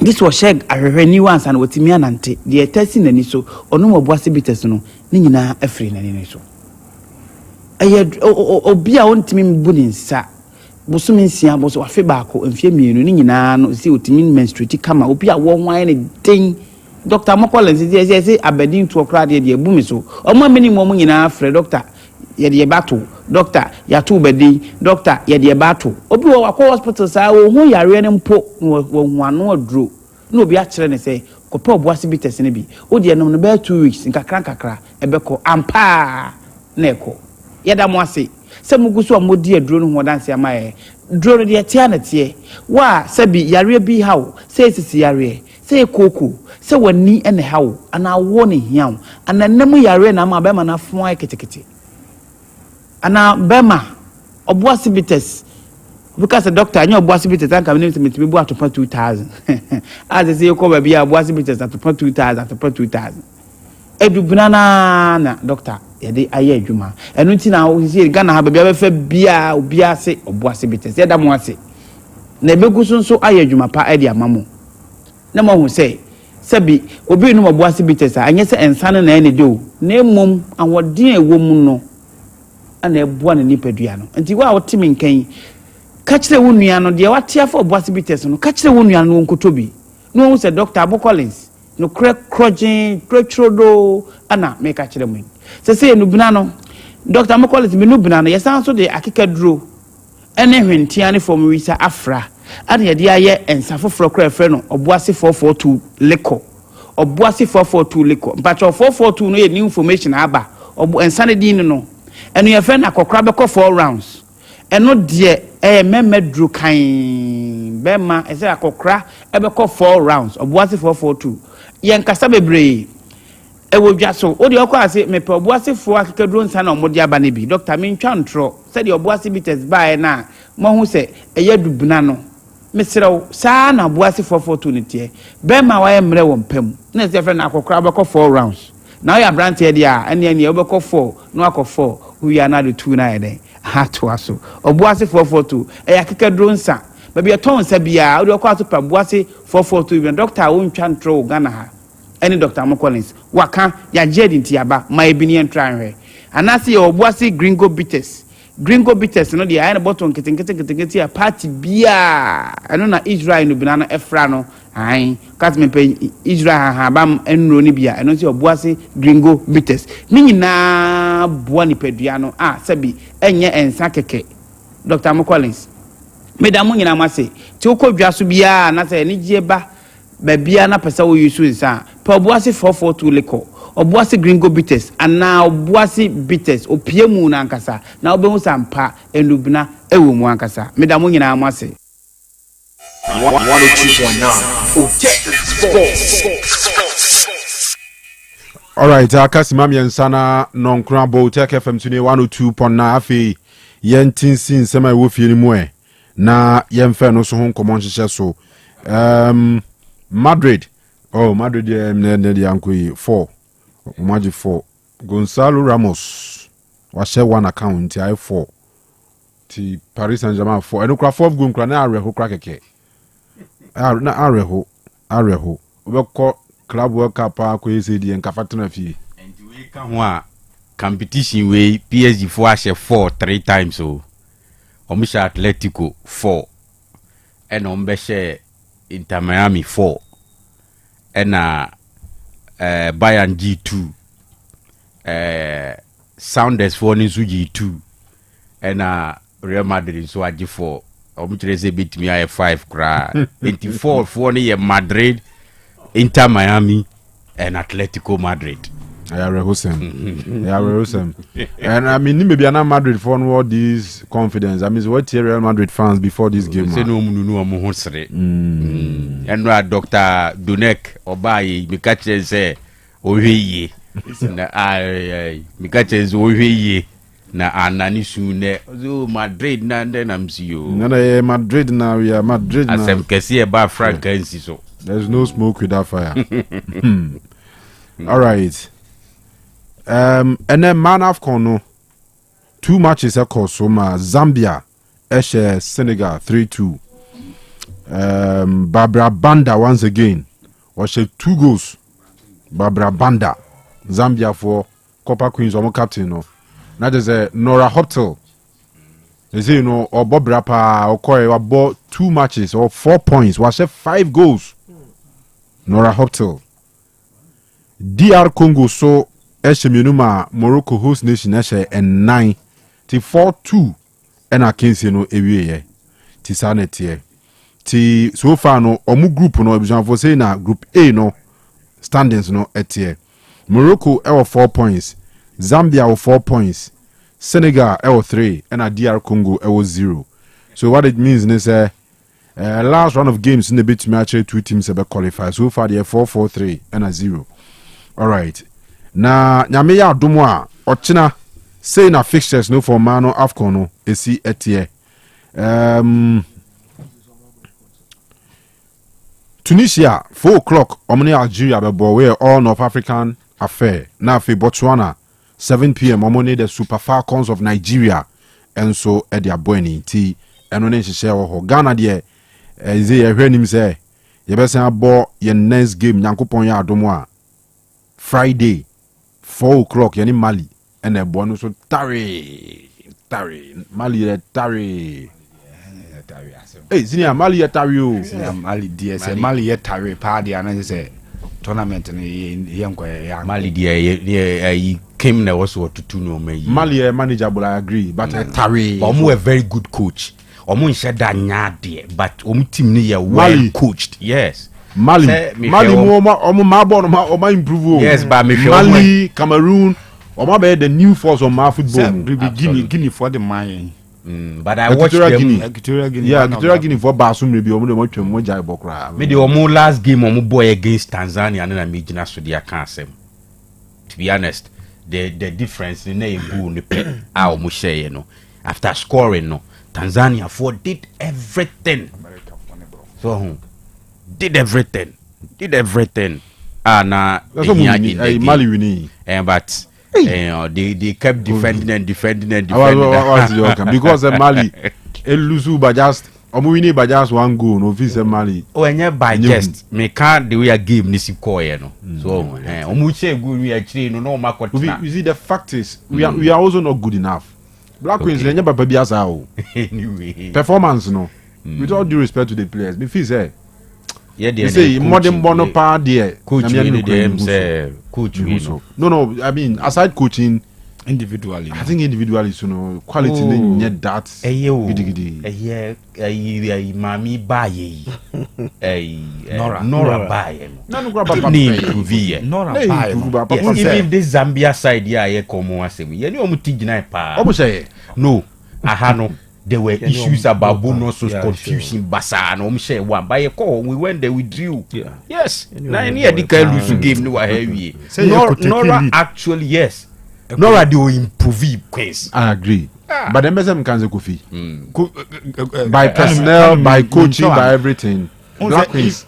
this was sheg ahwehwani wansa na wotimi anante de etasi nani so onum obuase bitase no ni nyina afri nani so eye obi a ontimi mbuni nsa bosome nsia boso afi baako mfie mienu ni nyina no si otimi menstruate kama obi a wo hwan ne den Dr. Mokolen say abedin to okra de ebu mi so omo minimum nyina afre doctor ye de bato doctor ya to bedin doctor ye de bato obi wo akọ hospital sa wo hu yare ne mpo wo hu ano aduro na obi a kire ne say kopa obuase bites ne bi o de no be 2 weeks nkakra ebeko ampa na eko yeda mo ase se muguso amodi aduro no ho danse amaye duro de tia na tie wa sabi yare bi hawo se sisi yare se koku se wani ene hawo ana wo ne hiawo ana nam yare na ma be ma na fo ay ketekete ana bema obuase bites because the doctor anya obuase bites an kam ne me bu atopa 2000 as say ko ba bia obuase bites atopa 2000 edubuna na doctor yede aye adwuma enu nti na wo sie Ghana ha bia be fa bia obi ase obuase bites yeda mo ase na ebeguso nso aye adwuma pa ade amamo na mo hu say sabi obi no obuase bites anya se ensane na ene de o na emom awodin ewom no ana ebua ne nipadua no nti wa wotimi nkan ka kire wo nua no de watia for obuase bites no ka kire wo nua no nkotobi no wo se Dr. Abo Collins no crojin tretrodo ana me ka kire mu se enubina no Dr. Abo Collins me nubina no yesan so de akekaduro ene hwentia ne form wisa afra ana ye de aye ensafoforo kra frɛ no obuase 442 leko obuase 442 leko mpacho 442 no ye new information aba obu ensane din no enu ye frɛ na kokra beko 4 rounds eno de memedru kan bema ese akokra ebeko 4 rounds obuase 442 ye nkasa bebre ewodwa so odi okwa mepe obuase fo akekaduro nsa na omodi aba ne bi Dr. Mintwa ntro se de obuase bites bae na mo hu se eyadubuna no mesrew sa na obuase 442 ne tie bema wa ye mre wo mpam na se frɛ na akokra beko 4 rounds now ya brand here dia ene obeko 4 no akọ 4 we are now the 2 na eden ha to aso obuase 442 akekaduro nsa baby aton sa bia odi okwa to pa obuase 442 bi Dr. Wontwa ntro Ghana ha any Dr. Amo Collins waka ya jedi ntiaba ma ebini entranwe anase ye obuase gringo bitters no dia na botton kete ya party bia eno na Israel no binana efra no ai kat me pe Israel ha bam enro ni bia eno se obuase gringo bitters ni nyina boa ni pedua no sabi enye ensa keke Dr. Amo Collins medamu nyina mase ti okodwa so bia na se ni gieba babia na pesa wo yusu nsa pa obuase 442 leko obuase gringo bitters ana obuase bitters opiemu na ankasa na obehu sampa enubna ewo mu ankasa medamu nyina amase 102.9 Otec Sports. Alright, akasimam yensana nonkrabo Otec FM tuni 102.9 afi yentinsin sema wo fie ni mu na yemfa no so ho nkomo nhyehyɛ so Madrid the Yankee 4 Magic 4 Gonzalo Ramos was share one account I 4 T Paris Saint-Germain 4 and ukra 4 gun kra na areho kra keke na areho obekọ club world cup akọ esedi en kafatena fie and we kan ho a competition we PSG 4 share 4 3 times so omisha Atletico 4 and ombe share Inter Miami 4 and Bayern G2 Sounders 4 nisu G2 and Real Madrid so G4 omuchireze beat me I 5 kra 24 4 ni Madrid Inter Miami and Atletico Madrid. Yeah, and I mean, maybe I'm not Madrid for all this confidence. I mean, what Real Madrid fans before this game? Say no, and Dr. Dunek Obayi, Mikache say, Ohiye, Mikache is Ohiye, na Anani Sune, Madrid, and then I'm see you. No, Madrid now, we are Madrid. As I'm Cassie about Frank and so. There's no smoke without fire. All right. And then man of Kanu 2 matches across Zambia Senegal 3-2. Barbara Banda once again was 2 goals. Barbara Banda Zambia for Copper Queens or captain no. That is a Nora Hotel. They say or Bob Rapa or Koi about 2 matches or 4 points was 5 goals. Nora Hotel. DR Congo so Esheminuma Morocco host nation and 9 to 4-2 and I can say no ewie ti sanetie ti so far no omu group no ebijan for say na group A no standings no etie Morocco 4 points Zambia 4 points Senegal 3 and DR Congo 0 so what it means is last round of games in the bit match 2 teams have qualified so far they 4-4-3 and 0 all right na nyame ya adomo a ochina say na fixtures no for mano afcon no esi etie Tunisia 4 o'clock omni Algeria bebo we all North African affair na fe Botswana 7 p.m. omni the Super Falcons of Nigeria and so e dia boeni ti eno ne nhyehyɛ ho Ghana de eze ye hwanim say ye besen abo ye next game nyankopon ya adomo a Friday 4 o'clock yani Mali and a bonus so tare Tari. Hey, senior Mali Tario. Senior Mali DS Mali Tari party and say tournament in young Mali he came there also to no me. Mali manageable, I agree, but Tari. Omu a very good coach. Omu said that nyade, but team near well coached. Yes. Mali more improve. Yes, but Mali, Cameroon, the new force on my football. Guinea for the mine. But I watched them. Equatorial Guinea. Yeah, Equatorial Guinea for Basum maybe much more Jai maybe omu last game omu boy against Tanzania and then Mijina so they can't say. To be honest, the difference in the goal the play omu share you know. After scoring no, Tanzania did everything. So did everything. And that's what Mali winning. But they kept defending and defending. Because Mali Elusu by just winning by just one goal. No visa Mali. Oh, and by just me can't the way a game nisi koye no. So omuche good we actually no market. You see the fact is we are also not good enough. Black Queens they never be as anyway. Performance no. With all due respect to the players, me feel say. Yeah, they say modern bono part there. Coach say coach no. I mean aside coaching individually. I think individually so no quality need that. Gidi. Mami baye. Nora baye. No papa. Nora baye. Even this Zambia side here come asem. Ye ni omutijina pa. Omo say no. Aha no. There were issues about bonuses, confusion, basa, and share one. By a call, we went there, we drew. Yeah. Yes. Now, near the kind game, no, heavy. Nora actually, yes. Nora do improve quiz. I agree. But the message can Kofi. By personnel, by coaching, by everything.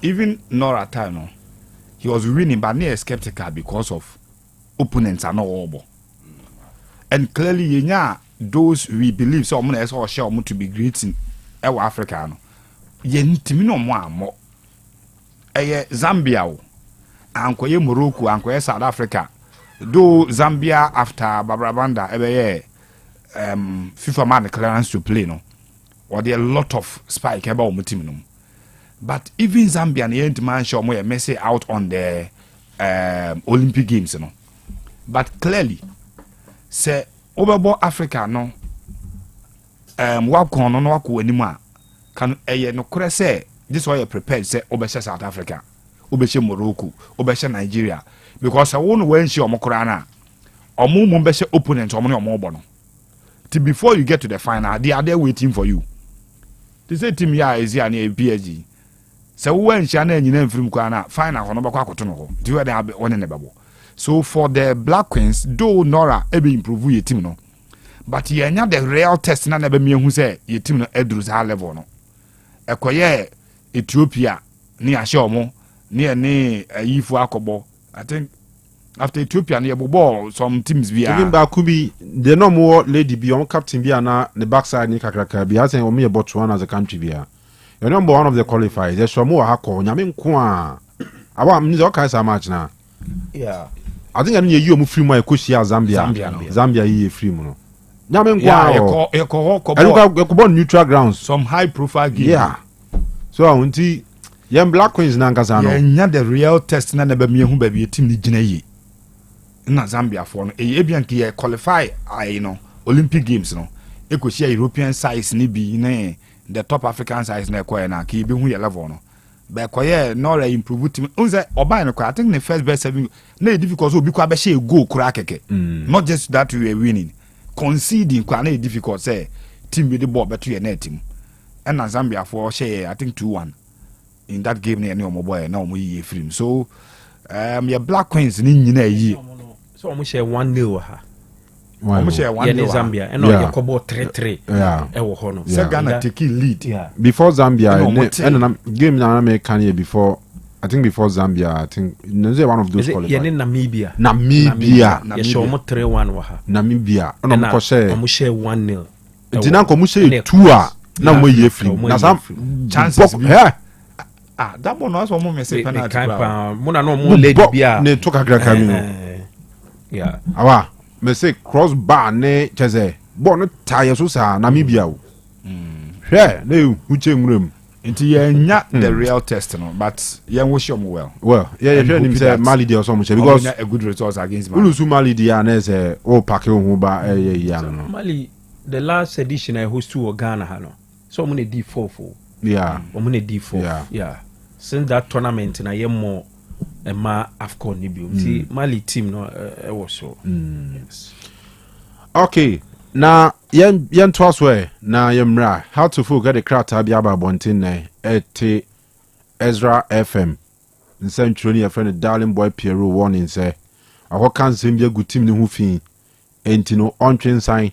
Even Nora Tano, he was winning, but near skeptical because of opponents are not all. And clearly, those we believe so many as share to be great in our Africa no ye ntimi no mo amo Zambia ankoye Morocco ankoye South Africa though Zambia after Babrabanda FIFA man clearance to play no or there a lot of spike about team no but even Zambia and man show more messy out on the Olympic Games no but clearly say Overbo Africa no wako no wako anima can no kore say this why you prepared say obesha South Africa obesha Morocco obesha Nigeria because I won't when she omokora na omo mbesha opponent omo no no till before you get to the final they are there waiting for you they say team ya is here na PSG so when she na nyina mfrim kwa na final ho no bakwa akoto no ho do you dey one ne babo. So for the Black Queens, though Nora ebe improve your team no, but you nya the real test na ebe me hu say your team no edru za level no. Ekoye Ethiopia ni ahye omo ni ayifu akobo. I think after Ethiopia ni ebobo some teams be even Bakubi the no more lady be on captain be na the backside ni kakraka be has omo about one as a country be. You number one of the qualifiers. There's some more hako nyame nko a. Aba mnizo okay sa match na. Yeah. I think I mean you free my Kushia Zambia ye free no. Nyame nkwa neutral grounds some high profile game. Yeah. So I want to young Black Queens na nkasa no. Yeah, the real test na be me hu ba bi team ni gina yi. Na Zambia for no e bian ke qualify I know Olympic Games no. E ko share European size ni bi na the top African size na ko na ke bi hu ye level no. But Nora improve team. Unze oba no I think the first best 7 na difficult so bi kwa be share goal kura keke. Not just that we were winning. Conceding kwa na difficult say team with the ball better your net team. And Zambia for share I think 2-1 in that game na no boy na omo yi free. So your Black Queens ni nyina yi. So omo share 1-0 ha. Omo share 1-0 Zambia and no Yakobo 3-3. Yeah. Ewo ho no. So Ghana taking lead. Yeah. Before Zambia and game na American year before I think before Zambia I think one of those qualifiers. Yeah, Namibia. Yeah, show mo 3-1 wa ha. Namibia. No mo share. Omo share 1-0. Tina ko mo share 2 na mo ye free. Na some chances. That one was one me say penalty. Mo na no mo lady bia. Ne to kakra kanu. Yeah. Awa, me say crossbar ne cheze. Bon tire so sa Namibia o. Hwɛ na uche nwuram. Nti yenya the real test no, but yen wish them well. Well, yeah, him say Mali dey or something because a good results against Mali. Ulusu Mali dey na say o pack ho ba ya no. Mali the last edition I host to Ghana ha no. So I'm on D4 for. Yeah. I'm on D4. Yeah. Since that tournament na ye more ma AFCON ni bi. Nti Mali team no was so. Yes. Okay. Na yen twaswe na yemra how to folk get the crowd bi aba bontin na et Ezra FM nsem troni your friend darling boy Piero warning say akoka nsem bi agu team ne ho fi enti no ontwen san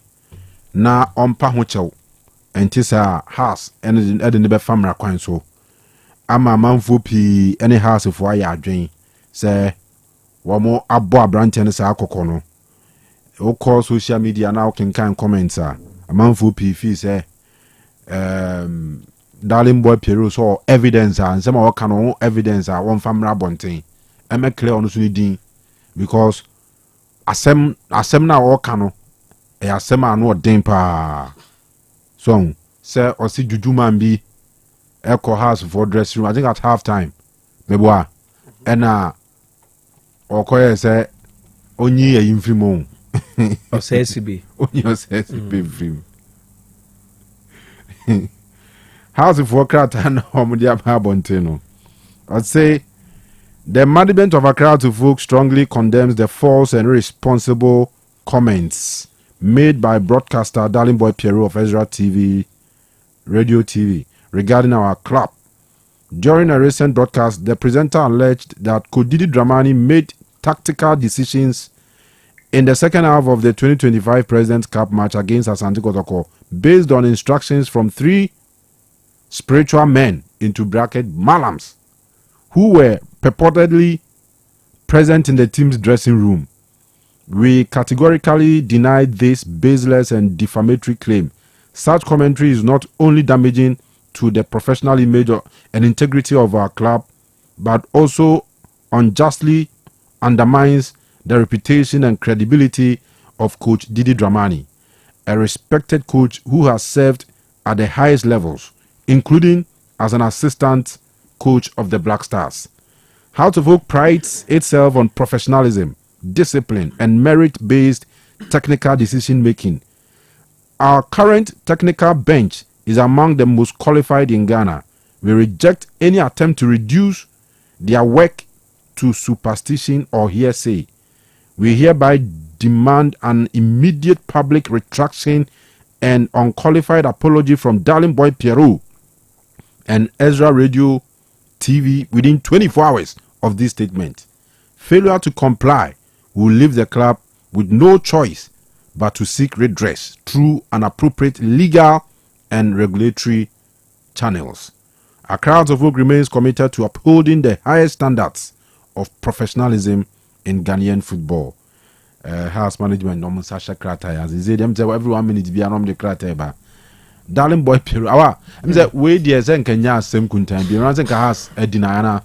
na ompa ho chew enti sa house ene ne be famra kwan so ama manfo pi ene house fo aya adwen say wo mo abo abrante ne sa akokɔ no o call social media now can comments a manfo pi fi say darling boy Piero so evidence and some of can evidence a one family bonten e make clear on so din because asem na o kan e asem anu odin pa so say o si juju man bi e call house for dressing room I think at half time meboa and o call say onyi e infimo Osei Sibe onyi Osei Sibe film House of Workers and Homodia Bonteno. I'd say the management of Accra to Folk strongly condemns the false and irresponsible comments made by broadcaster Darling Boy Piero of Ezra TV, Radio TV, regarding our club. During a recent broadcast, the presenter alleged that Kodidi Dramani made tactical decisions in the second half of the 2025 President's Cup match against Asante Kotoko based on instructions from 3 spiritual men into bracket malams who were purportedly present in the team's dressing room. We categorically denied this baseless and defamatory claim. Such commentary is not only damaging to the professional image and integrity of our club, but also unjustly undermines the reputation and credibility of Coach Didi Dramani, a respected coach who has served at the highest levels, including as an assistant coach of the Black Stars. How to Vote prides itself on professionalism, discipline, and merit-based technical decision-making. Our current technical bench is among the most qualified in Ghana. We reject any attempt to reduce their work to superstition or hearsay. We hereby demand an immediate public retraction and unqualified apology from Darling Boy Piero and Ezra Radio TV within 24 hours of this statement. Failure to comply will leave the club with no choice but to seek redress through an appropriate legal and regulatory channels. Accra of Folk remains committed to upholding the highest standards of professionalism in Ghanaian football. House management no Sasha Krata as they them every 1 minute be anom the Krata ba. Darling Boy Piero awa em say we dey say nkanya asem kuntan bi ran say ka has edinana.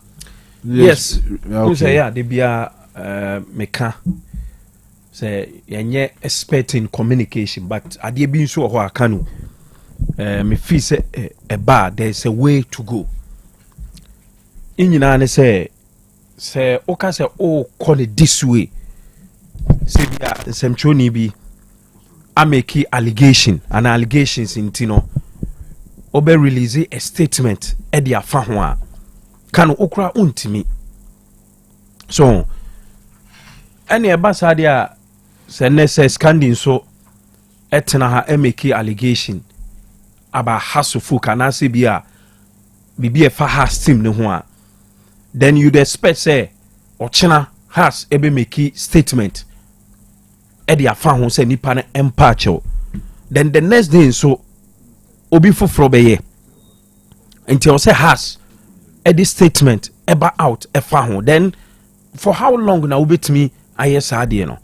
Yes. Okay. Say yeah they be meka say yenye expert in communication but ade bi nso ho Kanu me feel say there is a way to go. Inyina ne say oka say oh call it this way. Say bia semchoni bi I make allegation and allegations in Tino obe release a statement e dia fa ho a Kanu okra untimi so any ebasa dia se necessary standing so etena ha make allegation about hasufu kana se bia bibi e fa has team ne ho a then you'd expect say ochena has ebe make statement Eddie afa say nipa na empacho then the next day so obi foforo beye until say has Eddie statement eba out efa ho then for how long na obetimi ayesa ade no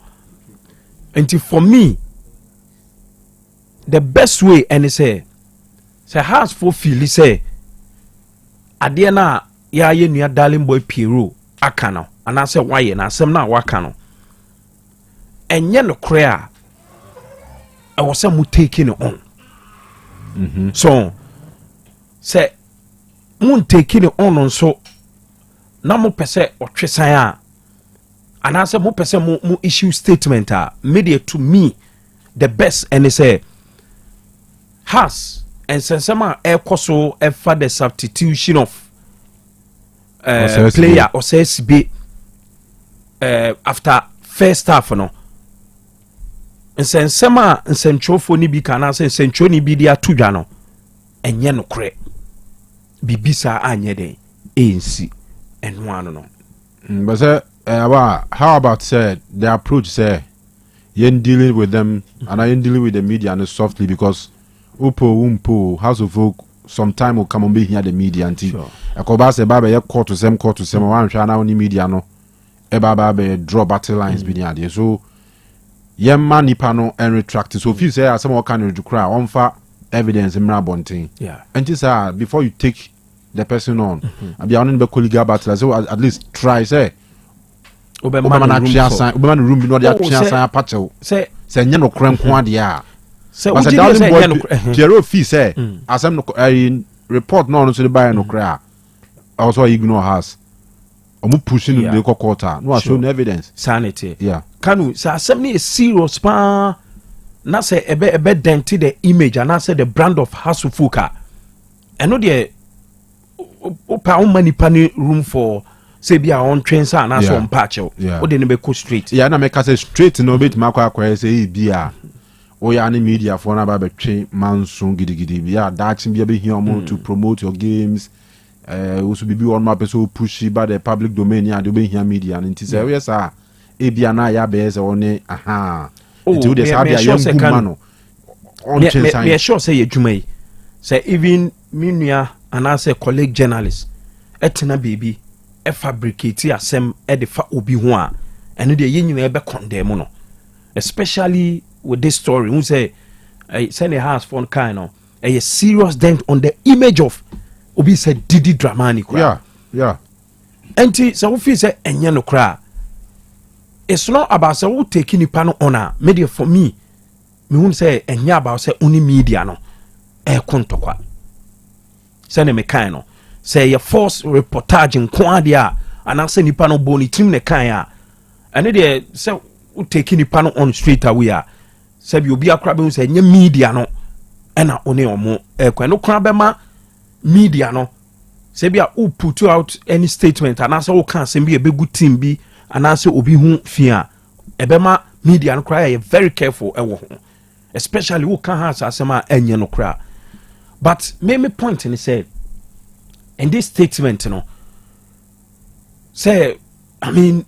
until for me the best way and say has for feel say ade na ya ye nua Darling Boy Piero aka no ana say why na asem na waka no enye no krea was some taking it on. So say moon taking it on so na mo pese or tresaya and answer mo pese mo issue statement media to me the best and they say has and sensema air koso for the substitution of player or says be after first half no nsensema nsentwofo ni bi kana nsentwo ni bi dia tudwa no enye no kre bibisa anye den ensi enho ano no but say how about say the approach say yen dealing with them and I dealing with the media and softly because umpo house of folk sometime will come and be here the media until akoba say baba ye court to them one try now ni media no e baba be draw battle lines bi there so yen man nipa no and retract so if you say some kind of cry on fa evidence mra bonting and this before you take the person on and be on the colleague battle so at least try say Oberman room no dey chance patcho say nya no kran ko ade a say we dey Jero fee say asem no report no so dey buy no kra also ignore has omu pushing the court no show no evidence sanity Kanu say asem ni serious pa na say ebe dent the image and na say the brand of Hasufuka and no dey opa money pani room for say be on train sa na so patch o dey be go straight na make say straight no bit makwa say be a o ya ni media for na ba betwe manson gidigidi ya that be here more to promote your games also be on my person push by the public domain ya do be here media and it say yes e bia na ya be say one do this how be a young man on train sign me sure say adwuma say even minua and I say colleague journalist etena baby e fabricate asem e de fa obi ho a eno de ye nyina e be condemn no especially with this story who say send a house for kind of a serious dent on the image of obi said Didi Dramani enti so we feel say enye no kra it's not about say who taking nipa no honor media for me who say enye about say only media no e kontokwa send me kind no say your force reportage in Kwadia and I say nipa no boni team ne kan a and they say who taking nipa no on straight away say bi obi akra be say nye media no na one omo no kra be ma media no say bi a who put out any statement and I say who can say be a good team bi and I say obi hu fia ebe ma media no kra very careful e wo ho especially who can has asema enye no kra but me point ni say in this statement you know say I mean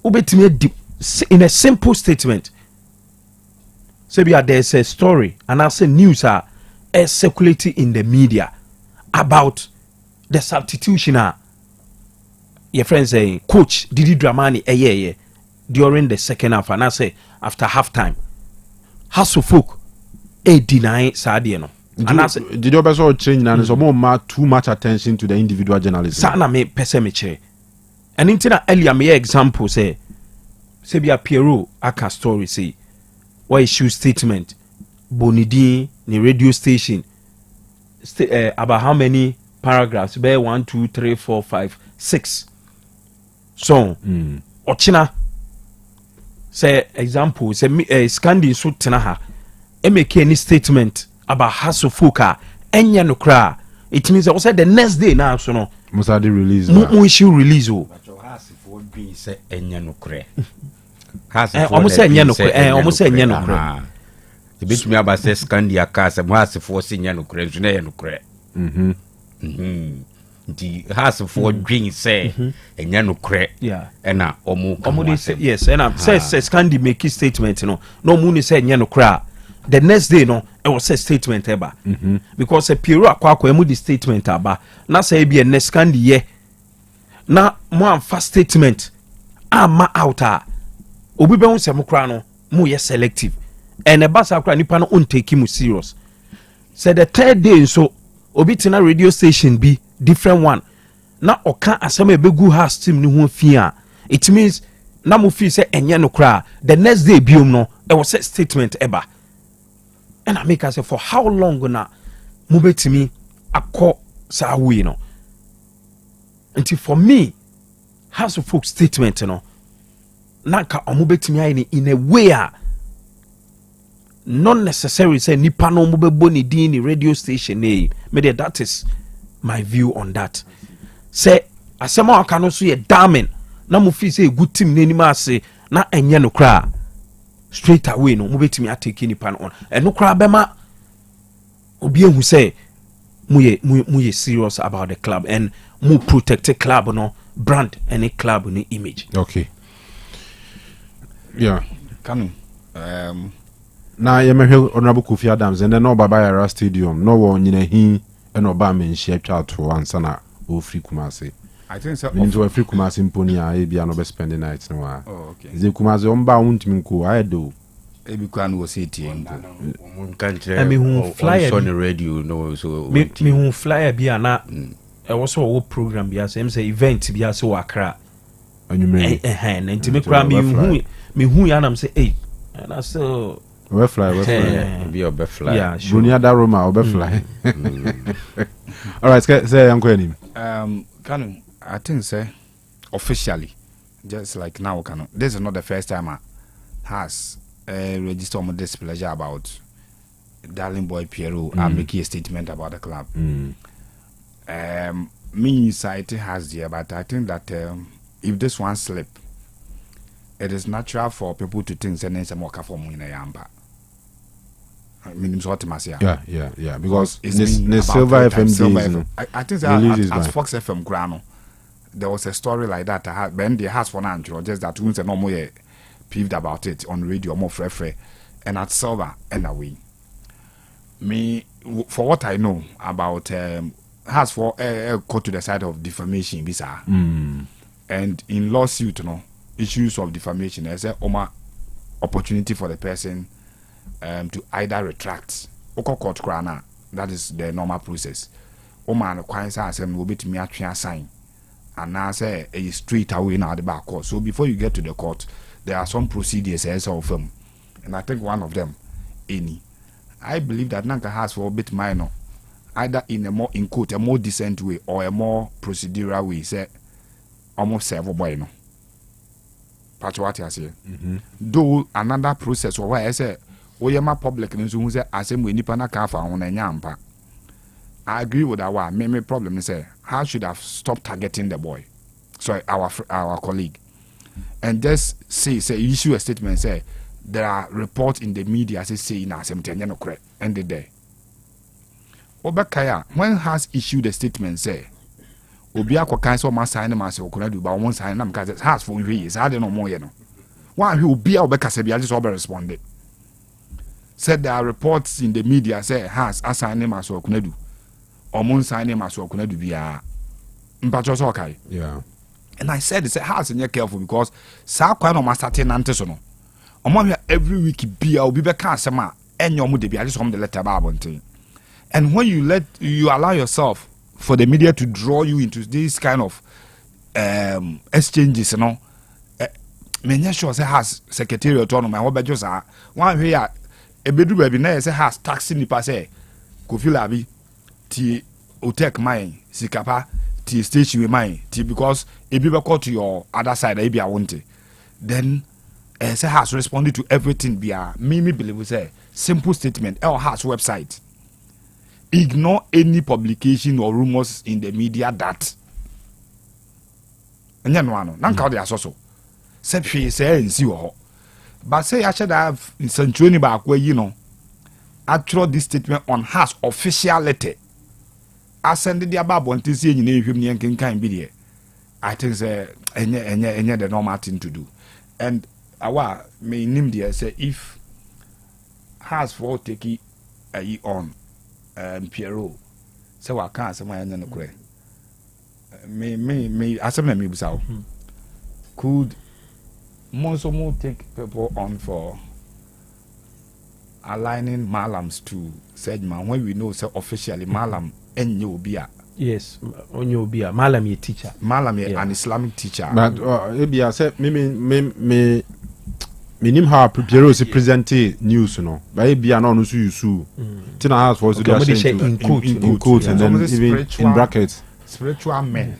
ubetime in a simple statement say there's a story and I say news are circulating in the media about the substitution your friend saying coach Didi Dramani during the second half and I say after half time Hasufuk deny Sadia no. And I said, did you also change and so more too much attention to the individual journalist? Sana me pesemiche. And in earlier me example say be a Pierrot aka story say what issue statement Bonidi ni radio station about how many paragraphs be 1 2 3 4 5 6 so ochina say example say Scandi so tena ha e make any statement about Hasufuka enya no kra it means also the next day now so no must have release mo issue release o Hasufo bi say enya no kra almost say enya no kra almost say enya no kra the bit me about say Scandi aka say Hasufo say enya no kra so na enya no kra the Hasufo dream say enya no kra na omo say yes and say Scandi make a statement no mo ni say enya no kra the next day no it was a statement eba because a Pierrot akwa emu the statement aba na say be a next Scandi ye na mo amfa statement ama out obi be hu se mo kra no mo ye selective and e basa kra nipa no on take him serious say the third day so obi tina radio station be different one na oka asem e begu house team ni ho fia it means na mo feel say enye no kra the next day biom no it was a statement eba and I make us say for how long na mubetimi akọ sa we no until for me House of Folk statement no nanka omubetimi ayi in a way not necessarily say nipa no mubebo ni din ni radio station me that is my view on that. Say asema aka no so ye damning na mo fi say good team n'anim ase na enye no kra straight away no mubetimi atake nipa no on eno kra bema obi ehu say muye serious about the club and mu protect the club no brand any club no image. Okay. Yeah. Kanu. Na ye mehwe Honorable Kofi Adams and no baba Yara Stadium no wo nyina hi e no ba men share twa to ansa na o free Kumasi. I think so. Into a free Kumasi mponi a e bia no be spend the night no a. Oh, okay. Ze Kumasi on ba wuntimi nko ayedo. E bi Kanu wo say tie nko. Country. I mean flyer on the radio no so me hu flyer bia na e wo so wo program bia say event bia so Accra. Anyway. Na ntimi kra me hu ya na say eh and I so we fly. Be a fly. Yeah, sure. Bunia da Roma or fly. All right, say Uncle Enim. Kanu, I think say officially, just like now, Kanu. This is not the first time I has registered my displeasure about Darling Boy Pierrot and making a statement about the club. Me inside has there, but I think that if this one slip, it is natural for people to think that there's a more for in a yamba. I mean, yeah. Because it's the Silver FM I think that as Fox FM Grano, there was a story like that. I had Ben the house for Nantro, just that we no more peeved about it on radio, more free, and at Silver and away. Me, for what I know about has for go to the side of defamation, bizarre, and in lawsuit, issues of defamation, there's a opportunity for the person to either retract court crana. That is the normal process. Man requires us and will be to me a sign and now say a straight away now the back court. So before you get to the court, there are some procedures as of them, and I think one of them, I believe that Nanka has for a bit minor, either in a more in quote a more decent way or a more procedural way. Say almost several boy no. Patch what I say. Though another process or why I say. My public and so say as we nipa na ka fa on nyampa. I agree with that one. My problem is how should have stopped targeting the boy. Sorry, our colleague. And just say issue a statement say there are reports in the media say na asem no correct end the day. Obakaya when has issued a statement say obi akokan so ma sign ma say okonadu ba won sign na mka has for years how dey no more ye no. One who obi obekasa bia just obe responded. Said there are reports in the media say has assign him as Okunadu or Moon sign him as Okunadu via Mpacho okay. Yeah. And I said, has and you're careful because Sa Kwano Master Tenantesono. Among every week be I'll be back sama and your mood be I just home the letter Babonte. And when you allow yourself for the media to draw you into this kind of exchanges, many sure say has secretarial autonomy, what just are one here. A bedroom baby na say has taxi nipa say Kofi Labi ti Otec mine sikapa ti station we mine ti because e be call to your other side e be a want then say has responded to everything via me believe say simple statement or has website ignore any publication or rumors in the media that enya no ano na nka dey asoso say hwe say nsi wo. But say I should have in Sanchoni back where actual this statement on has official letter. I send the above one to see in him can be there. I think any the normal thing to do. And our may name there say if has for take on Pierrot. So I can't say my end of the may I say me could Monsomo take people on for aligning Malams to Sedman when we know so officially Malam and Yobia. Yes, on Yobia. Malam ye teacher. Malam ye an Islamic teacher. But maybe I said me minim how Piero is present news no by be an on you Tina house for in quotes and then even in brackets spiritual men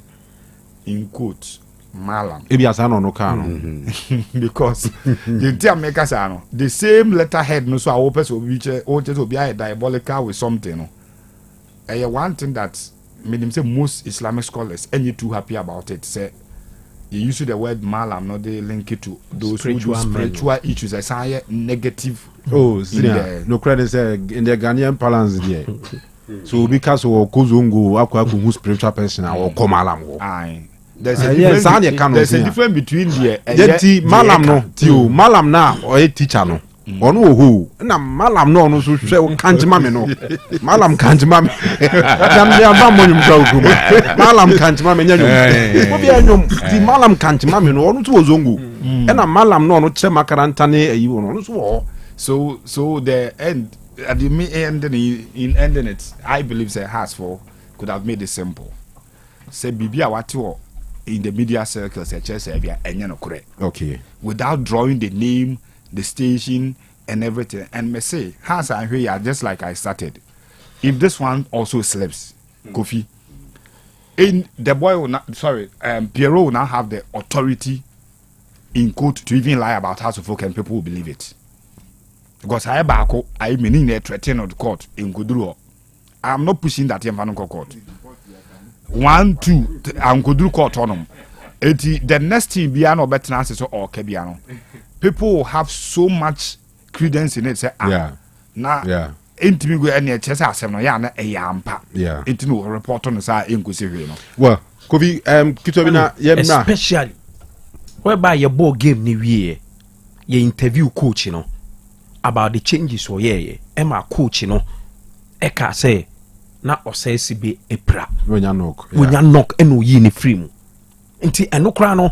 in quotes malam ebi asano no can because the dear makers are the same letterhead no so our person will just be diabolical with something no one thing that made him say most Islamic scholars and you too happy about it say you use the word malam, not they link it to those spiritual issues. I say negative. Oh, no credit in the Ghanaian parlance there. So because we kuzungu akwa spiritual person or komalam. Aye. There's a difference between the malam no tio malam na or a teacher no. Ono who na malam no so hwe kanti mame no malam kanti mame dam dia ba monyum ka oguma malam kanti mame nyanyum obi anyum di malam kanti mame no ono to ozongu na malam no che makaranta ne ayi no so the end at the end in ending it I believe say has for could have made it simple say bibia wate in the media circles say bia enye no correct okay without drawing the name, the station and everything, and me say has I hear just like I started. If this one also slips, Kofi, in the boy will not Piero will now have the authority in court to even lie about House of Folk and people will believe it. Because I meaning a threatening of the court in Kuduro. I'm not pushing that in Vanuko court. 1, 2, I'm Kuduro court on them. The next thing Biano Betnas or Kebiano. People will have so much credence in it. Say, intimi any chess asem no ya na eyampa. Yeah. Intino report on say inkusiwe no. Well, Kofi kitobina yemna. Especially whereby your ball game ni wie ye interview coach no about the changes or ye Emma coach no eka say na Osei sibe epra. Wonya knock. Wonya knock eno yi ni free mu. Nti eno kra no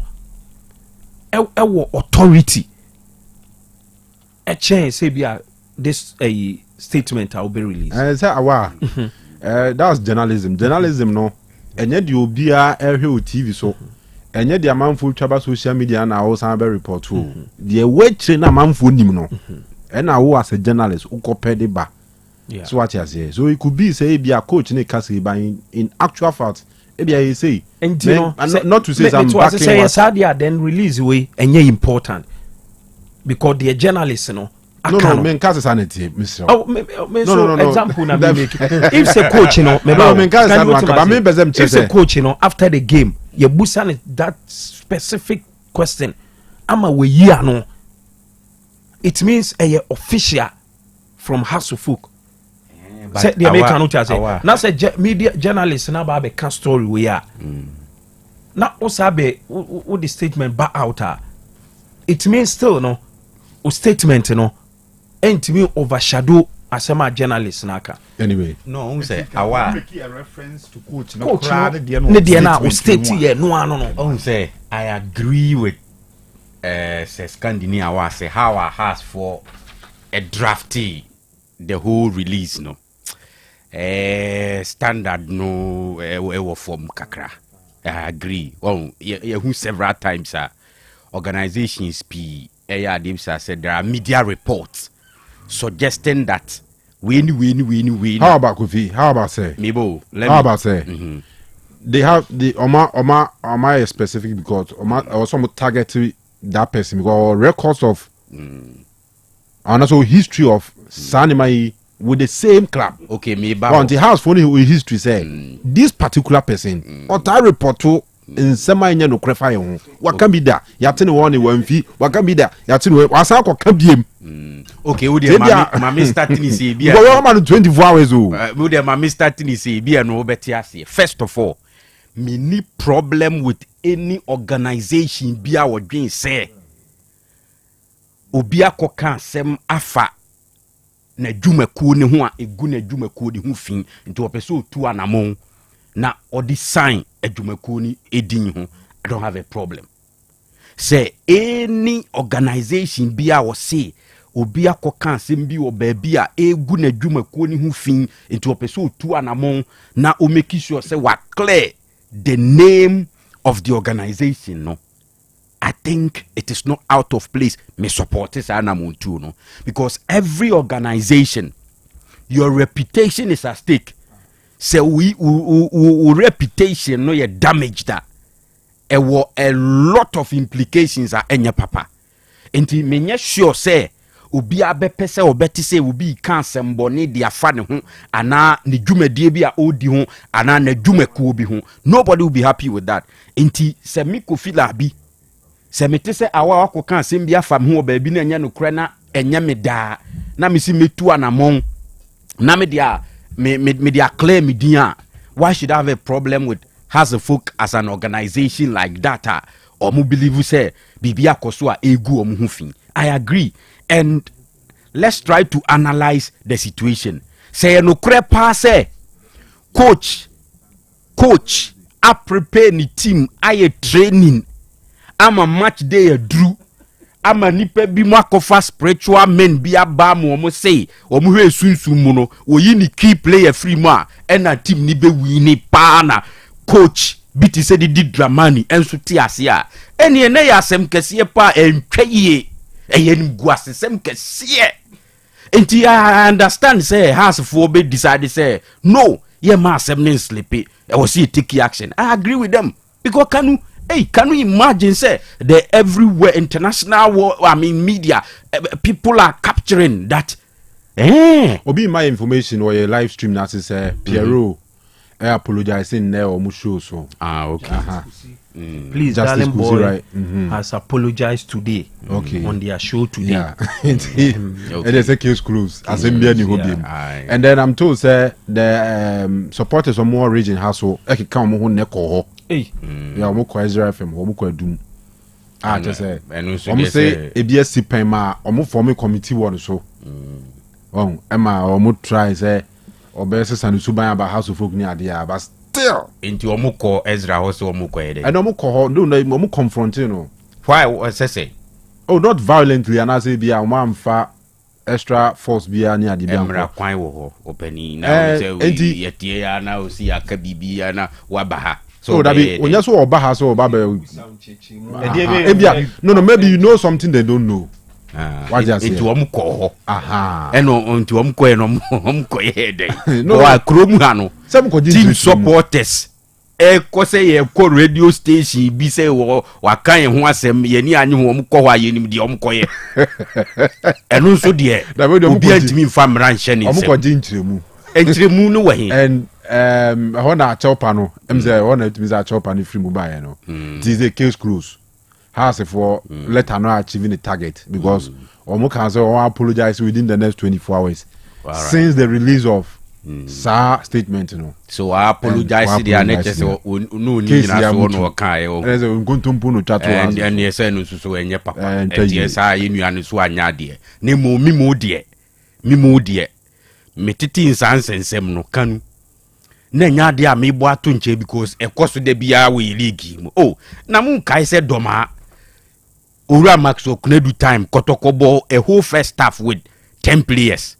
ewo authority a chance say be this a statement will be released. Say awa. That's journalism. Journalism no. Enye di obia ehwe TV so. Enye di amanfo twaba social media na wo san be report o. The way train amanfo nim no. And now as a journalist ukopede ba. So what you say. So it could be say be a coach ne kase ba in actual fact e be I say. And you know, not to say some backing say Sadia then release way enye important. Because the journalists no no men case sanity Mr. No example na me make if say coach no men case sanity but me bezem if say coach after the game you busan that specific question ama we year no it means a official from House of Folk say the American no say na say media journalists na ba be can story we are na osabe wo the statement ba out it means still no o statement no entimi overshadow asema journalist naka anyway no say awa make a reference to coach no ne dia na o state here no ano no say I agree with say Scandinavia wa say how our has for a drafty the whole release no standard no e form kakra I agree who several times organizations p said there are media reports suggesting that win. How about Kofi? How about say? They have the Oma specific because Oma also target that person because records of and also history of Sanimai with the same club. Okay, me but the house funny with history say this particular person or that report to in sema nya no krefa ye ho waka bi da yate ne woni wamfi waka bi da yate ne wasa akọ biem okay wo dey mama starting is bia go man 24 hours o wo dey mama starting is bia no beti ase first of all me ni problem with any organization bia wodwen say obi akoka asem afa na dwumakuo ne ho a egu na dwumakuo de ho fin nti opeso otu anamon na odi sign adwumakuo ni edin ho I don't have a problem say any organization bia wo say obi akoka asem bi wo ba bia egu na adwumakuo ni ho fin nti opeso otu anamon na o make sure say what clear the name of the organization no I think it is not out of place. Me support this anamuntu no, because every organization, your reputation is at stake. So we reputation no ye damage that. There were a lot of implications at enya papa. Enti menye sure say obi abepe se obeti se obi kan semboni dia fa ne ho ana ne dwumadie bi a odi ho ana na dwumaku obi ho. Nobody will be happy with that. Enti se mi ko fila bi se mete se awa wako kan sem bia fa ho ba bi na enya no kra na enya me da na me si metu anamon na me dia me dia clear me dia. Why should I have a problem with Hazelfolk as an organization like that? Or mu believe say bibia koso a egu omu hu fin. I agree, and let's try to analyze the situation. Say no crepa say coach a prepare ni team aye training ama match day a drew ama nipa bi mu akofa spiritual men bi aba mo omo say omo hwe sunsun mu no oyi ni key player free mu a na team ni be win pa na coach biti se di dramani enso ti ase a ene na ya asem kese pa entwaye eyenim guase sem kese enti I understand say has for be decide say no ye ma asem nin sleepy e was see take action. I agree with them because can you imagine say the everywhere international world, I mean media people are capturing that obi my information or your live stream that is Pierrot I apologizing there or show so. Okay. Please, Darling Boy right? Has apologized today. Okay. On their show today. Yeah. And there's a case close. As in and then I'm told say the supporters of more region household come on neko. Hey. Yeah, mo ko Israel FM, mo ko Adum. Just say. Omo say EBS pema, omo form a committee one so. Emma omo try say obese sanu suban about house of folk ni ade but still into omuko Ezra also omuko ede and omuko no omu confronting no why say not violently and as be a man fa extra force be ani ade bi amra kwan wo ho opani na say we yetie ya na osi aka bibia na wabaha so that be when you so obaha so oba no maybe you know something they don't know. What just into omuko aha eno into omuko eno omuko yede no wa kromu hano team supporters ko say ye ko radio station bi say wa kan ho asem ye ni anyi ho omuko wa ye nim de omuko ye eno so de obi antimi mfa mra nhye ni omuko di ntremu entremu no wa he and hona chopa no emze hona timiza chopa ni free mobile no it is a case close. Has for let her not achieving the target because Omo can say apologize within the next 24 hours since the release of SAR statement, you know. So I apologize to the annexes no need na so no kai o. There's a ngontumpu no chat and yes no so enye papa. And yes I inu anu so anya de. Ne mo mi mo de. Me titi nsansensem no Kanu. Na nya de a me bo ato nche because ekoso de bia we league mu. Oh, na mun kai se doma Ura Max Oknedu time Kotokobo a whole first staff with 10 players.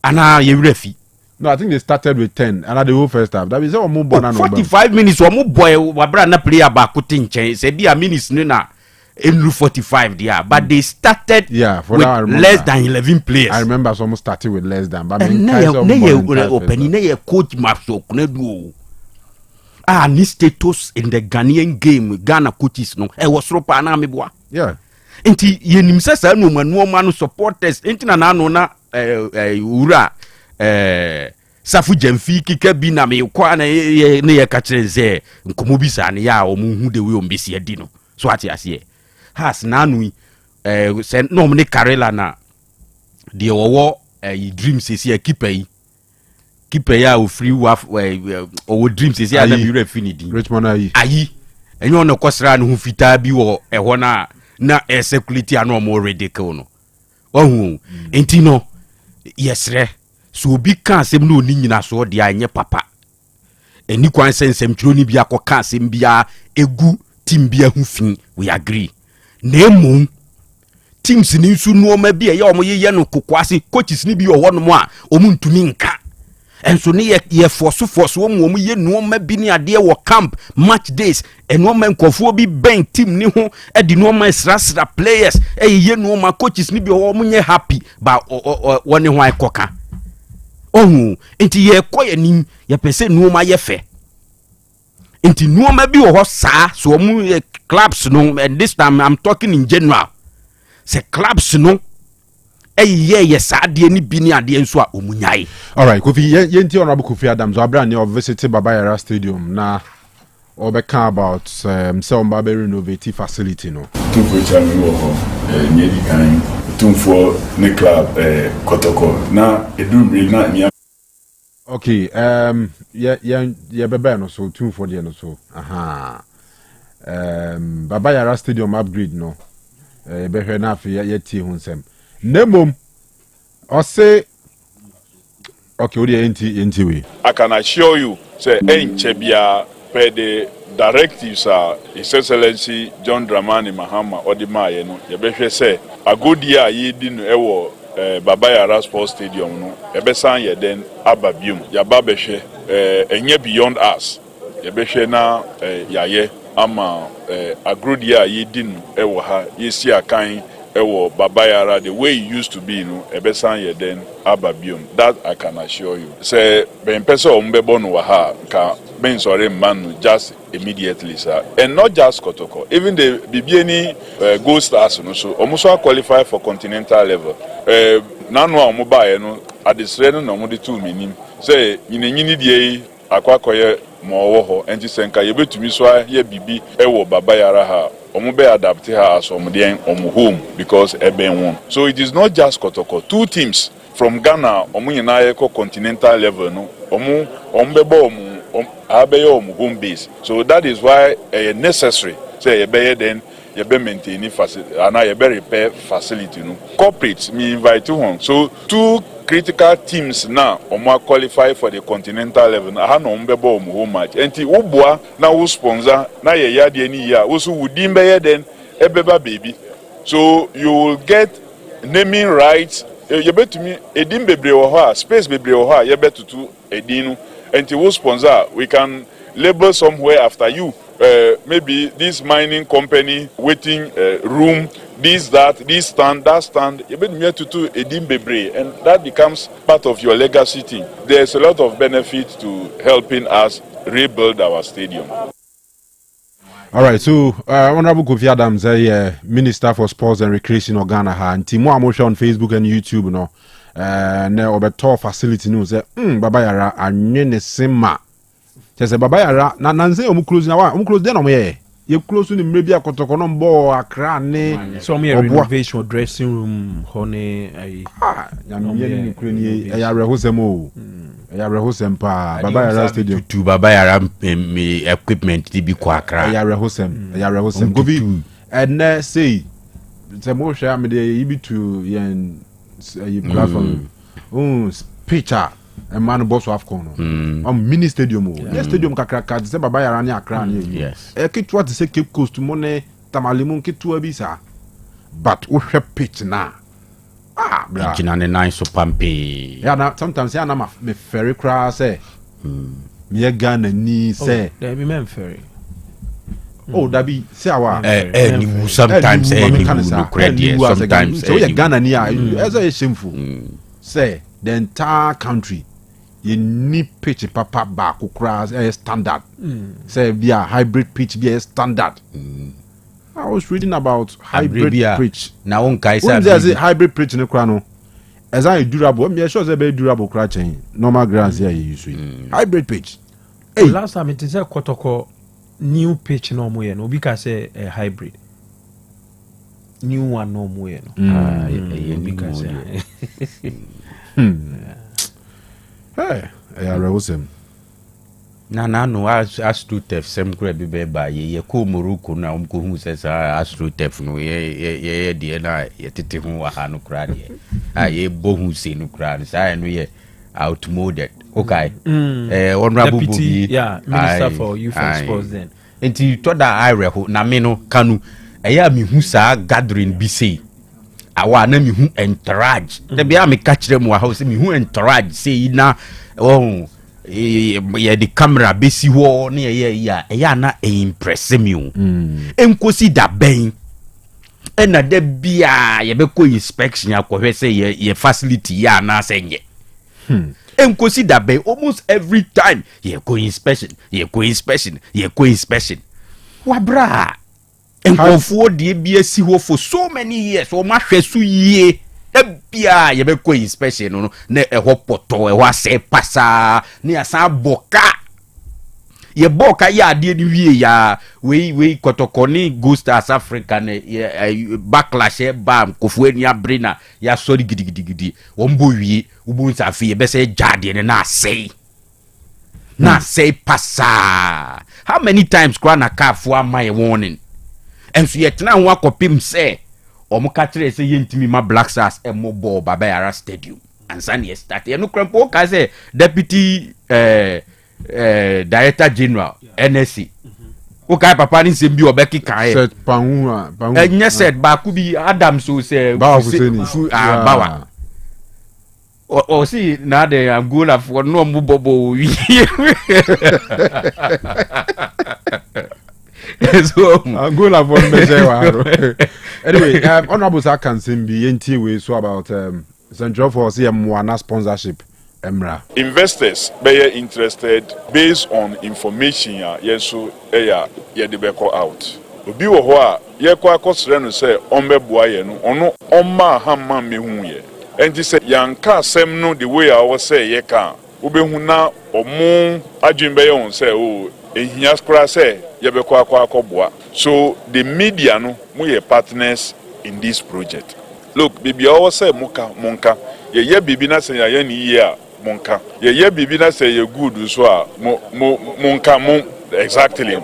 Ana ye refi. No, I think they started with 10 and the whole first half. That is 45 minutes or more boy wabra na player ba kutinche say be a minutes na in 45 there but they started for with now, less than 11 players. I remember some started with less than but na coach Max Oknedu ni status in the Ghanaian game Ghana coaches no e was ropa na meboa enti yenim sesa no manu supporters enti na no na ura safu jamfi kika bi na me kwa na ye ka kire ze nkomo bi sa ne ya o mu hu de we o mbesi adi no so ati ase has na no se no me Karela na de owo dreams ese keeper ya o free waf o dreams is ya na bi refinity Richmond ayi enyo no kwasra no hu fitaa bi wo eho na security ano mo radical no ohu enti no yesre so obi kan asem no ni nyina so de anye papa eni kwan sensem twiro ni bi akoka asem bia egu team bia hu fin we agree na emu teams ni nsu no ma bi e ya o mo ye no kokwase coaches ni bi o wono mo a o mu ntumi nka enso ne ye force wo mu ye nuoma bi ne ade wo camp match days enuoma nkofo bi ben team ni ho e di nuoma sra players ye nuoma coaches ni bi ho mu nye happy ba woni ho aikoka ohu enti ye koye nim ye pese nuoma ye fe enti nuoma bi wo saa so mu clubs no, and this time I'm talking in general, say clubs no yes adie ni bi ni adie nso a omunyai. All right, Kofi yenti honorable Kofi Adams abra ne visit Baba Yara Stadium na obeka about some Baba renovate facility no. Two for chami wo near the kind two for the club Kotoko na edum na ni. Okay, yeah Baba no so two for the no so. Aha. Baba Yara Stadium upgrade no. Behwe na afi yeti hu nsem. Nemom Osei okay, what enti we? I can assure you, say enchebia per the directives are His Excellency John Dramani Mahama Odimaye no. Yebehwe say a good year ye din ewo Baba Yara Sports Stadium no. Yebesan ye den ababium. Yaba behwe enye beyond us. Yebehwe na yaye ama a good year ye din ewo ha yesi akan ewo Baba Yara the way it used to be no ebesan ye den ababium. That I can assure you. Say ben pese ombebo no ha ka ben sorry man just immediately sir. And not just Kotoko, even the BBN Gold Stars no so almost qualify for continental level. Nanu omoba no adisre no no de 2 minim. Say nyini die akwakoye mo ho enti senka yebetumi so ye bibi ewo Baba Yara ha omobe adapt her as omden home because eben won. So it is not just Kotoko. 2 teams from Ghana omunyina ye ko continental level no ombebo home base. So that is why necessary say yebe then yebe maintain facility and yebe repair facility no. Corporates me invite you home. So 2 critical teams now qualify for the continental level. I no mbebo home match. Enti ubwa na wo sponsor na ye yade ni ya wo so wudimbe then ebeba baby. So you will get naming rights. You bet to me edim bebre wo ha space bebre wo ha ye betutu edinu. Enti wo sponsor we can label somewhere after you. Maybe this mining company waiting room, this stand, that stand. You better to edim bebre, and that becomes part of your legacy thing. There's a lot of benefit to helping us rebuild our stadium. All right, so Honorable Kofi Adams, Minister for Sports and Recreation of Ghana, and Timo Amosha on Facebook and YouTube, no, now about facility news. Baba Yara anyene sema. Say Baba Yara na nanze omu close na wa omu close den omu ye close ni mrebi Akotoko no mbo Accra ne so me renovation dressing room hone ai nyame ni kreni ya rehosem o ya rehosem pa Baba Yara stadium to Baba Yara equipment di bi kwa Accra ya rehosem go bi and say mo hwe am de yibi to yen platform picture a man boss of Kanu. Mini stadium. Yes, stadium kakraka. Say Baba Yara ni Accra ni. Yes. Kitwa to say Cape Coast money tamalimun kitwa bisa. But we have pitch na. Bra. Pitch na nice so pampi. Yeah, na sometimes ya na me ferry cra say. Me Ghana ni say. There be men ferry. Oh, that be say awa. Sometimes no credit. Sometimes so you Ghana ni as shameful. Say the entire country you need pitch papa back across a standard. Say be a hybrid pitch be a standard. I was reading about hybrid pitch. Now one guy said there's a hybrid pitch in the crano. As I durable, me sure say be durable crashing. Normal grass here you use. Hybrid pitch. Hey, last time it is a Kotoko new pitch no more no because say a hybrid. New one no more no. Because hey, I was him. No, as to tef sem crab be by ye ko Morocco na hu says as to tef no ye de na ye tete hu wa ha no kra de ye bo hu se no kra say no ye outmoded. Okay. Honorable Deputy, Minister for Youth and Sports then. Enti to da I reho na me no Kanu eya me hu sa gathering bi say awa na mehu entourage da bia me ka kire mu wa ho se mehu entourage say na ye the camera besi ho na ye na impress me o enkosi da ben ena da bia ye be ko inspection akwohwe say ye facility ya na senye enkosi da ben almost every time ye go inspection wabra enkofuo de bia si ho for so many years o ma hwesu yie bia ye be ko inspection no na eho poto eho ase pasa ni asa boka ye boka ya ade ni wie ya we kotokoni Go Stars Africa ne backlash e bam kofu eni abrina ya sori gidigidi wombo wie ubu nsafi ye be se jade ne na say pasa. How many times kwa na car for my warning and so yet na wa kopim say omo katre say yentimi ma Black Stars e mo ball baba yara stadium and san ye start e no krempo ka say deputy director general NSC o kai papa ni se bi obeki kan e set panwu enye set ba ku bi Adam so say bawa o si na de Angola for no mu bobo so Angola for measure anyway honorable sir can sing be enti we so about Central for CM1 sponsorship emra investors be interested based on information ya yeso eya ye de beko out obi wo ho a ye kwa akosre no say onbeboa ye no ono omma hamma mehu ye enti say yanka asem no the way I was say ye ka obehu na omo adwin be ye on say o ehia skra say ye beko akwakoboa so the media no mu ye partners in this project. Look, bibi awo say monka ye bibi na say ye ni ye a monka ye bibi na say ye good so a monka exactly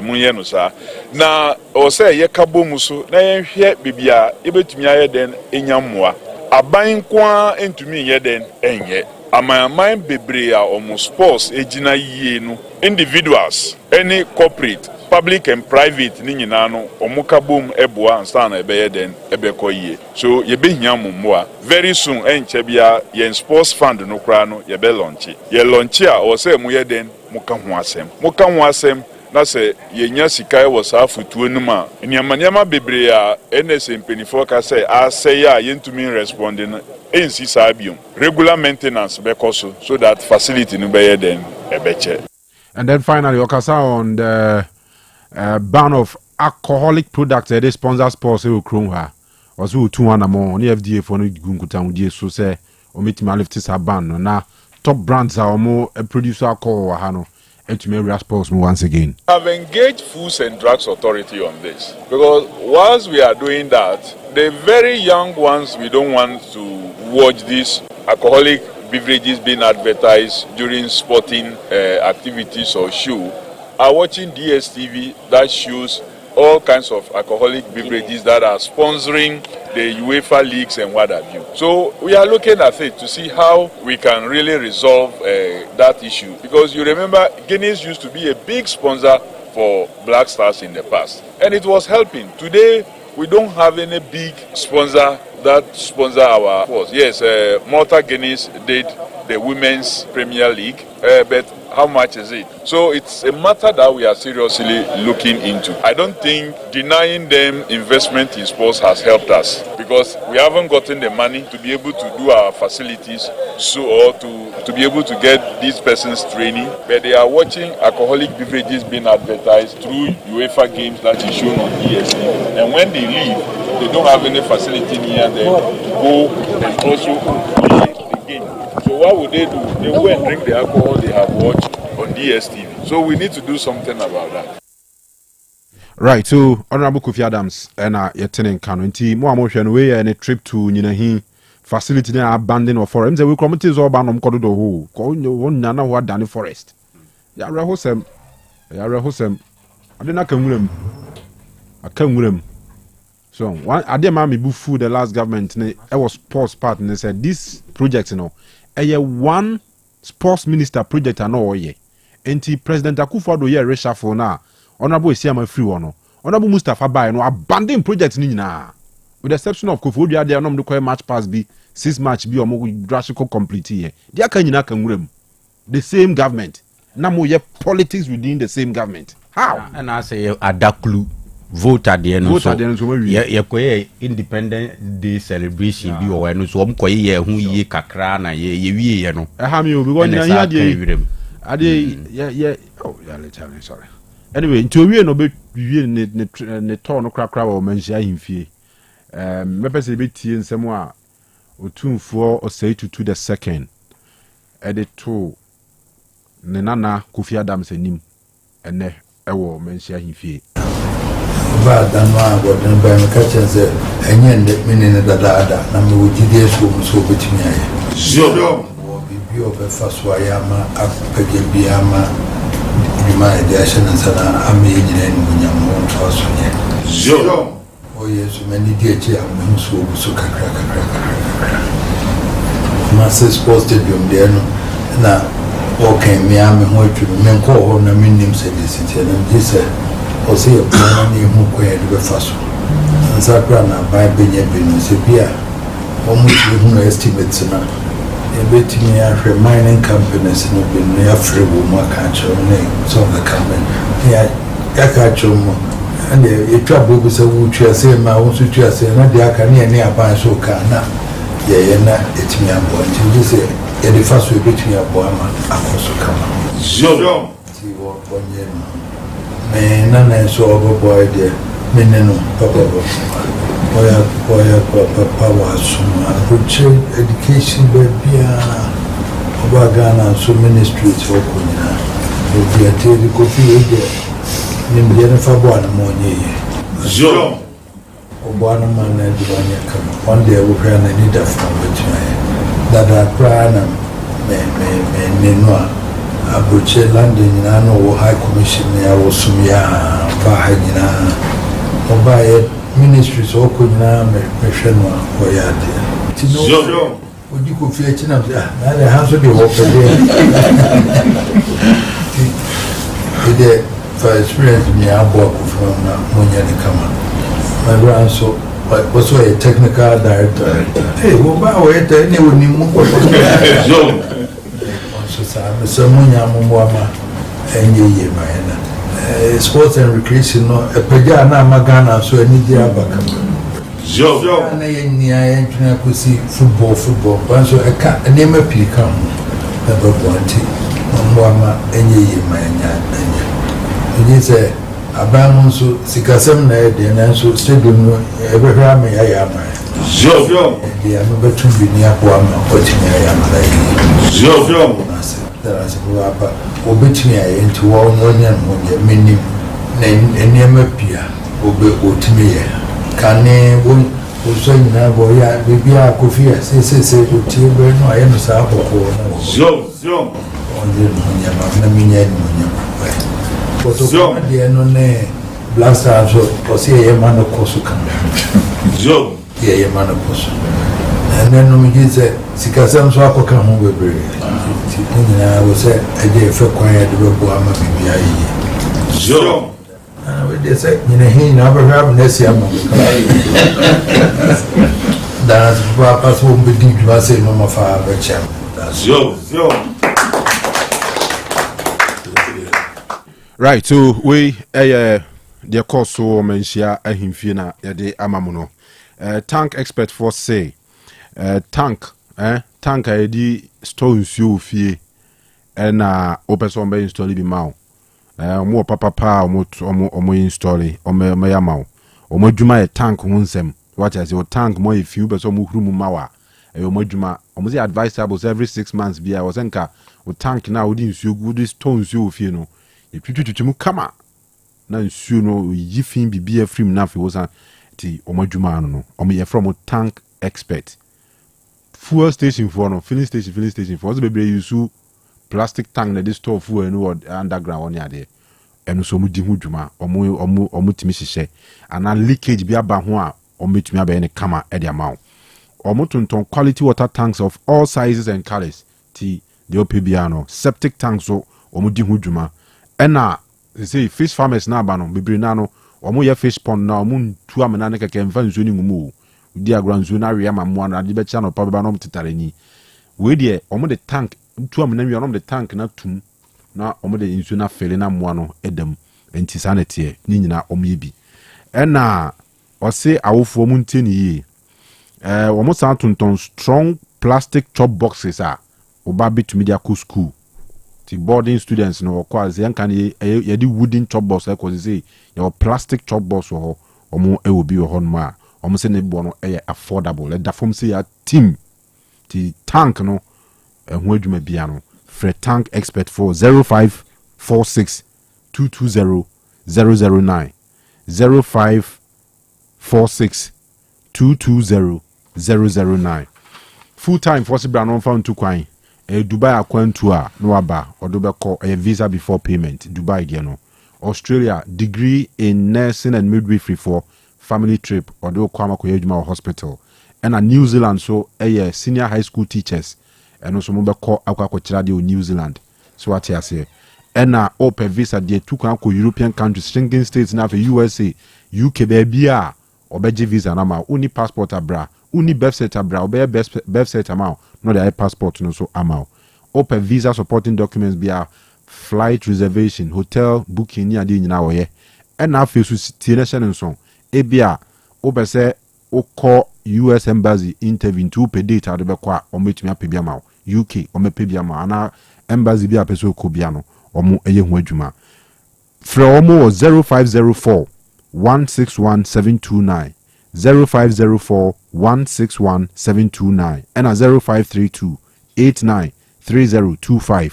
mun ye no sa na o say ye kabo mu so na ye hwe bibi a ebetumi aye den enyammoa aban kwa entumi ye den enye amaman bebre a omo sports ejina yie no individuals any corporate public and private ni nyina no omukabom eboa ansa na ebeye den ebeko yie so ye behia mummoa very soon enche bia ye sports fund no kra no ye be launch a o say mu ye den muka ho asem na se ye nya sika e wo sa futuo num a niamaniama bebre a NS mpenifo ka say asay a yentumi responding ensi sabium regular maintenance because so that facility no be ye den ebeche. And then finally okasa on the ban of alcoholic products that sponsor sports we krom ha was who 2 more on FDA for no gunkuta udie so say omitima lift this ban no na top brands are more producer alcohol ha no etumi sports once again. I've engaged Foods and Drugs Authority on this because whilst we are doing that, the very young ones we don't want to watch these alcoholic beverages being advertised during sporting activities or show are watching DSTV that shows all kinds of alcoholic beverages that are sponsoring the UEFA leagues and what have you. So we are looking at it to see how we can really resolve that issue. Because you remember Guinness used to be a big sponsor for Black Stars in the past. And it was helping. Today, we don't have any big sponsor that sponsor our sports. Yes, Malta Guinness did the Women's Premier League, but how much is it? So it's a matter that we are seriously looking into. I don't think denying them investment in sports has helped us because we haven't gotten the money to be able to do our facilities or to be able to get these persons training. But they are watching alcoholic beverages being advertised through UEFA games that is shown on ESPN. And when they leave, they don't have any facility near them to go and also play the game. So what would they do? They go and drink the alcohol they have watched on DSTV. So we need to do something about that. Right, so Honorable Kofi Adams and Yetenen Kanu nti mo amohwe we any trip to Nyinahin facility na abandon of forest. We communities all ban on kodo ho. Ko wonna na ho adane forest. Ya rehosem. Adena kanwuram. So one adema me bu food the last government ne e was sports part and said this project one sports minister project ano oye enti President Akufo-Addo ye reshuffle na honorable Esiama free one honorable Mustafa Bai no abandon project ni nyina with the exception of Kofi Odia there no mdo match pass be 6 match be omo drastic complete here dia kan nyina kan wuram the same government na mo ye politics within the same government how and I say adaklu vote at the end so ye koye independent day celebration bi o enu so koye ye hu ye kakra na ye wie ye no ha me obi won ya dey yeah oh yeah let's sorry anyway into wie no be wie ne to no krakra o manhia himfie me pese be tie nsem a otumfo Osei Tutu the second edit to ne nana Kofi Adams anim ene ewo manhia himfie ba danwa godin ba me kace ze enye ne menene dada na me wujide so betimi aye jo bi o be faso ayama apege biama bima ediation sana ame nyina ni munyamo faso nye jo o yesu mani die am so kakra Master Sports Stadium there no na okay me am ho atwi me nko ho na minnim se city na dise o se e plan ni hu ko e be faso nsa kra na ba benye benu se bia o mu ti hu no estimates na e betimi ahwe mining companies no be no afre wo ma ka cho ne so the company ya ka cho mo and e twa bobu se wu twa se ma wo su twa se na dia ka ne aban so ka na ye na etimi abo nti se e de faso e betimi abo ama akoso kama jo ti wo bonye me na so boy de meneno papa oya papa wa suma kuche education bebia obagana so ministry to okunya bebia te ko fi ede nimbe na fa bo na monye jo obana man na divanya kama one day we pray na need from which dada prana me no abuche landing na no high commission ya wosumia ba hanyina obaye ministry so okunya me hwenwa oyade jo odi ko fi echi na na le hanso de wo pede ide for experience me abo ko from na monya ni kama my brother so was a technical director hey wo ba wo ete ni woni mu ko jo so sa me so monya mo ama enye ye maena sports and recreation no epeja na magana so ani dia baka jo na yenni ayen tuna ko si football ban so e ka ne ma pika ho na babo anti mo ama enye ye maena anya ni se abamu so sikasem na e de na so stadium no e be hwa me ya ma jo dia no betum bi ni apo ama otimi ya ma jo there is a obetimi ayenti wo wonya monye menim na enema pia obe otimi ye kane wo so nyina bo ya bibia kofia se otie be no aye no sa boko na jo onde monye ma na minya ni monye so de no ne blasta so osi ye ma no kosu kan jo ye ma no kosu and no me dice sikasam so akoka ho bebre na wo se eje fe kwan ya de bo ama bibia yi jo we de se nyina hin na ba rab na sia mo da ba paso um bedi ba se no ma fa ba cham jo right so we the course so mentia ahimfie na ya de amamuno tank expert for say tank edi store nsuo fie na opeso mbe install bi mawo mo papa omo install omo ya mawo omo adwuma e tank ho nsem what I say o tank mo e fie opeso mo huru mu mawa omo adwuma omo say advisable every 6 months bia wo senka o tank na odi nsuo gu store nsuo fie no e twitwitwitwu kama na nsuo no yi fin bibia free na fi wo san ti omo adwuma no omo ye from tank expert fuel station for no filling station for so be use plastic tank na this store fuel no underground on yade eno so mu di hu dwuma omo timi hihye ana leakage bi aba ho a omo timi aba ne kama e dia mawo omo tonton quality water tanks of all sizes and colors ti the opbiano septic tanks so omo di hu dwuma ena say fish farmers na aba no bebre na no omo ye fish pond na omo ntu amana ne keke mfa nsuo ni ngumu di agranzu na we ama mo na de be cha no pa be ba no tetare ni we de omo de tank tu am na we no de tank na tum na omo de nsu na fele na mo no edam enti sanete ni nyina omo ye bi ena ose awofo mu nteni yi omo san tonton strong plastic chop boxes oba bitumi dia ko school ti boarding students no ko az yan kan ye di wooden chop box ko say your plastic chop box ho omo e obi ho no ma omo se ne bo no e affordable da fom say ya team ti tank no ho adwuma bia no free tank expert for 0546 220 009 0546 220 009 full time for Sibra non found to kwan Dubai akwantu a no aba odobeko visa before payment Dubai dia no Australia degree in nursing and midwifery for family trip odo kwama ko yeduma hospital and a New Zealand so senior high school teachers and also mo beko akwa kira de New Zealand so what you say and open visa de tu kan ko European countries Schengen states na for USA UK bia obeje visa na ma uni passport abra uni birth certificate abra obe birth certificate amount no the passport no so amount open visa supporting documents bia flight reservation hotel booking ni ade nyina wo ye and na fe so tie na hye nso e bia obe se okọ US embassy interview to pe date ade be kwa ometumi ape bia ma UK omepe bia ma ana embassy bia pe so ko bia no omo eye hu adwuma fra omo 0504 161729 0504 161729 and 0532 893025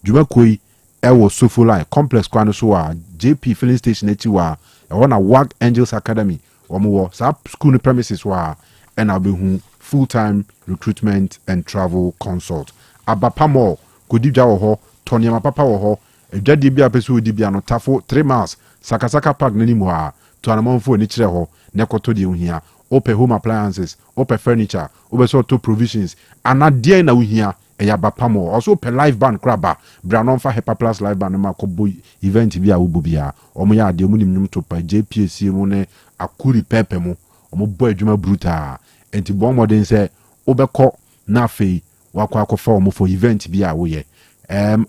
Juma koi ewo Sofolai complex kwano so a JP filling station eti wa e wona WAG Angels Academy omo sa school premises wa and abehu full time recruitment and travel consult abapamo kodibja wo ho toniama papa wo ho edwade bia peso odi bia no tafo 3 miles sakasaka park nani mu ha to anamonfo ni kire ho ne koto de ohia open home appliances open furniture open so to provisions anadie na ohia eya bapamo also open live band kraba branon fa Hepa Plus live band ma ko boy event bia wo bobia omo ya de omunim nim to pa JPC mu ne akuri pepe mu omo boy adwuma brutal enti bon modern say obekọ na fei wakọ akọfa omo for event bia wo ye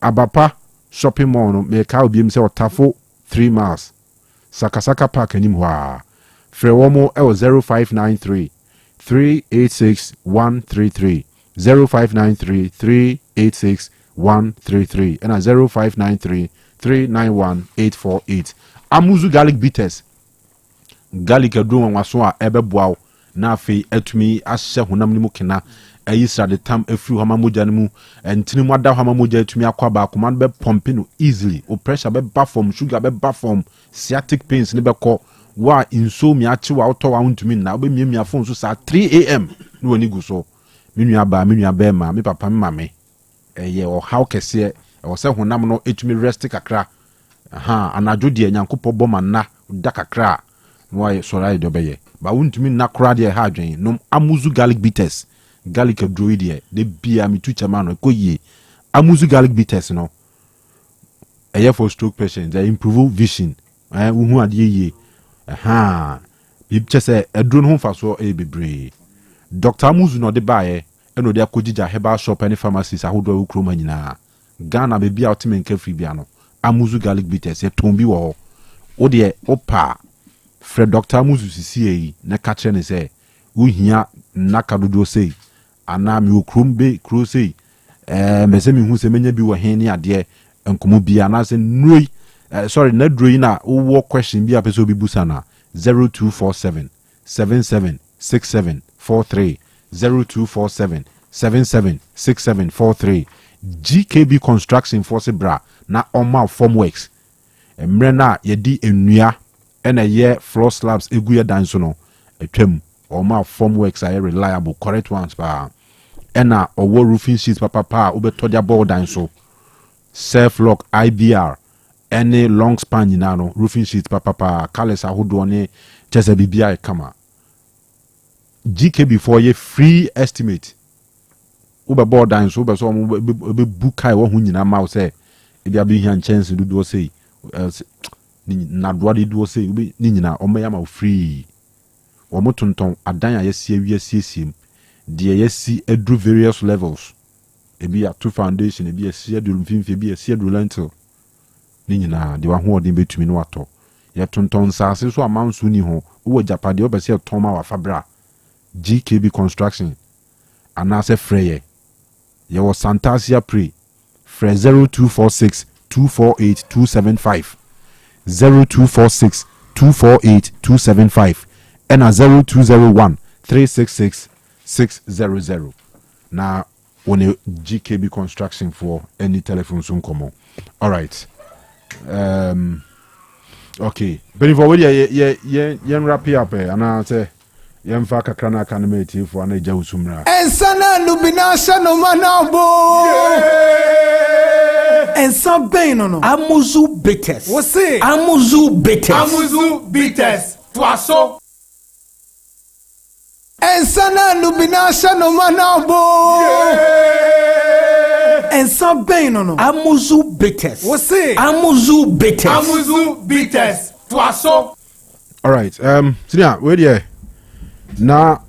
abapa shopping mall no me ka obi mi say otafo 3 miles sakasaka park anim hwa frewomo 0593 386 133 0593 386 133 and 0593 391 848 amuzu garlic bitters garlic adwo nwaso a ebeboaw na afei atumi ahye honam ni mu kena ayisa de tam afiri hama moja mu entini mu ada hama moja atumi akwa ba command be pump no easily o pressure be ba form sugar be ba form sciatic pains ni be ko wa insomnia achi wa auto wa untumi na be miamia phone so sa 3 am no wani gu so menua ba ma me papa me mame ye o how kese e o se honam no etumi rest kakra anadwo de nyankopɔ bɔ manna da kakra no wa so rai do beye ba untumi na kra de ha adwen no amuzu garlic bitters garlic droid de bia mi tu chama no koyie amuzu garlic bitters no for stroke patients they improve vision hu ade yie bi chese edro no fa so bebre Dr. Amuzu no de bae eno de akogija herbal shop and pharmacies ahodo ukroma nyina Ghana be bia otimen kafri bia no Amuzu garlic bitters e tombi wo o de opa Fred Dr. Amuzu sisi na ka kire ne se uhia nakadodo sei ana mi okrombe kro sei mese mi hu se menya bi wo hen ne ade enkomo bia na se noi sorry na droi na wo question bia peso bi busana 0247 776743 0247 776743 GKB Construction Force Bra na Oma Formworks emre na yedi enua ena ye floor slabs eguye danso no atwam Oma Formworks are reliable correct ones ba ena owo roofing sheets papa obeto dia board danso self lock IBR any long span nyina roofing sheets papa colors ahodo ne chese bibia kama GK before ye free estimate ube board dan so be so be bukai wo hu nyina ma wo se e bia be hian chance do say na do ade do say ni nyina o ma ya ma free wɔn tontɔn adan a yɛsi awia siesie mu deɛ yɛsi aduru various levels ebi ato foundation ebi yɛsi aduru mfimfini ebi yɛsi aduru lentil ne nyinaa deɛ wahoɔden bɛtumi no watɔ yɛtontɔn nsaase so amanso ni ho wowɔ japadeɛ wɔbɛ sɛ yɛtɔn ma wafa bra GKB construction anaasɛ frɛ yɛ yɛwɔ Santasia Pre frɛ 0246 248 275 0246 248 275 ɛna 0201 366 600 na wɔne GKB construction for any telephone so nkɔmmɔ. All right. Okay. But if already ye wrap up and I say yɛmfa kakra na aka no matiefo ana agya wosumra ɛnsa na nubina hyɛ no ma no abo ɛnsa bɛn no no amuzu bitters wo se amuzu bitters toaso ɛnsa na nubina hyɛ no ma no abo ɛnsa bɛn no no amuzu bitters wo se amuzu bitters toaso. All right. Sinia, where there na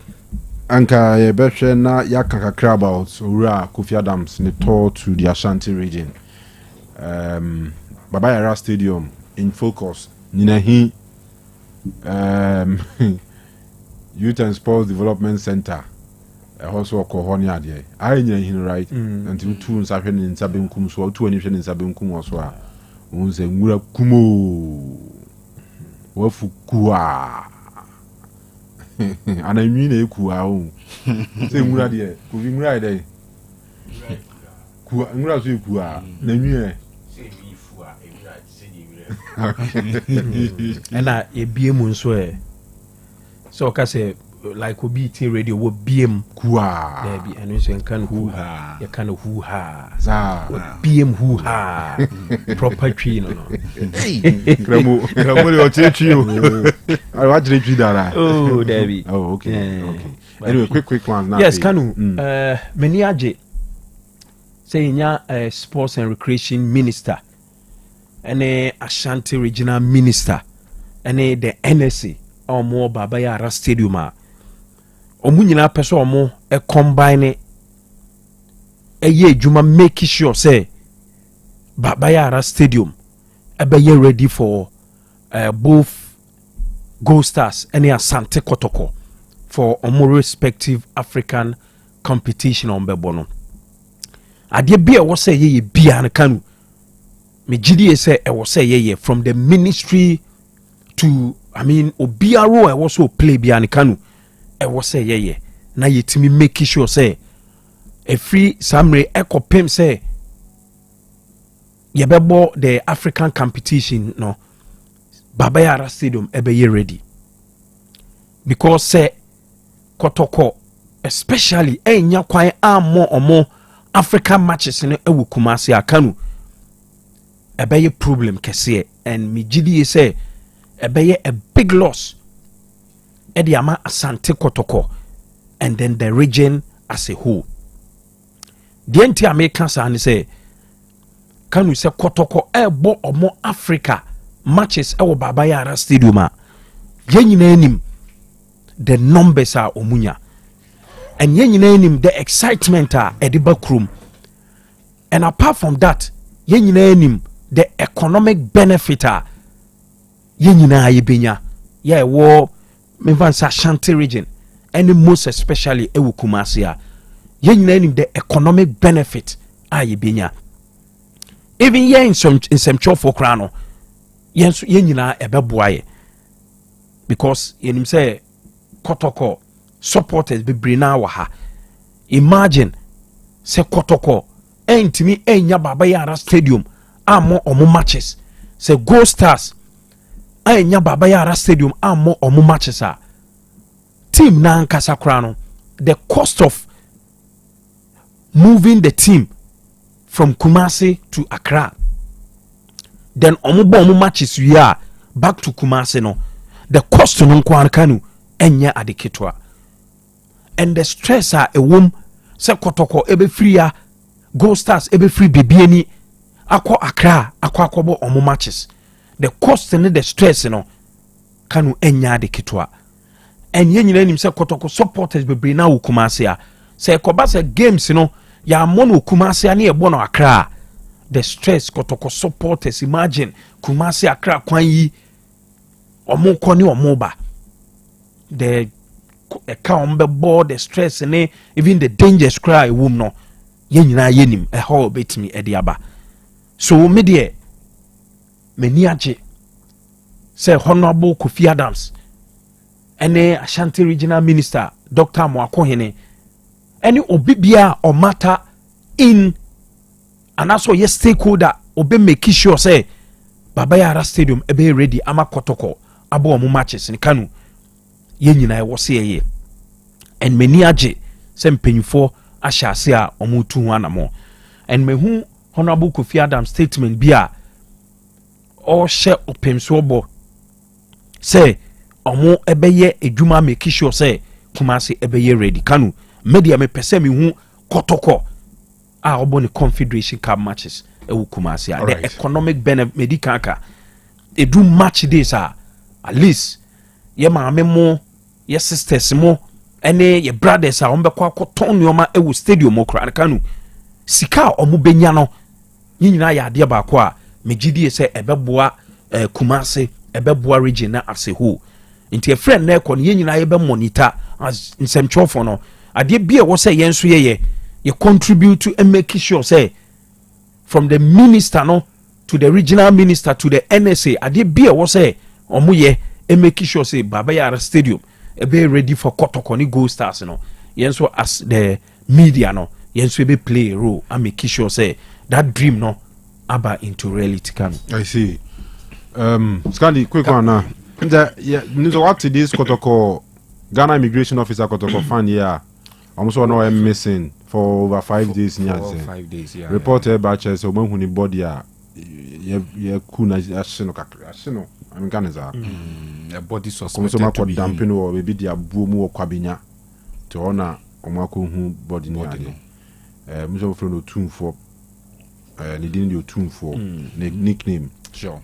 anka yebehwe na yaka kakra about owura Kofi Adams ne tour to the Ashanti region. Baba Yara Stadium in focus. Ninahi Youth and Sports Development Center. Also kohoni ade. I nya hin right until two nsahwe ne nsabenkum so two ani hwe ne nsabenkum so a unse nwura kumo wafukua ana nwi na ekua o se nwura de ko vi nwura de ku nwura so ekua na nwi e se nwi fua nwura se di nwura ana ebiem nso e so ka se like obi tin radio wo biem kua there be anu so kan hu ha ya kan hu ha za biem hu ha proper tree no hey kramo le o twi o I watch the tree dara oh there be oh okay anyway quick one now yes Kanu many age say nya sports and recreation minister and Ashanti regional minister and the NSA or more Baba Yara Stadium omu nyina pese omo e combine ye adwuma make sure say Baba Yara Stadium e be ready for both Gold Stars and Asante Kotoko for omo respective African competition on bebono ade bia wo say ye bia na Kanu me gidi say e wo say ye from the ministry to obiaro e wo so play bia na Kanu e was say ye na yetimi make sure say a free samre ekopem say ye bebo the African competition no Baba Yara Stadium ebe ye ready because say Kotoko especially enya kwan ammo omo African matches ne ewu Kumasi Kanu ebe ye problem kese and me gidi say ebe ye a big loss Ediama Asante Kotoko and then the region as a whole. The entire American san say can we say Kotoko bo omo Africa matches Baba Yara Stadium yenyina the numbers are omunya and yenyina the excitement are ediba krum and apart from that yenyina the economic benefit are yenyina yebenya wo Mevansa Ashanti region and most especially ewu Kumasi yen the economic benefit benya even here in some for krano yen ebeboaye because yen say Kotoko supporters be brina waha imagine say Kotoko entimi enya Baba Yara Stadium amo omo matches say Gold Stars enya Baba Yara Stadium amo omo matches team na nkasa krano the cost of moving the team from Kumasi to Accra then omo matches we are back to Kumasi no the cost no nkwan Kanu enya adeketwa and the stress a wom se Kotoko ebe free ya Gold Stars ebe free bebieni akwa Accra akwa omo matches the cost and the stress no Kanu enya de kitwa and yen nim say kotoko supporters bebre na wo Kumasi a say koba say games no ya mono Kumasi na e bono Accra the stress kotoko supporters imagine Kumasi Accra kwan yi omo kɔ ne omo ba the account be board the stress ne even the dangers cry wom no yen nyina yenim e ho betimi e de aba so me de mani age say Honorable Kofi Adams ene Ashanti Regional Minister Dr. Mwakohene ene obibia o matter in and also yes stakeholder obe make sure say Baba Yara Stadium ebe ready ama kotoko abo omo matches ni Kanu ye nyina e wo se ye en mani age se mpanyufo ahyase a omo tu ho anamo en mehu Honorable Kofi Adams statement bia o she opemso obo say omo ebeye edwuma make sure say Kumasi ebeye ready Kanu media me pese me hu kotoko a obo ne Confederation Cup matches e wu Kumasi a the economic benefit medical ka edu match days at least ye maame mo ye sisters mo ene ye brothers a ombe kwa koton nyoma e wu stadium okra Kanu sika omo benya no nyina ya ade ba kwa megidie se ebeboa Kumasi ebeboa region na as a whole nti a friend na ekɔ ne nyina ye be monitor as nsɛmtwɔfo no ade bia wo sɛ yɛn so ye contribute to and make sure say from the minister no to the regional minister to the NSA ade bia wo sɛ omo ye and make sure say Baba Yara Stadium e be ready for kotoko ni Gold Stars no yɛn so as the media no yɛn so be play a role and make sure say that dream no aba into reality Kanu. I see. Scandi, quick one now. What this Kotoko Ghana immigration officer Kotoko fan here almost one hour missing for over 5 days. 5 days, yeah. Reported by Chess or when he body ye kuna ashino ashino. I mean Ghana's a body suspected to be damping or maybe the abumu or kwabinya to honor Omako who body near. Muso from the tomb for needing your tomb for nickname. Sure.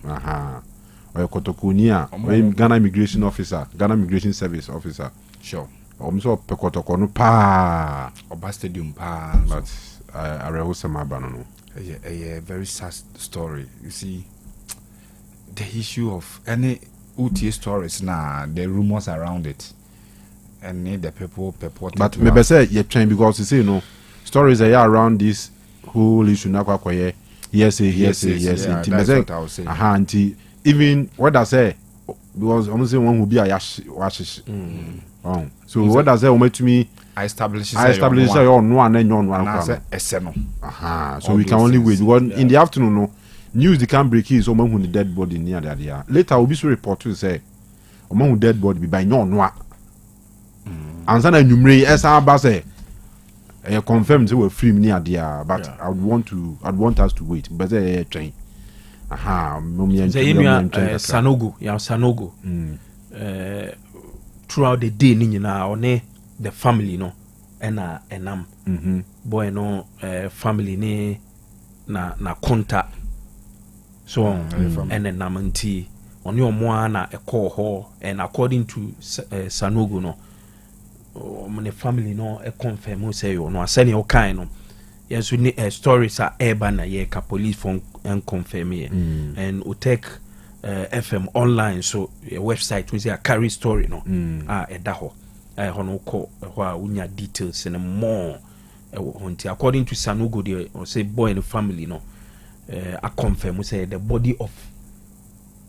Or Kotokunia, Ghana immigration officer, Ghana immigration service officer. Sure. So Pekotokonu pa or stadium pa. But I rehearse my banano. A very sad story. You see, the issue of any UTA stories now, the rumors around it, and the people purported. But maybe say you're trying because you see, you know, stories are around this whole issue. Yes. That's what I was saying. Even what I say, because almost one who be a washes. So what I say, to me, I establish your one and your one. So we can only wait. In the afternoon, no news they can break is someone who the dead body near the idea. Later, will be so report to say, among who dead body be by no one. And then I numerate as I say. I confirm they were free near there, but I would want us to wait. But they train. Sanogo, throughout the day, Nina, one the family no, enam boy no family ne na contact so and enam on your moana a call hall and according to Sanogo no. The family no a confirm say you no send your kind no yes we need stories are urban na ka police phone and confirm here and Otec FM online so a website we say a carry story no edaho hono ko ho unya details and more according to Sanogo they say boy in the family no a confirm we say the body of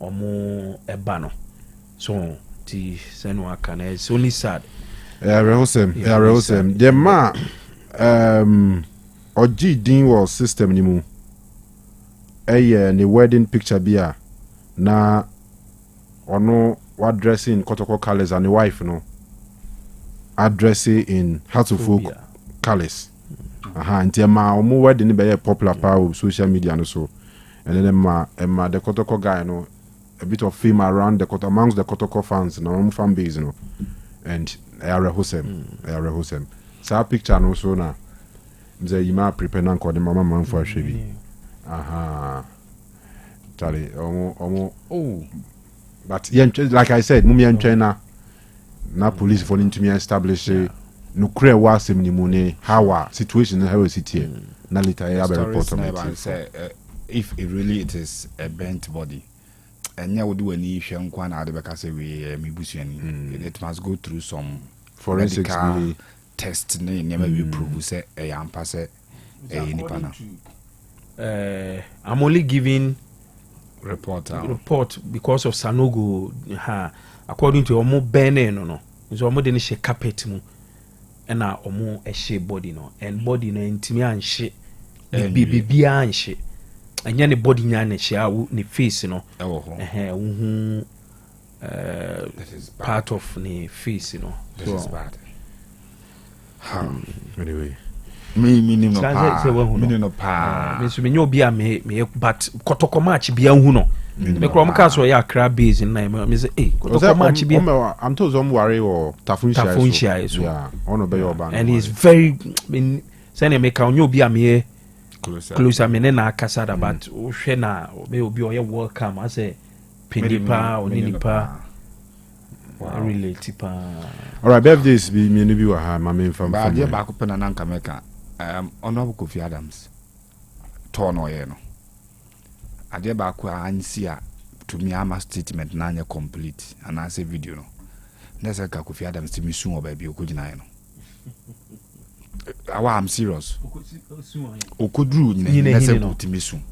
omo ebano so ti senwa can it's only sad. Rehosem. The ma Oji din was system ni mu. The wedding picture bia na ono what dressing Kotoko colors and the wife no addressing in Hatsufolk colors. Nti ma omo wedding be popular power social media no so. And then ma the Kotoko guy no a bit of fame around the Kotoko amongst the Kotoko fans no fan base no. And I rehosem. So picture no so na. Mze yima prepare na ko de mama man for ahwebi. Charlie, but like I said, mummy and trainer na police for to me establish no clear was him ni how situation how city na later I have a report on it. Say if it really it is a bent body and ya would do any hwe nkwa na adebeka say we mibusuani it must go through some forensic test ne never be prove say e ampa say e nipa na. I'm only giving report because of Sanogo according to omo bene no so omo de ne she carpet mu and na omo e she body no and body no ntimi anhye bibia anhye anya ne body nya ne she awu ne face no wo part of ne face no this is bad. Anyway me no pa me so me nyo bia me but kotoko match bia hu no me krom ka so ya Accra base na me say kotoko match bia I'm told some worry or Tafunshia so yeah ono be your band and he's very say me ka nyo bia me closer me na akasa da but o hwe na me obi o ye welcome I say penipa oninipa relate pa. All right, birthdays be me no bi wa ha ma me fam ba je ba ko pena na nka meka Honorable Kofi Adams turn oye no ade ba ko ansi a to me ama statement na anya complete and I say video no na say ka Kofi Adams ti mi sun oba bi okogina ye no I'm serious okodru nyina na say ti mi sun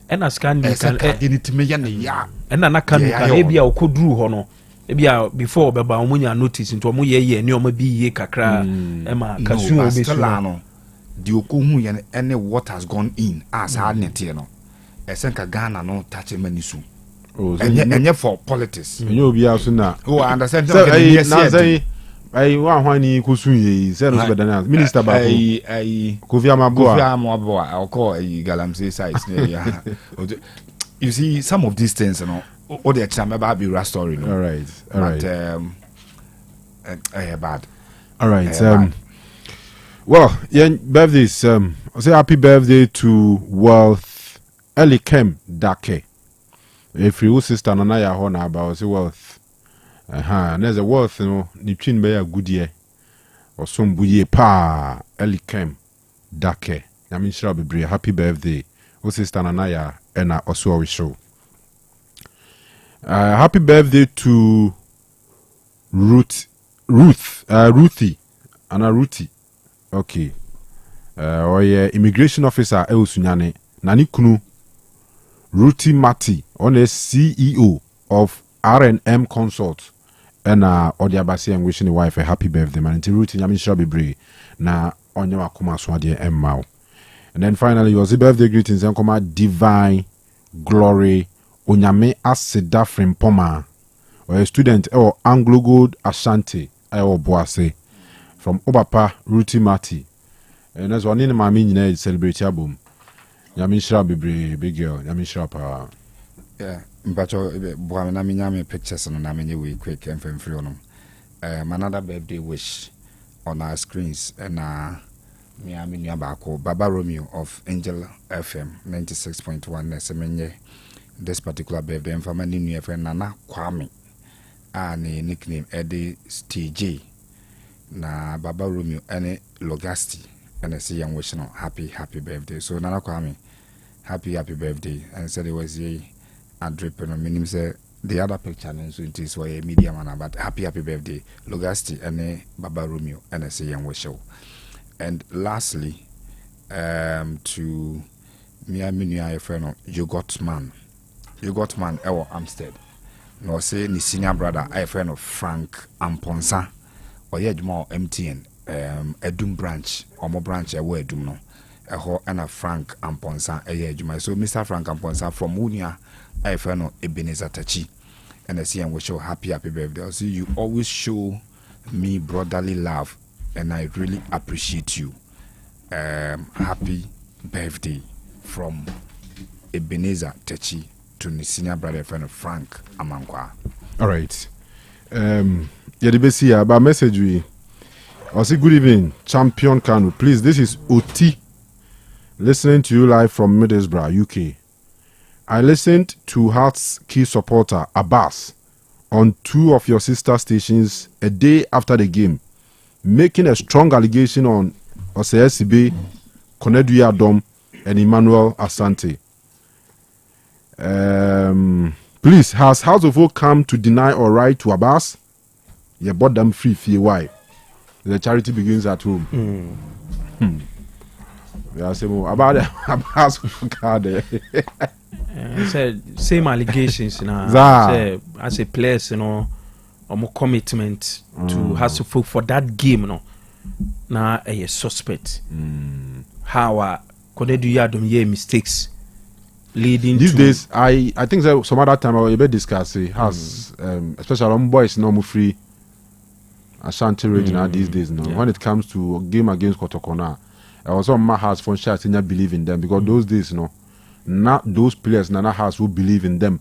ena scan me kan ti me ya ne ya ena na kan ka e bia okodru ho no ebia before beba omunya notice into omu ye ne omu bi ye kakra ema kasu obesu no di okohu ye any what has gone in as hard net no esenka Ghana no touch manisu enye for politics enye obi aso na I understand so ai wa hwani kusun ye say no bedana minister ba Kofi Amaboa oko galamsey sites ya you see some of these things you know all the time about be a story no? all right bad all right well yeah birthdays I say happy birthday to Wealth Elikem Dake if you sister nana ya ho na about say Wealth and there's a Wealth no ni twin be a good year or some buye pa Elikem Dake I mean sure be happy birthday o sister nana ya ena also we show. Happy birthday to Ruthie. Okay. Immigration officer Eusunyane. Nani Kunu. Ruthie Mati. On a CEO of R&M Consult. And Odiabasi and wishing the wife a happy birthday, man. Until Ruthie, Yamin Shabi na onyawa kuma swadi emmao. And then finally, was the birthday greetings and come Divine Glory. Onyame Aseda Frimpoma, or a student or Anglo Gold Ashanti, or Boase from Obapa Ruti Mati. And as one in my meaning, celebrate album. Yamishra be big girl, Yamishra power. Yeah, but Boamina pictures on a many way quick and free on them. Another birthday wish on our screens and Miami Nyabako, Baba Romeo of Angel FM 96.1 Semenye. This particular birthday and family new friend Nana Kwame and a nickname Eddie TJ na Baba Romeo and Logasti and I say young wishing happy birthday. So Nana Kwame happy birthday and said it was a drip and minimum say the other picture and so it is why a media man but happy birthday Logasti and Baba Romeo and I say young wishing. And lastly to Miami new friend You Got Man Ewo Amstead. No say ni senior brother I friend of Frank Amponsa or yet more MTN Edum branch or more branch ewo Edum no eho and a Frank Amponsa ejuma. So Mr. Frank Amponsa from Unia I friend of Ebenezer Tachi and I see and we show happy birthday. I see you always show me brotherly love and I really appreciate you. Happy birthday from Ebenezer Tachi to the senior brother friend of Frank Amankwa. All right. Yeah, the best here about message we. I say good evening, Champion Kanu. Please, this is Oti listening to you live from Middlesbrough, UK. I listened to Hearts key supporter Abbas on 2 of your sister stations a day after the game, making a strong allegation on Osei Akoto, Kanu Adom, and Emmanuel Asante. Please, has House of Oak come to deny or right to Abbas? You bought them free fee. Why? The charity begins at home. We are saying about the Abbas card. Same allegations now. As a place, or more commitment to House of Oak for that game, now a suspect. How could you do mistakes leading these to days? I think that some other time I will be discussing has especially on boys no free Ashanti region these days. No, when it comes to a game against Kotoko, I was on my house for shots and I believe in them because those days, not those players, Nana has who believe in them.